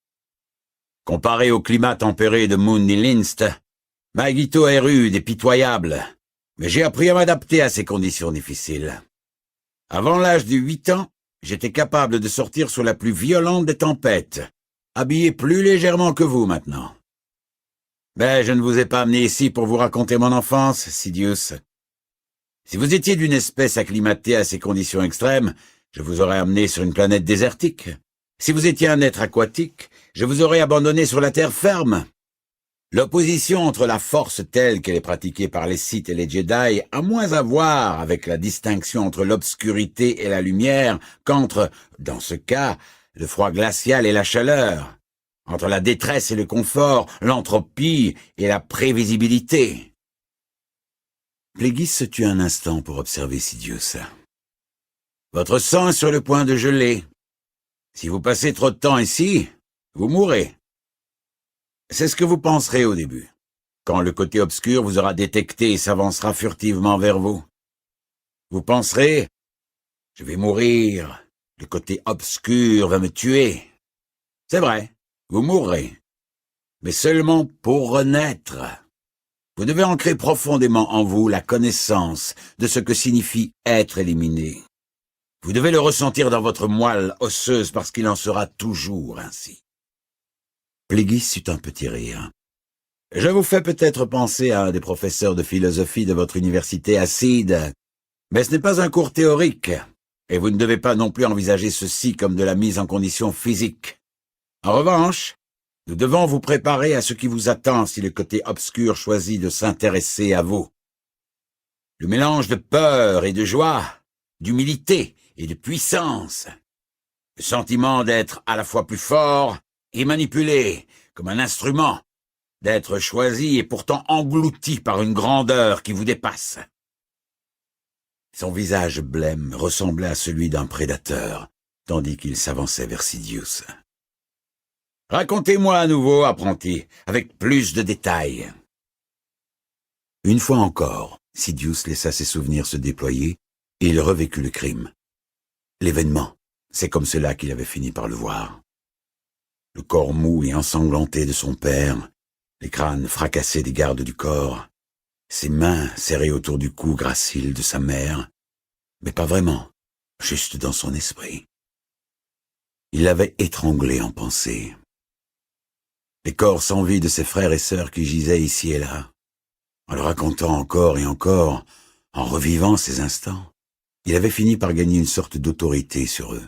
« Comparé au climat tempéré de Mundi-Linst, Magito est rude et pitoyable, mais j'ai appris à m'adapter à ces conditions difficiles. Avant l'âge de 8 ans, j'étais capable de sortir sous la plus violente des tempêtes, habillé plus légèrement que vous maintenant. Mais je ne vous ai pas amené ici pour vous raconter mon enfance, Sidious. Si vous étiez d'une espèce acclimatée à ces conditions extrêmes, je vous aurais amené sur une planète désertique. Si vous étiez un être aquatique, je vous aurais abandonné sur la terre ferme. L'opposition entre la force telle qu'elle est pratiquée par les Sith et les Jedi a moins à voir avec la distinction entre l'obscurité et la lumière qu'entre, dans ce cas, le froid glacial et la chaleur, entre la détresse et le confort, l'entropie et la prévisibilité. » Plagueis se tut un instant pour observer Sidious. « Votre sang est sur le point de geler. Si vous passez trop de temps ici, vous mourrez. C'est ce que vous penserez au début, quand le côté obscur vous aura détecté et s'avancera furtivement vers vous. Vous penserez, je vais mourir, le côté obscur va me tuer. C'est vrai, vous mourrez, mais seulement pour renaître. Vous devez ancrer profondément en vous la connaissance de ce que signifie être éliminé. Vous devez le ressentir dans votre moelle osseuse parce qu'il en sera toujours ainsi. » Plagueis eut un petit rire. « Je vous fais peut-être penser à un des professeurs de philosophie de votre université acide, mais ce n'est pas un cours théorique, et vous ne devez pas non plus envisager ceci comme de la mise en condition physique. En revanche, nous devons vous préparer à ce qui vous attend si le côté obscur choisit de s'intéresser à vous. Le mélange de peur et de joie d'humilité et de puissance. Le sentiment d'être à la fois plus fort et manipulé comme un instrument, d'être choisi et pourtant englouti par une grandeur qui vous dépasse. Son visage blême ressemblait à celui d'un prédateur, tandis qu'il s'avançait vers Sidious. « Racontez-moi à nouveau, apprenti, avec plus de détails. » Une fois encore, Sidious laissa ses souvenirs se déployer et il revécut le crime. L'événement, c'est comme cela qu'il avait fini par le voir. Le corps mou et ensanglanté de son père, les crânes fracassés des gardes du corps, ses mains serrées autour du cou gracile de sa mère, mais pas vraiment, juste dans son esprit. Il l'avait étranglé en pensée. Les corps sans vie de ses frères et sœurs qui gisaient ici et là, en le racontant encore et encore, en revivant ces instants, il avait fini par gagner une sorte d'autorité sur eux.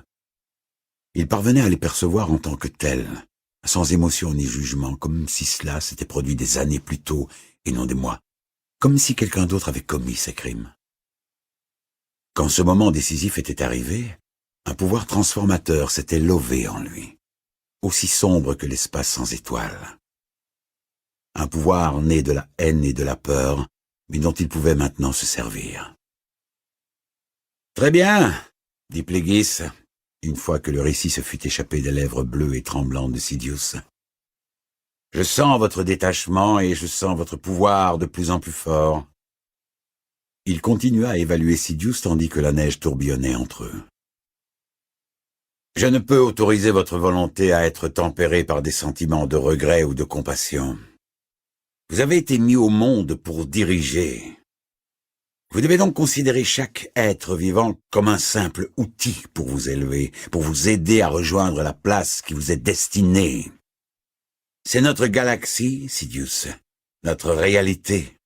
Il parvenait à les percevoir en tant que tels, sans émotion ni jugement, comme si cela s'était produit des années plus tôt et non des mois, comme si quelqu'un d'autre avait commis ces crimes. Quand ce moment décisif était arrivé, un pouvoir transformateur s'était levé en lui, aussi sombre que l'espace sans étoiles. Un pouvoir né de la haine et de la peur, mais dont il pouvait maintenant se servir. « Très bien, » dit Pléguis, une fois que le récit se fut échappé des lèvres bleues et tremblantes de Sidious. « Je sens votre détachement et je sens votre pouvoir de plus en plus fort. » Il continua à évaluer Sidious tandis que la neige tourbillonnait entre eux. « Je ne peux autoriser votre volonté à être tempérée par des sentiments de regret ou de compassion. Vous avez été mis au monde pour diriger. Vous devez donc considérer chaque être vivant comme un simple outil pour vous élever, pour vous aider à rejoindre la place qui vous est destinée. C'est notre galaxie, Sidious, notre réalité.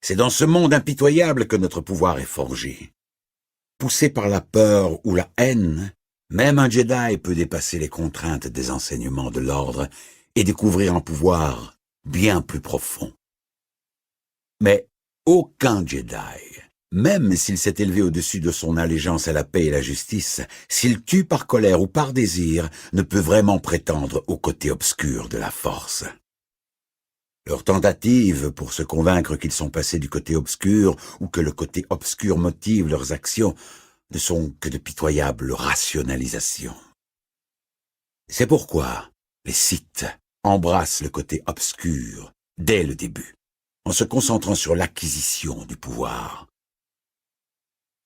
C'est dans ce monde impitoyable que notre pouvoir est forgé. Poussé par la peur ou la haine, même un Jedi peut dépasser les contraintes des enseignements de l'ordre et découvrir un pouvoir bien plus profond. Mais aucun Jedi, même s'il s'est élevé au-dessus de son allégeance à la paix et la justice, s'il tue par colère ou par désir, ne peut vraiment prétendre au côté obscur de la force. Leurs tentatives pour se convaincre qu'ils sont passés du côté obscur ou que le côté obscur motive leurs actions ne sont que de pitoyables rationalisations. C'est pourquoi les Sith embrassent le côté obscur dès le début, en se concentrant sur l'acquisition du pouvoir.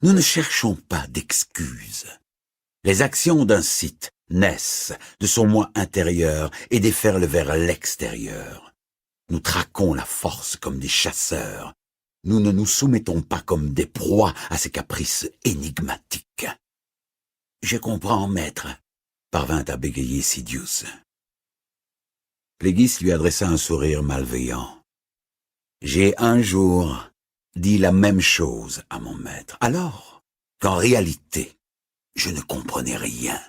Nous ne cherchons pas d'excuses. Les actions d'un Sith naissent de son moi intérieur et déferlent vers l'extérieur. Nous traquons la force comme des chasseurs. Nous ne nous soumettons pas comme des proies à ses caprices énigmatiques. « Je comprends, maître », parvint à bégayer Sidious. Pléguis lui adressa un sourire malveillant. « J'ai un jour dit la même chose à mon maître, alors qu'en réalité, je ne comprenais rien.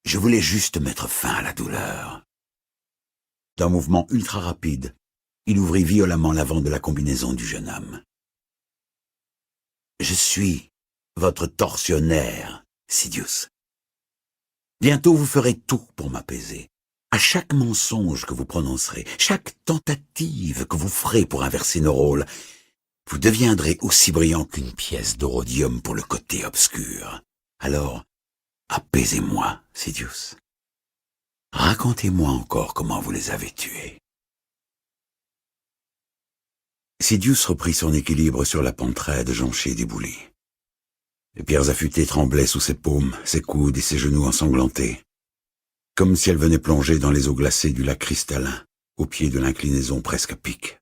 Je voulais juste mettre fin à la douleur. » D'un mouvement ultra rapide, il ouvrit violemment l'avant de la combinaison du jeune homme. « Je suis votre tortionnaire, Sidious. Bientôt vous ferez tout pour m'apaiser. À chaque mensonge que vous prononcerez, chaque tentative que vous ferez pour inverser nos rôles, vous deviendrez aussi brillant qu'une pièce de rhodium pour le côté obscur. Alors, apaisez-moi, Sidious. Racontez-moi encore comment vous les avez tués. » Sidious reprit son équilibre sur la pente raide jonchée d'éboulis. Les pierres affûtées tremblaient sous ses paumes, ses coudes et ses genoux ensanglantés, comme si elles venaient plonger dans les eaux glacées du lac cristallin, au pied de l'inclinaison presque à pic.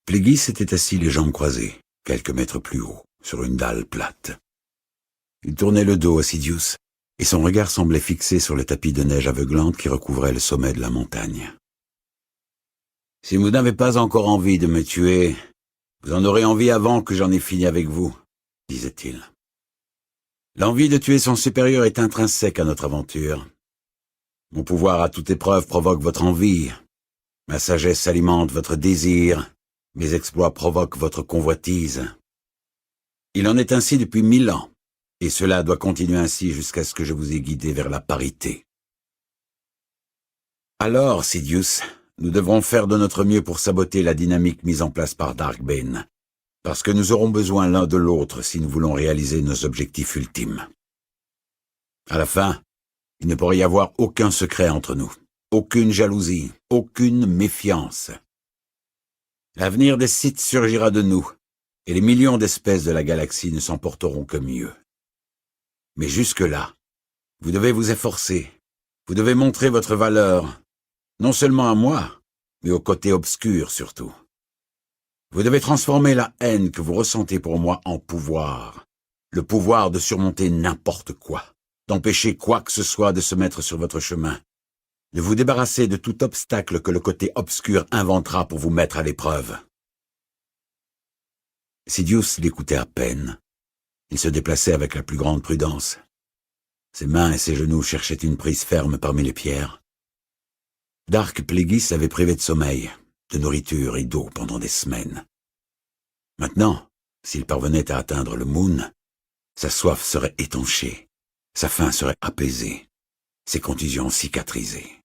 Pléguis était assis les jambes croisées, quelques mètres plus haut, sur une dalle plate. Il tournait le dos à Sidious, et son regard semblait fixé sur le tapis de neige aveuglante qui recouvrait le sommet de la montagne. « Si vous n'avez pas encore envie de me tuer, vous en aurez envie avant que j'en ai fini avec vous, » disait-il. « L'envie de tuer son supérieur est intrinsèque à notre aventure. Mon pouvoir à toute épreuve provoque votre envie, ma sagesse alimente votre désir, mes exploits provoquent votre convoitise. Il en est ainsi depuis 1000 ans, et cela doit continuer ainsi jusqu'à ce que je vous ai guidé vers la parité. Alors, Sidious, nous devrons faire de notre mieux pour saboter la dynamique mise en place par Darkbane, parce que nous aurons besoin l'un de l'autre si nous voulons réaliser nos objectifs ultimes. À la fin, il ne pourrait y avoir aucun secret entre nous, aucune jalousie, aucune méfiance. L'avenir des Sith surgira de nous, et les millions d'espèces de la galaxie ne s'en porteront que mieux. Mais jusque-là, vous devez vous efforcer, vous devez montrer votre valeur, non seulement à moi, mais au côté obscur surtout. Vous devez transformer la haine que vous ressentez pour moi en pouvoir, le pouvoir de surmonter n'importe quoi, d'empêcher quoi que ce soit de se mettre sur votre chemin, de vous débarrasser de tout obstacle que le côté obscur inventera pour vous mettre à l'épreuve. Sidious l'écoutait à peine. Il se déplaçait avec la plus grande prudence. Ses mains et ses genoux cherchaient une prise ferme parmi les pierres. Dark Plagueis l'avait privé de sommeil, de nourriture et d'eau pendant des semaines. Maintenant, s'il parvenait à atteindre le Moon, sa soif serait étanchée, sa faim serait apaisée, ses contusions cicatrisées.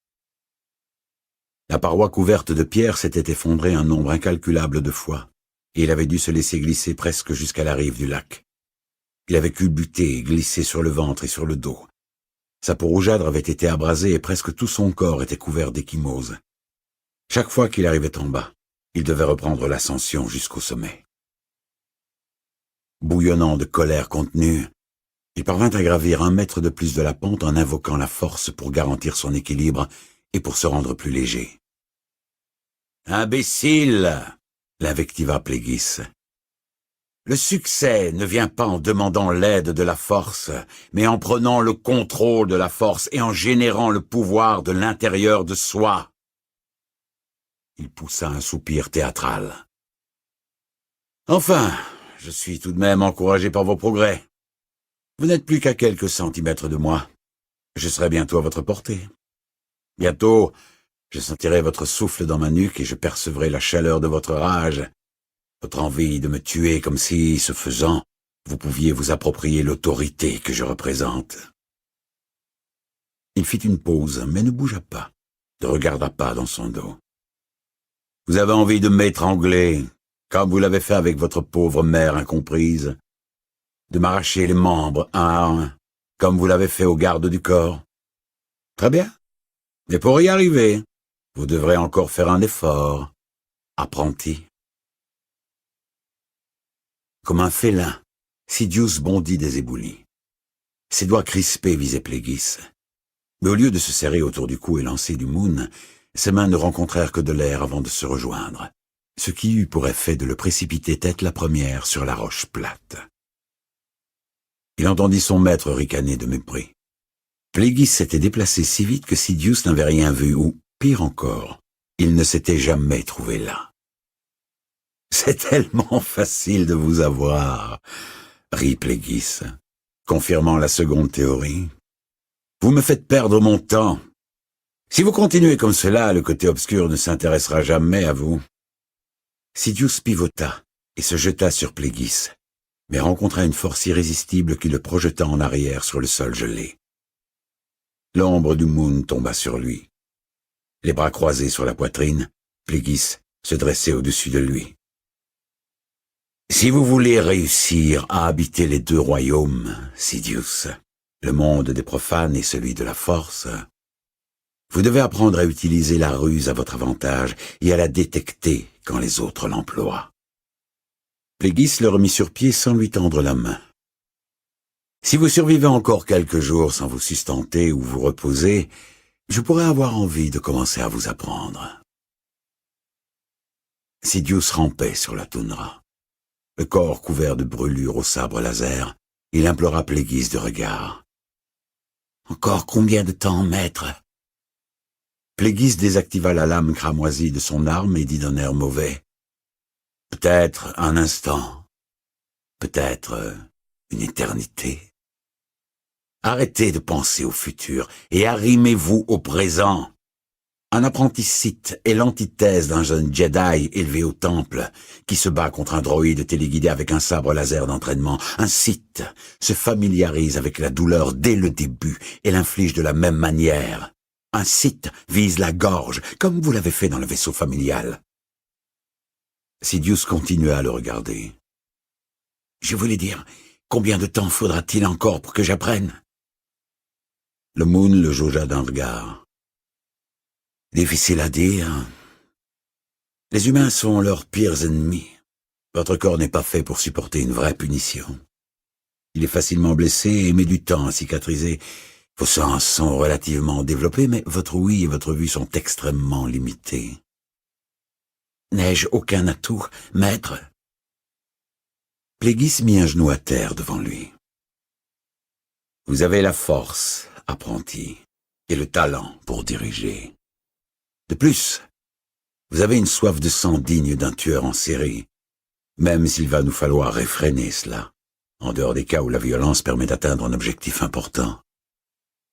La paroi couverte de pierres s'était effondrée un nombre incalculable de fois, et il avait dû se laisser glisser presque jusqu'à la rive du lac. Il avait culbuté et glissé sur le ventre et sur le dos. Sa peau rougeâtre avait été abrasée et presque tout son corps était couvert d'ecchymoses. Chaque fois qu'il arrivait en bas, il devait reprendre l'ascension jusqu'au sommet. Bouillonnant de colère contenue, il parvint à gravir 1 mètre de plus de la pente en invoquant la force pour garantir son équilibre et pour se rendre plus léger. « Imbécile !» l'invectiva Plagueis. Le succès ne vient pas en demandant l'aide de la force, mais en prenant le contrôle de la force et en générant le pouvoir de l'intérieur de soi. Il poussa un soupir théâtral. Enfin, je suis tout de même encouragé par vos progrès. Vous n'êtes plus qu'à quelques centimètres de moi. Je serai bientôt à votre portée. Bientôt, je sentirai votre souffle dans ma nuque et je percevrai la chaleur de votre rage, votre envie de me tuer comme si, ce faisant, vous pouviez vous approprier l'autorité que je représente. Il fit une pause, mais ne bougea pas, ne regarda pas dans son dos. Vous avez envie de m'étrangler, comme vous l'avez fait avec votre pauvre mère incomprise, de m'arracher les membres un à un, comme vous l'avez fait aux gardes du corps. Très bien. Mais pour y arriver, vous devrez encore faire un effort, apprenti. Comme un félin, Sidious bondit des éboulis. Ses doigts crispés visaient Plagueis. Mais au lieu de se serrer autour du cou et lancer du Moon, ses mains ne rencontrèrent que de l'air avant de se rejoindre, ce qui eut pour effet de le précipiter tête la première sur la roche plate. Il entendit son maître ricaner de mépris. Plagueis s'était déplacé si vite que Sidious n'avait rien vu, ou, pire encore, il ne s'était jamais trouvé là. « C'est tellement facile de vous avoir, » rit Plagueis, confirmant la seconde théorie. « Vous me faites perdre mon temps. Si vous continuez comme cela, le côté obscur ne s'intéressera jamais à vous. » Sidious pivota et se jeta sur Plagueis, mais rencontra une force irrésistible qui le projeta en arrière sur le sol gelé. L'ombre du Moon tomba sur lui. Les bras croisés sur la poitrine, Plagueis se dressait au-dessus de lui. Si vous voulez réussir à habiter les 2 royaumes, Sidious, le monde des profanes et celui de la force, vous devez apprendre à utiliser la ruse à votre avantage et à la détecter quand les autres l'emploient. Plagueis le remit sur pied sans lui tendre la main. Si vous survivez encore quelques jours sans vous sustenter ou vous reposer, je pourrais avoir envie de commencer à vous apprendre. Sidious rampait sur la toundra. Le corps couvert de brûlures au sabre laser, il implora Plagueis de regard. « Encore combien de temps, maître ?» Plagueis désactiva la lame cramoisie de son arme et dit d'un air mauvais. « Peut-être un instant, peut-être une éternité. Arrêtez de penser au futur et arrimez-vous au présent. Un apprenti Sith est l'antithèse d'un jeune Jedi élevé au temple, qui se bat contre un droïde téléguidé avec un sabre laser d'entraînement. Un Sith se familiarise avec la douleur dès le début et l'inflige de la même manière. Un Sith vise la gorge, comme vous l'avez fait dans le vaisseau familial. Sidious continua à le regarder. Je voulais dire, combien de temps faudra-t-il encore pour que j'apprenne? Le Moon le jaugea d'un regard. Difficile à dire. Les humains sont leurs pires ennemis. Votre corps n'est pas fait pour supporter une vraie punition. Il est facilement blessé et met du temps à cicatriser. Vos sens sont relativement développés, mais votre ouïe et votre vue sont extrêmement limitées. N'ai-je aucun atout, maître? Plagueis mit un genou à terre devant lui. Vous avez la force, apprenti, et le talent pour diriger. De plus, vous avez une soif de sang digne d'un tueur en série, même s'il va nous falloir réfréner cela, en dehors des cas où la violence permet d'atteindre un objectif important.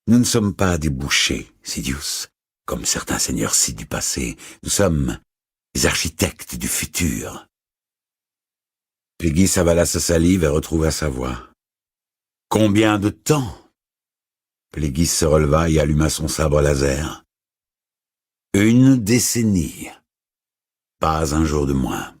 Nous ne sommes pas des bouchers, Sidious, comme certains seigneurs Sith du passé. Nous sommes les architectes du futur. Plagueis avala sa salive et retrouva sa voix. Combien de temps? Plagueis se releva et alluma son sabre laser. 1 décennie. Pas un jour de moins.